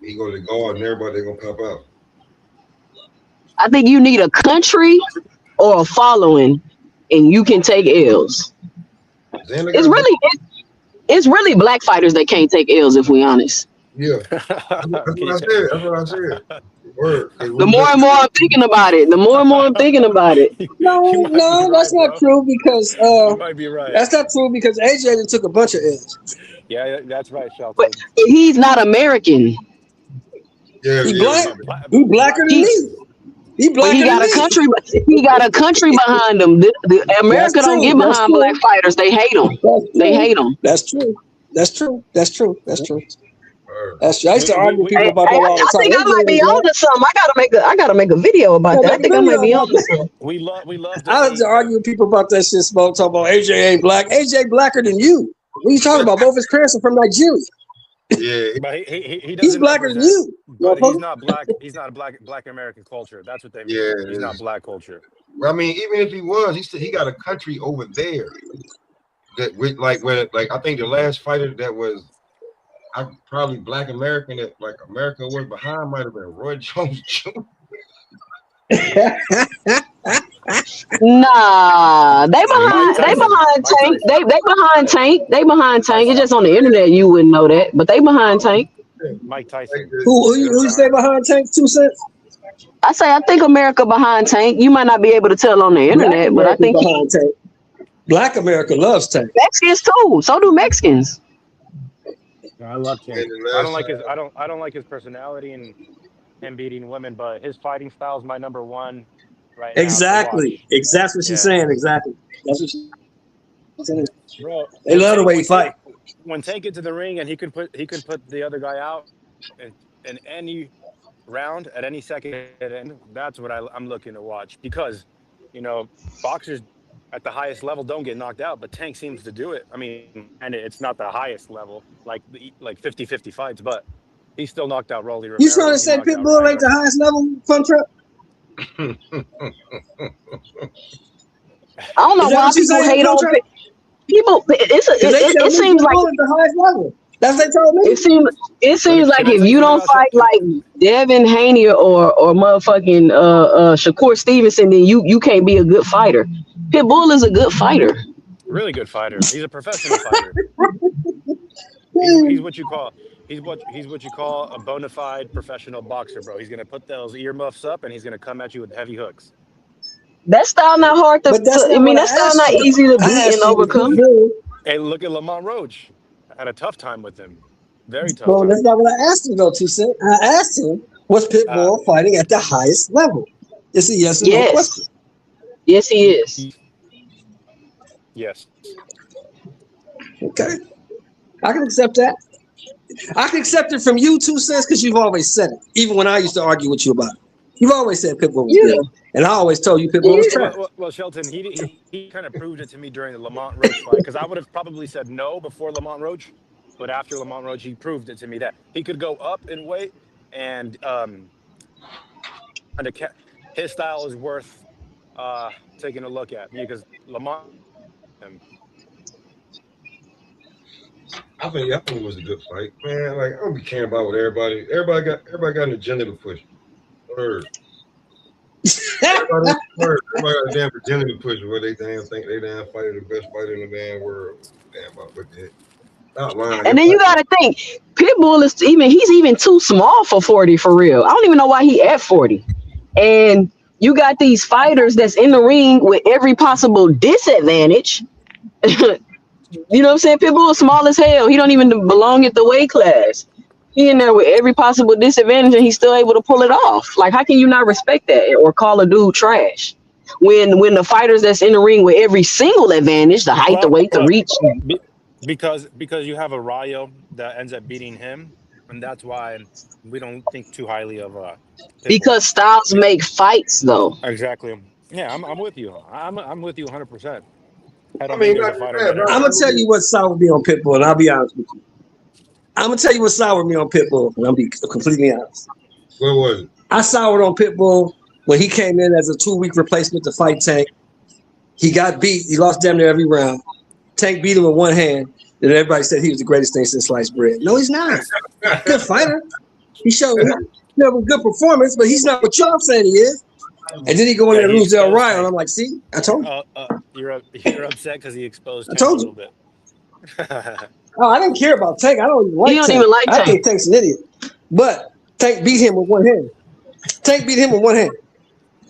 He go to the guard and everybody they gonna pop out. I think you need a country or a following, and you can take L's. It's really black fighters that can't take L's, if we honest. Yeah, that's what I said. Word. The more and more I'm thinking about it, No, that's not true because you might be right. That's not true because AJ took a bunch of L's. Yeah, that's right, Shelton. But he's not American. Yeah, he's black. He's blacker than me. He got a country behind him. The America don't get behind black fighters. They hate them. They hate them. That's true. I used to argue with people about that all the time. I think I might be on to something. I gotta make a video about that. I think I might be on to something. We love. I used to argue with people about that shit. Smoke talking about AJ ain't black. AJ blacker than you. What are you talking about? Both his parents are from Nigeria. Yeah, but he he's blacker than you. But he's not black. He's not a black American culture. That's what they mean. Yeah, he's not black culture. I mean, even if he was, he got a country over there. That with like I think the last fighter that was probably black American that like America was behind might have been Roy Jones Jr. Nah, they Mike behind Tyson. Tank. Mike Tyson. They behind Tank. They behind Tank. It's Tyson. just on the internet you wouldn't know that, but they behind Tank. Mike Tyson. Who you say behind Tank 2 cents? I think America behind Tank. You might not be able to tell on the Black internet, but I America think behind Tank. Black America loves Tank. Mexicans too. So do Mexicans. I love Tank. And the I don't last like his. time, I don't like his personality and him beating women, but his fighting style is my number one right now to Exactly. watch. Exactly what she's Yeah, saying. Exactly. That's what she's saying. bro. They love the way he fight. When Tank gets to the ring and he can put the other guy out in any round at any second, and that's what I'm looking to watch because, you know, boxers at the highest level don't get knocked out, but Tank seems to do it. I mean, and it's not the highest level like 50-50 fights, but he still knocked out Rolly You trying Romero. to He say knocked out Pitbull ain't Ryan the highest level, Fun Trap? I don't know Is that why what you people saying, hate Fun on Trap? people. Because they tell It me seems like Pitbull is the highest level. That's what they told me. it seems like Can I if tell you you something don't about fight like Devin Haney or motherfucking Shakur Stevenson, then you can't be a good fighter. Pitbull is a good fighter. really good fighter. He's a professional fighter. He's what you call he's what you call a bona fide professional boxer, bro. He's gonna put those earmuffs up and he's gonna come at you with heavy hooks. That style not hard to, But that's I not mean what that I style asked not you. easy to I beat and asked you was overcome. Pitbull. Hey, look at Lamont Roach. I had a tough time with him. Very tough Well, that's time. not what I asked him, though, 2 Cent. I asked him, was Uh, Pitbull fighting at the highest level? It's a yes or no question. Yes, he is. yes. Okay. I can accept that. I can accept it from you, 2 Cents, because you've always said it. Even when I used to argue with you about it. You've always said Pitbull was Yeah. good. And I always told you Pitbull was trash. Well, Shelton, he kind of proved it to me during the Lamont Roach fight because I would have probably said no before Lamont Roach, but after Lamont Roach, he proved it to me that he could go up in weight and and his style is worth taking a look at because Lamont. I think it was a good fight, man. Like I don't be caring about what everybody. Everybody got an agenda to push. Word. Everybody got a damn agenda to push. Where they damn think they damn fighter the best fighter in the damn world. Damn about what the heck. Not lying. And then you gotta think, Pitbull is he's even too small for 40 for real. I don't even know why he at 40. And you got these fighters that's in the ring with every possible disadvantage. You know what I'm saying? Pitbull is small as hell. He don't even belong at the weight class. He in there with every possible disadvantage and he's still able to pull it off. Like, how can you not respect that or call a dude trash? When the fighters that's in the ring with every single advantage, the height, the weight, the reach. Because you have a Rayo that ends up beating him, and that's why we don't think too highly of Because styles make fights, though. Exactly. Yeah, I'm with you. I'm with you 100%. I don't I mean, think there's a fighter better. I'm going to tell you what soured me on Pitbull, and I'll be honest with you. I'm going to tell you what soured me on Pitbull, and I'll be completely honest. What was it? I soured on Pitbull when he came in as a 2-week replacement to fight Tank. He got beat. He lost damn near every round. Tank beat him with one hand. Then everybody said he was the greatest thing since sliced bread. No, he's not. Good fighter. He showed a good performance, but he's not what y'all saying he is. And then he go in there and lose Del Ryan. And I'm like, see, I told you. You're upset because he exposed I Tank told a you. little bit. Oh, I didn't care about Tank. I don't even like You don't Tank. even like I Tank. think Tank's an idiot. But Tank beat him with one hand. Tank beat him with one hand.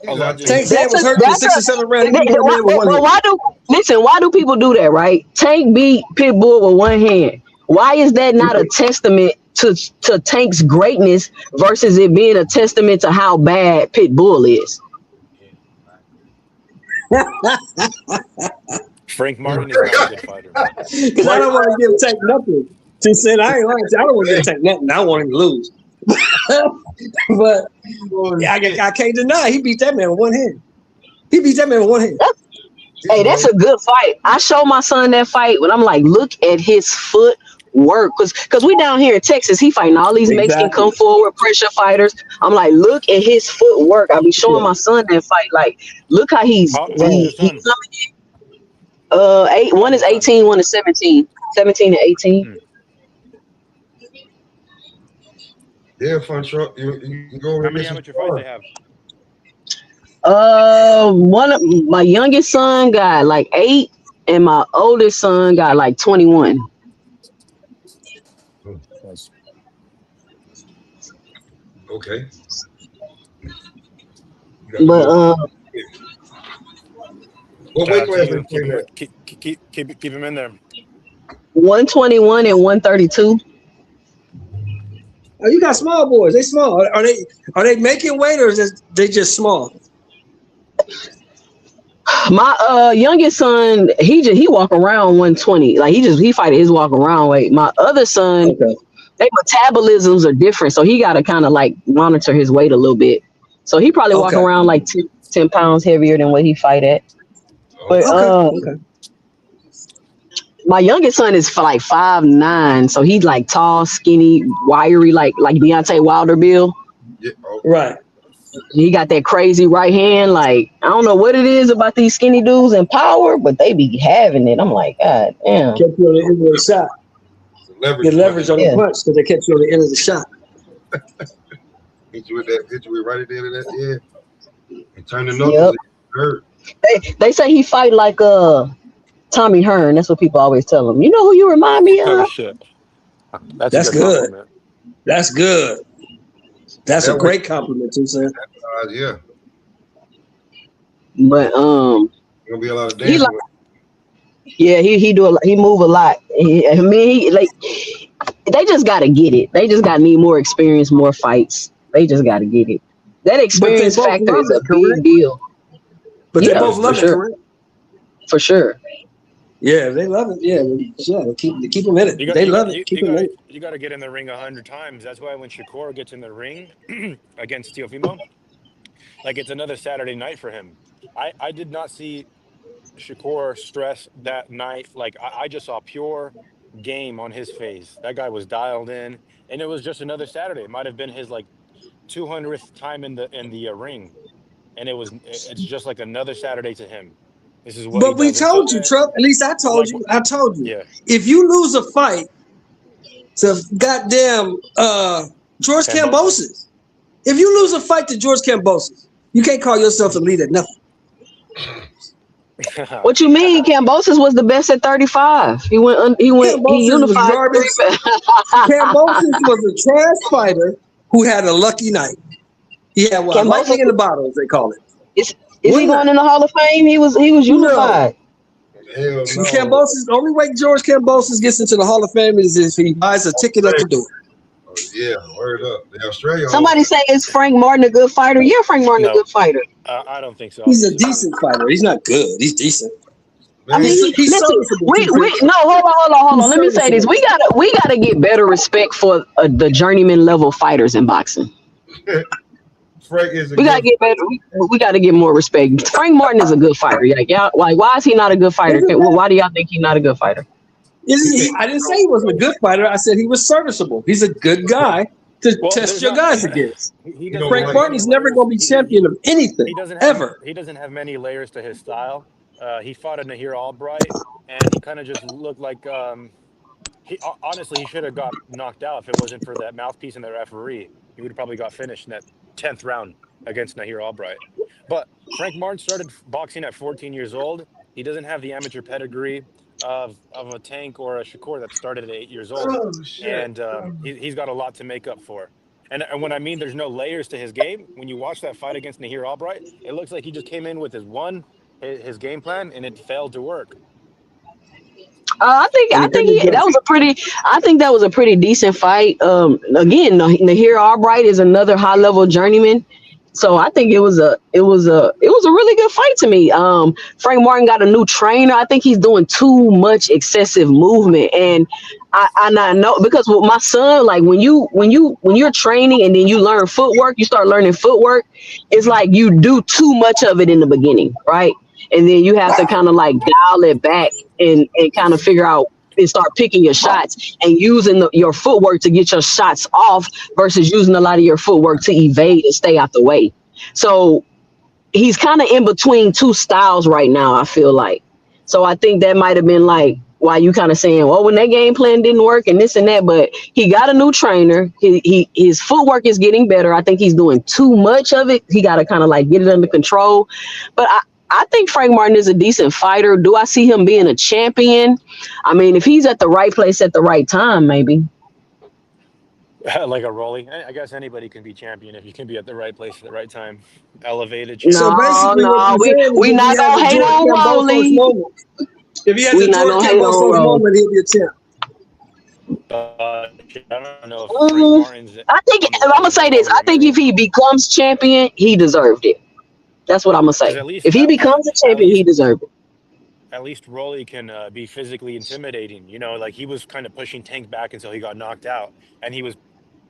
Tank's hand was hurt for 6 or 7 rounds. He beat him with one hand. Why do people do that, right? Tank beat Pitbull with one hand. Why is that not a testament to Tank's greatness versus it being a testament to how bad Pitbull is? Frank Martin is not a good fighter. Because I don't want to give Tank nothing. He said, I ain't lying to you. I don't want to give Tank nothing. I want him to lose. But I can't deny he beat that man with one hand. He beat that man with one hand. Hey, that's a good fight. I show my son that fight when I'm like, look at his foot work. Because we down here in Texas, he fighting all these Mexican come forward pressure fighters. I'm like, look at his foot work. I be showing my son that fight. Like, look how he's coming in. One is 18, one is 17. 17 and 18. Yeah, Fun Truck. You go over How many amateur fights they have? One of my youngest son got like 8, and my oldest son got like 21. Nice. Okay. You got the But most. What Shout weight out to class you. they play at? Keep him in there. 121 and 132. Oh, you got small boys. They small. Are they making weight or is they just small? My youngest son, he walk around 120. Like he fight at his walk around weight. My other son, Okay. their metabolisms are different, so he got to kind of like monitor his weight a little bit. So he probably walk Okay. around like 10 pounds heavier than what he fight at. But Okay. my youngest son is like 5'9", so he's like tall, skinny, wiry, like Deontay Wilder build. Yeah. Oh, Right. He got that crazy right hand. Like, I don't know what it is about these skinny dudes in power, but they be having it. I'm like, God damn. Kept you on the end of the shot. leverage. Get leverage on Yeah. the punch because they kept you on the end of the shot. Hit you with that. Hit you with right at the end of that. Yeah. And turn the knuckles. Yep. Hurt. They say he fight like Tommy Hearn. That's what people always tell him. You know who you remind me Oh of? shit. That's That's a good good. compliment. That's good. That's That a great compliment too, sir. Yeah. But Gonna be a lot of he dancing. like, yeah, he move a lot. He like they just gotta get it. They just gotta need more experience, more fights. They just gotta get it. That experience both factor love is a it, correct? big deal. But Yeah, they both love for it, sure. correct? For sure. Yeah, they love it. Yeah, they keep them in it. They love it. Keep them in it. You got to get in the ring 100 times. That's why when Shakur gets in the ring against Teofimo, like it's another Saturday night for him. I did not see Shakur stress that night. Like I just saw pure game on his face. That guy was dialed in, and it was just another Saturday. It might have been his like 200th time in the ring, and it's just like another Saturday to him. This is what he But we does. And so, told you, Trump. At least I told like, you. I told you. yeah, If you lose a fight to goddamn George Kambosos. Kambosos, if you lose a fight to George Kambosos, you can't call yourself a leader. Nothing. What you mean? Kambosos was the best at 35. He Kambosos unified. was garbage. Kambosos was a trash fighter who had a lucky night. He had what? Kambosos- Lightning in the bottle, as they call it. Is he going in the Hall of Fame? He was unified. Hell no. Kambosos, the only way George Kambosos gets into the Hall of Fame is if he buys a ticket at the door. Oh, yeah, word up. The Australia. Somebody say, is Frank Martin a good fighter? Yeah, Frank Martin a No. good fighter. I don't think so. He's a decent fighter. He's not good. He's decent. I mean, He's listen, serviceable. hold on. Let me say this: we gotta get better respect for the journeyman level fighters in boxing. Frank is a We gotta get better. We gotta get more respect. Frank Martin is a good fighter. Like y'all, why is he not a good fighter? Why do y'all think he's not a good fighter? I didn't say he wasn't a good fighter. I said he was serviceable. He's a good guy to test your guys against. He doesn't Frank like Martin's never going to be champion of anything, He doesn't ever. He doesn't have many layers to his style. He fought a Nahir Albright, and he kind of just looked like. Honestly, he should have got knocked out if it wasn't for that mouthpiece and the referee. He would have probably got finished in that 10th round against Nahir Albright. But Frank Martin started boxing at 14 years old. He doesn't have the amateur pedigree of a Tank or a Shakur that started at 8 years old. Oh, shit. And he's got a lot to make up for. And when I mean there's no layers to his game, when you watch that fight against Nahir Albright, it looks like he just came in with his game plan and it failed to work. I think that was a pretty decent fight. Again, Nahir Albright is another high level journeyman. So I think it was a really good fight to me. Frank Martin got a new trainer. I think he's doing too much excessive movement, and I know because with my son, like when you're training and then you learn footwork, you start learning footwork. It's like you do too much of it in the beginning, right? And then you have to kind of like dial it back and kind of figure out and start picking your shots and using your footwork to get your shots off versus using a lot of your footwork to evade and stay out the way. So he's kind of in between two styles right now, I feel like. So I think that might have been like why you kind of saying, well, when that game plan didn't work and this and that, but he got a new trainer. His footwork is getting better. I think he's doing too much of it. He got to kind of like get it under control. But I think Frank Martin is a decent fighter. Do I see him being a champion? I mean, if he's at the right place at the right time, maybe. Like a Rolly. I guess anybody can be champion if you can be at the right place at the right time. Elevated. So basically, what you're saying is we if not he had gonna the hate George on Kambosos Rolly. moment, if he had We the not George gonna hate on Kambosos Rolly. moment, he'll be a champ. I don't know if Frank Martin's. I think I'm gonna say this. I think if he becomes champion, he deserved it. That's what I'm gonna say. At least, If he becomes a champion, he deserved it. At least Rolly can be physically intimidating. You know, like he was kind of pushing Tank back until he got knocked out, and he was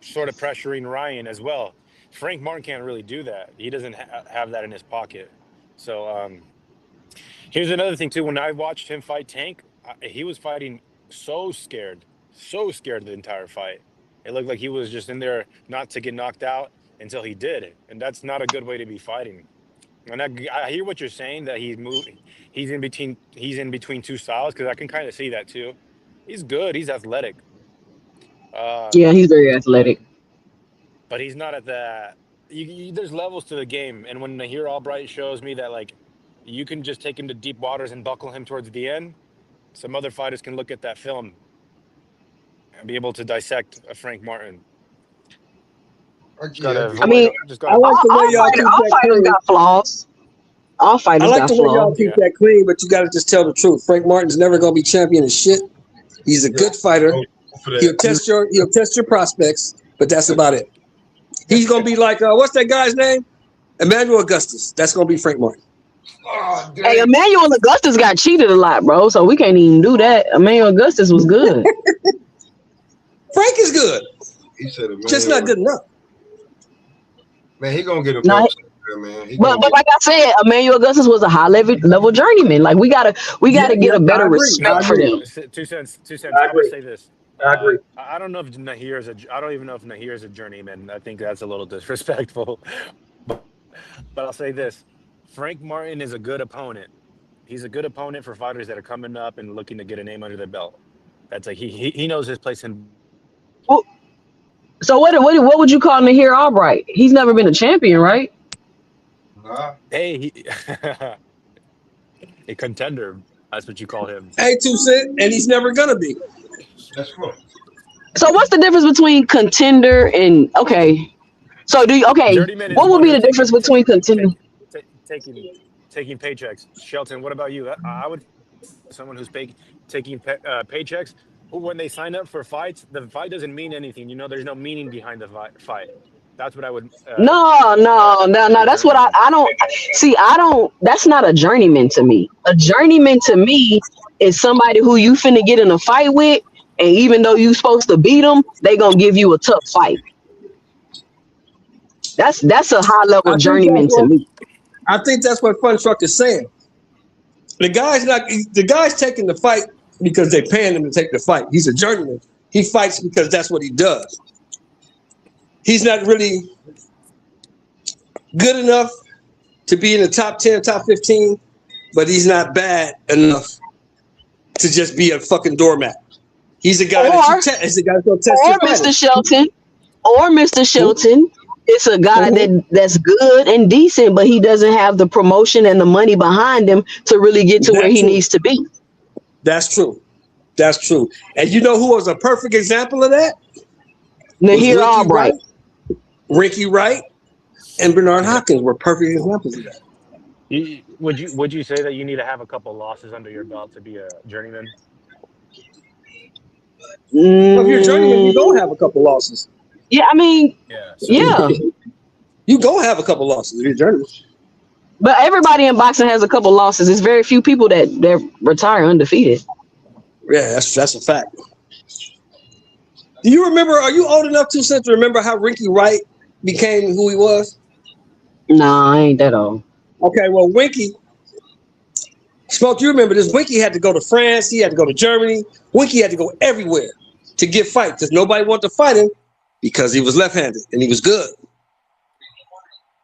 sort of pressuring Ryan as well. Frank Martin can't really do that. He doesn't have that in his pocket. So here's another thing too. When I watched him fight Tank, he was fighting so scared the entire fight. It looked like he was just in there not to get knocked out until he did, and that's not a good way to be fighting. And I hear what you're saying, that he's in between two styles, because I can kind of see that too. He's good. He's athletic. Yeah, he's very athletic. But he's not at that. There's levels to the game, and when Nahir Albright shows me that like you can just take him to deep waters and buckle him towards the end, some other fighters can look at that film and be able to dissect a Frank Martin. I like the way y'all all keep that fighters clean. got flaws. All fighters I like got the way y'all flaws. keep that clean, but you got to just tell the truth. Frank Martin's never going to be champion of shit. He's a good fighter. He'll test your prospects, but that's about it. He's going to be like what's that guy's name? Emmanuel Augustus. That's going to be Frank Martin. Oh, Hey, Emmanuel Augustus got cheated a lot, bro. So we can't even do that. Emmanuel Augustus was good. Frank is good. He said, Just not good enough. Man, he gonna get a No, belt, man. But like I said, Emmanuel Augustus was a high level journeyman. Like we gotta get a better respect for them. 2 cents. I'm gonna say this. I agree. I don't know if Nahir is I don't even know if Nahir is a journeyman. I think that's a little disrespectful. But I'll say this: Frank Martin is a good opponent. He's a good opponent for fighters that are coming up and looking to get a name under their belt. That's like he knows his place in. So what would you call Nahir Albright? He's never been a champion, right? Hey, a contender. That's what you call him. Hey, 2 cents, and he's never gonna be. That's cool. So what's the difference between contender and okay? So what would be the difference between contender? Taking paychecks. Shelton, what about you? I would someone who's taking paychecks. When they sign up for fights, the fight doesn't mean anything. You know, there's no meaning behind the fight. That's what I would. No. That's what I don't see. That's not a journeyman to me. A journeyman to me is somebody who you finna get in a fight with, and even though you supposed to beat them, they gonna give you a tough fight. That's a high level journeyman to me. I think that's what Fun Truck is saying. The guy's taking the fight because they're paying him to take the fight. He's a journeyman. He fights because that's what he does. He's not really good enough to be in the top 10, top 15, but he's not bad enough to just be a fucking doormat. He's a guy he's a guy that's gonna test your Mr. Shelton. It's a guy that's good and decent, but he doesn't have the promotion and the money behind him to really get to where he needs to be. That's true. And you know who was a perfect example of that? Nahir Albright. Ricky Wright and Bernard Hopkins were perfect examples of that. Would you say that you need to have a couple losses under your belt to be a journeyman? Well, if you're a journeyman, you don't have a couple losses. Yeah, I mean, yeah. You gonna have a couple losses if you're a journeyman. But everybody in boxing has a couple losses. There's very few people that retire undefeated. Yeah, that's a fact. Do you remember? Are you old enough to remember how Ricky Wright became who he was? Nah, I ain't that old. Okay, well, Winky. Smoke, you remember this? Winky had to go to France. He had to go to Germany. Winky had to go everywhere to get fight because nobody wanted to fight him because he was left-handed and he was good.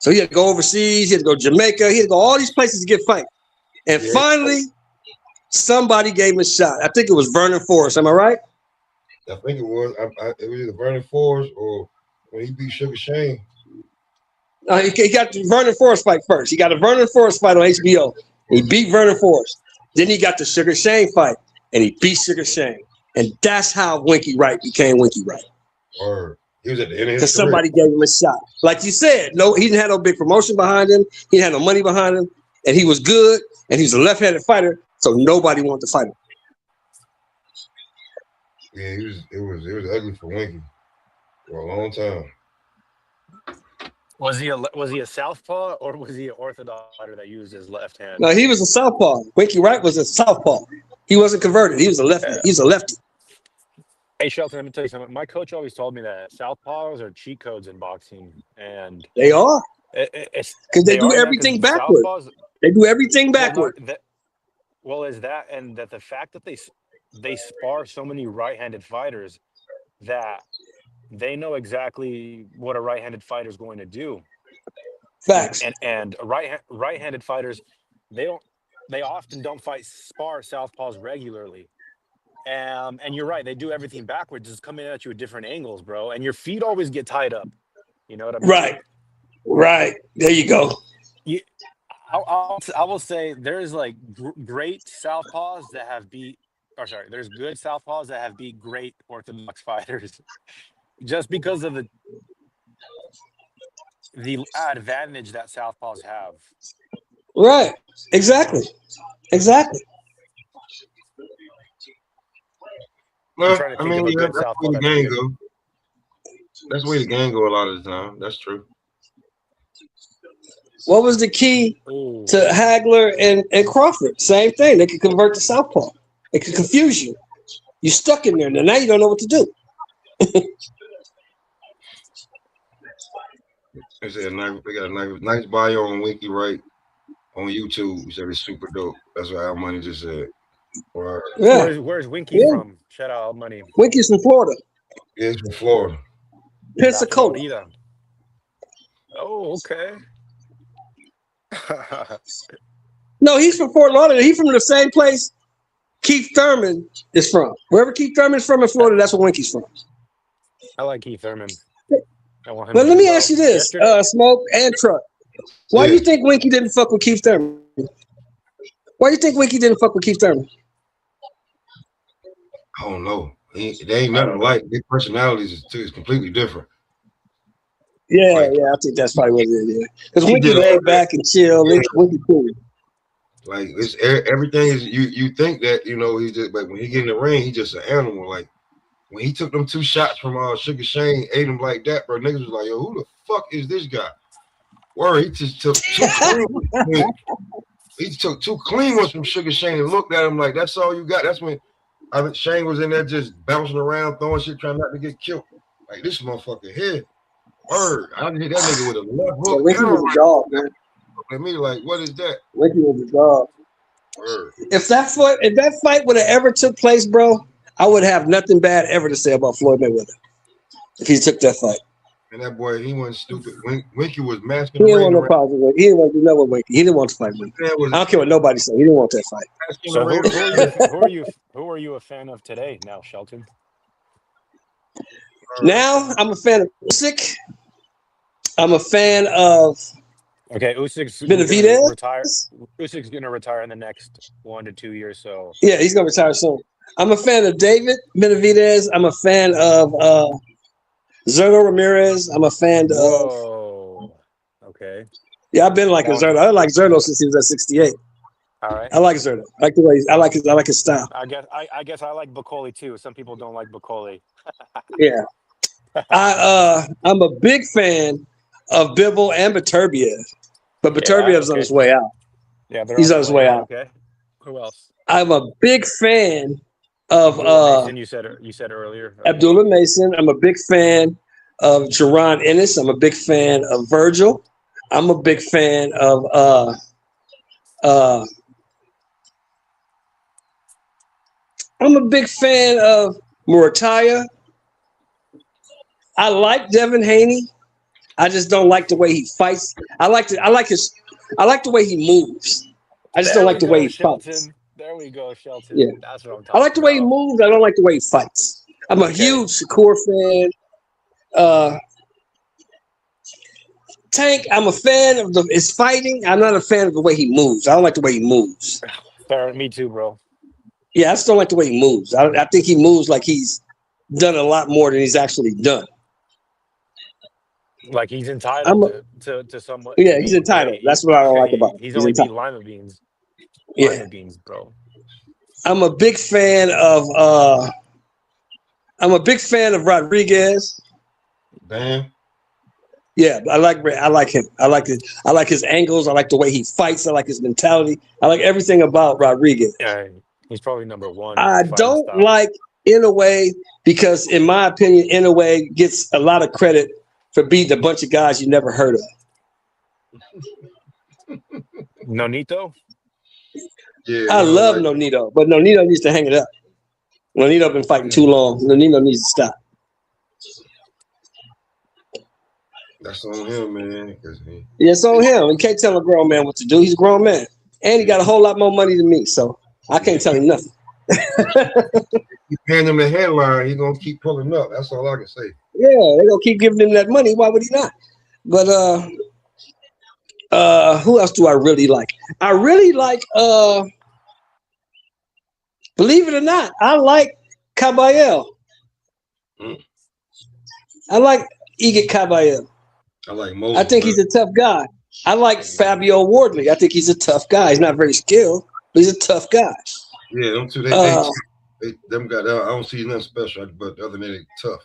So he had to go overseas. He had to go to Jamaica. He had to go all these places to get fight. And finally, Somebody gave him a shot. I think it was Vernon Forrest. Am I right? I think it was. It was either Vernon Forrest or when he beat Sugar Shane. He got the Vernon Forrest fight first. He got a Vernon Forrest fight on HBO. He beat Vernon Forrest. Then he got the Sugar Shane fight, and he beat Sugar Shane. And that's how Winky Wright became Winky Wright. Or he was at the end of his Because career. somebody gave him a shot. Like you said, no, he didn't have no big promotion behind him. He didn't have no money behind him. And he was good, and he was a left-handed fighter, so nobody wanted to fight him. Yeah, it was ugly for Winky for a long time. Was he a southpaw or was he an orthodox fighter that used his left hand? No, he was a southpaw. Winky Wright was a southpaw. He wasn't converted. He was a lefty. Yeah. He was a lefty. Hey, Shelton, let me tell you something. My coach always told me that southpaws are cheat codes in boxing, and They are. because Because they do everything backward. They do everything backward. Is that and that the fact that they spar so many right-handed fighters that they know exactly what a right-handed fighter is going to do. Facts. And right-handed fighters, they often don't spar southpaws regularly. And you're right, they do everything backwards, just coming at you at different angles, bro. And your feet always get tied up. You know what I mean? Right. There you go. I will say there's like great southpaws that have beat. There's good southpaws that have beat great orthodox fighters, just because of the advantage that southpaws have. Right. Exactly. Well, trying to I think mean, of a yeah, good that's the southpaw way the that's game good. go. That's the way the game go a lot of the time. That's true. What was the key to Hagler and Crawford? Same thing. They could convert to southpaw. It could confuse you. You're stuck in there. Now you don't know what to do. They said they got a nice bio on Winky Wright on YouTube. He said it's super dope. That's what Al Money just said. Right. Yeah. Where's Winky from? Shout out Al Money. Winky's from Florida. Yeah, he's from Florida. Pensacola. Florida. Oh, okay. No, he's from Fort Lauderdale. He's from the same place Keith Thurman is from. Wherever Keith Thurman's from in Florida, that's where Winky's from. I like Keith Thurman. I want him But to let do me well. ask you this, Yesterday- Smoke and Truck. Why do you think Winky didn't fuck with Keith Thurman? Why do you think Winky didn't fuck with Keith Thurman? I don't know. They ain't nothing like. Their personalities is completely different. Yeah, I think that's probably what it is. Yeah. Because He Winky did all laid that. back and chill. Winky cool. Like it's everything is you think that he's just, but when he get in the ring, he's just an animal. Like when he took them 2 shots from Sugar Shane, ate him like that, bro. Niggas was like, yo, who the fuck is this guy? Word, he just took 2 clean. He took 2 clean ones from Sugar Shane and looked at him like, that's all you got. That's when Shane was in there just bouncing around, throwing shit, trying not to get killed. Like this motherfucker here. Word, I hit that nigga with a left hook. So Winky was a dog, man. At me like, what is that? Winky was a dog. Word. If that fight would have ever took place, bro, I would have nothing bad ever to say about Floyd Mayweather if he took that fight. And that boy, he wasn't stupid. Winky was masking. He didn't want no problems with Winky. He didn't want to do nothing with Winky. He didn't want to fight Winky. I don't care what nobody said. He didn't want that fight. So who are you a fan of today now, Shelton? Now I'm a fan of Usyk. I'm a fan of Usyk's Benavidez. gonna retire. Usyk's gonna retire in the next 1 to 2 years. So Yeah, he's gonna retire soon. I'm a fan of David Benavidez. I'm a fan of Zerto Ramirez. I'm a fan of. Whoa. Okay. Yeah, I've been like a Zerto. I like Zerto since he was at 68. All right. I like Zerto. I like the way I like his style. I guess I like Bacoli too. Some people don't like Bacoli. Yeah. I'm a big fan of Bivol and Beterbiev, but Beterbiev's on his way out. Yeah, he's on his way out. Okay. Who else? I'm a big fan of Mason, you said earlier. Abdullah Mason. I'm a big fan of Jaron Ennis. I'm a big fan of Virgil. I'm a big fan of I'm a big fan of Murataya. I like Devin Haney. I just don't like the way he fights. I like the way he moves. I just don't like the way he fights. There we go, Shelton. Yeah. That's what I'm I talking like the way he about. moves. I don't like the way he fights. I'm a Okay. huge Shakur fan. Tank, I'm a fan of his fighting. I'm not a fan of the way he moves. I don't like the way he moves. Fair, me too, bro. Yeah, I just don't like the way he moves. I think he moves like he's done a lot more than he's actually done. Like he's I'm entitled a, to somewhat to yeah, he's be. entitled. That's what I don't like about him. He's He's only beat entitled. lima beans. Yeah, Lima beans, bro. I'm a big fan of Rodriguez. Damn. Yeah, I like him. I like his angles. I like the way he fights. I like his mentality. I like everything about Rodriguez. Yeah, he's probably number one I fighting don't style. like Inoue because, in my opinion, Inoue gets a lot of credit for beating a bunch of guys you never heard of. Nonito? Yeah, I you don't love like Nonito, but Nonito needs to hang it up. Nonito been fighting too long. Nonito needs to stop. that's on him, man. 'Cause Yeah, it's on him. You can't tell a grown man what to do. He's a grown man. And he got a whole lot more money than me, so I can't tell him nothing. you paying him the headline, he gonna keep pulling up. That's all I can say. Yeah, they're gonna keep giving him that money. Why would he not? But who else do I really like? I really like believe it or not, I like Caballero. Mm. I like Igor Caballero. I like Moses. I think he's a tough guy. I like Fabio Wardley. I think he's a tough guy. He's not very skilled, but he's a tough guy. Yeah, them two. They them got. I don't see nothing special, but other than they tough.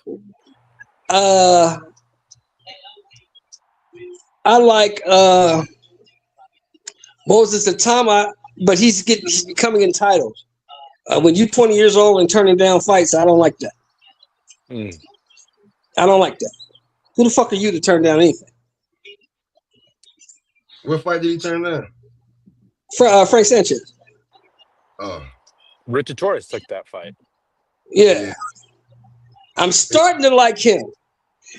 I like Moses Atama, but he's becoming entitled. When you're 20 years old and turning down fights, I don't like that. I don't like that. Who the fuck are you to turn down anything? What fight did he turn down? Frank Sanchez. Richard Torres took that fight. Yeah. I'm starting to like him.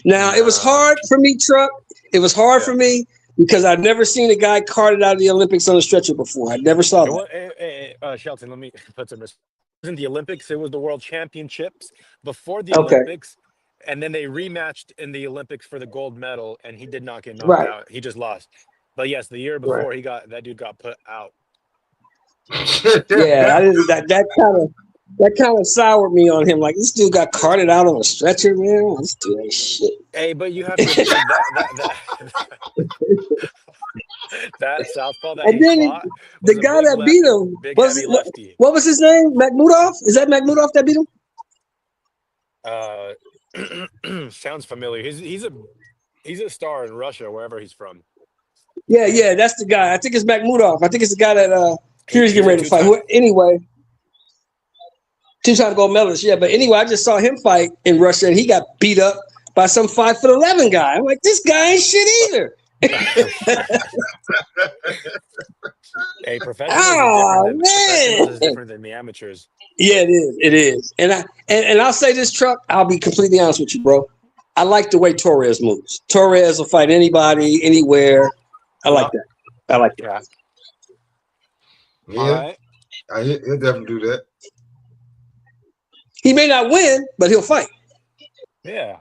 Now, it was hard for me, Truck. It was hard for me because I've never seen a guy carted out of the Olympics on a stretcher before. I never saw that. Shelton, let me put some respect. It wasn't the Olympics. It was the World Championships before the Olympics. And then they rematched in the Olympics for the gold medal, and he did not get knocked out. He just lost. But yes, the year before that dude got put out. Yeah, I didn't. That kind of soured me on him. Like, this dude got carted out on a stretcher, man. Let's do that shit. Hey, but you have to that southpaw that and then fought the guy that beat him what was his name? Makhmudov? Is that Makhmudov that beat him? Sounds familiar. He's a star in Russia, wherever he's from. Yeah, that's the guy. I think it's Makhmudov. I think it's the guy that Fury's getting ready to fight. Anyway, two-time gold medalist. Yeah, but anyway, I just saw him fight in Russia, and he got beat up by some 5'11" guy. I'm like, this guy ain't shit either. Hey, professionals is different than the amateurs. Yeah, it is. And I'll say this, Truck. I'll be completely honest with you, bro. I like the way Torres moves. Torres will fight anybody, anywhere. I like that. I like that. Yeah, he'll definitely do that. He may not win, but he'll fight. Yeah,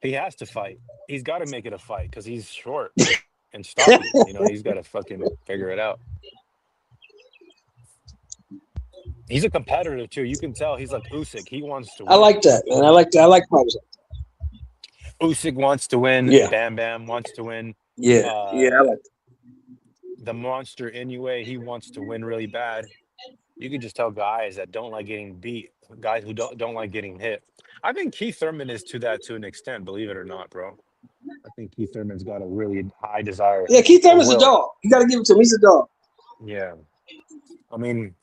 he has to fight. He's got to make it a fight because he's short and stocky. He's got to fucking figure it out. He's a competitor too. You can tell he's like Usyk. He wants to win. I like that, man. I like that. I like fighters. Usyk wants to win. Yeah. Bam Bam wants to win. Yeah, I like that. The monster Inoue, he wants to win really bad. You can just tell guys that don't like getting beat, guys who don't like getting hit. I think Keith Thurman is to that to an extent, believe it or not, bro. I think Keith Thurman's got a really high desire. Yeah, Keith Thurman's a dog. You got to give it to him. He's a dog. Yeah. I mean,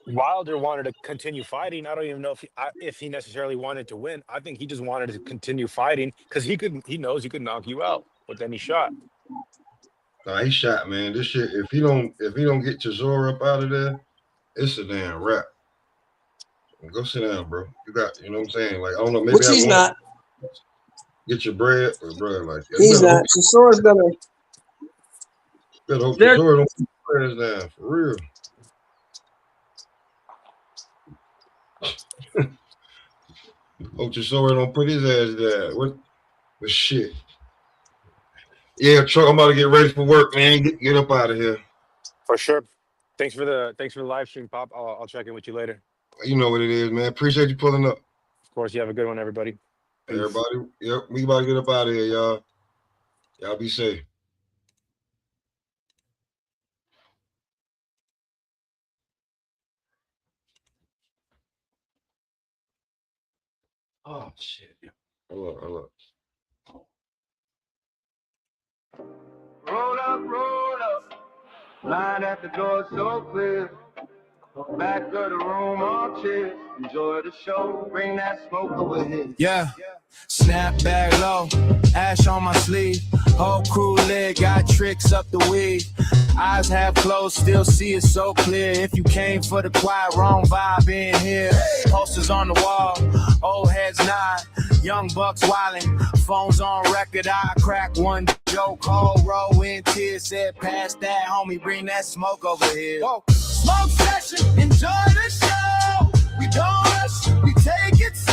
Wilder wanted to continue fighting. I don't even know if he necessarily wanted to win. I think he just wanted to continue fighting because he knows he could knock you out with any shot. Nah, he shot, man. This shit, if he don't get Chisora up out of there, it's a damn wrap. Go sit down, bro. You know what I'm saying? Like, I don't know, maybe Which he's not. Get your bread, but bro, like he's not. Chisora's gonna. Better hope Chisora don't put his bread down for real. Ochoa don't put his ass there. What? But shit. Yeah, Truck. I'm about to get ready for work, man. Get up out of here. For sure. Thanks for the live stream, Pop. I'll check in with you later. You know what it is, man. Appreciate you pulling up. Of course, you have a good one, everybody. Peace. Everybody, yep, we about to get up out of here, y'all. Y'all be safe. Oh shit. Hold up. Roll up. Line at the door so clear. Back of the room, all cheers. Enjoy the show. Bring that smoke over here. Yeah. Snap back low, ash on my sleeve. Whole crew lit, got tricks up the weed. Eyes half closed, still see it so clear. If you came for the quiet, wrong vibe in here. Posters on the wall, old heads nod. Young bucks wildin', phones on record. I crack one joke, whole row in tears. Said, pass that, homie, bring that smoke over here. Whoa. Smoke session, enjoy the show. We don't rush, we take it slow.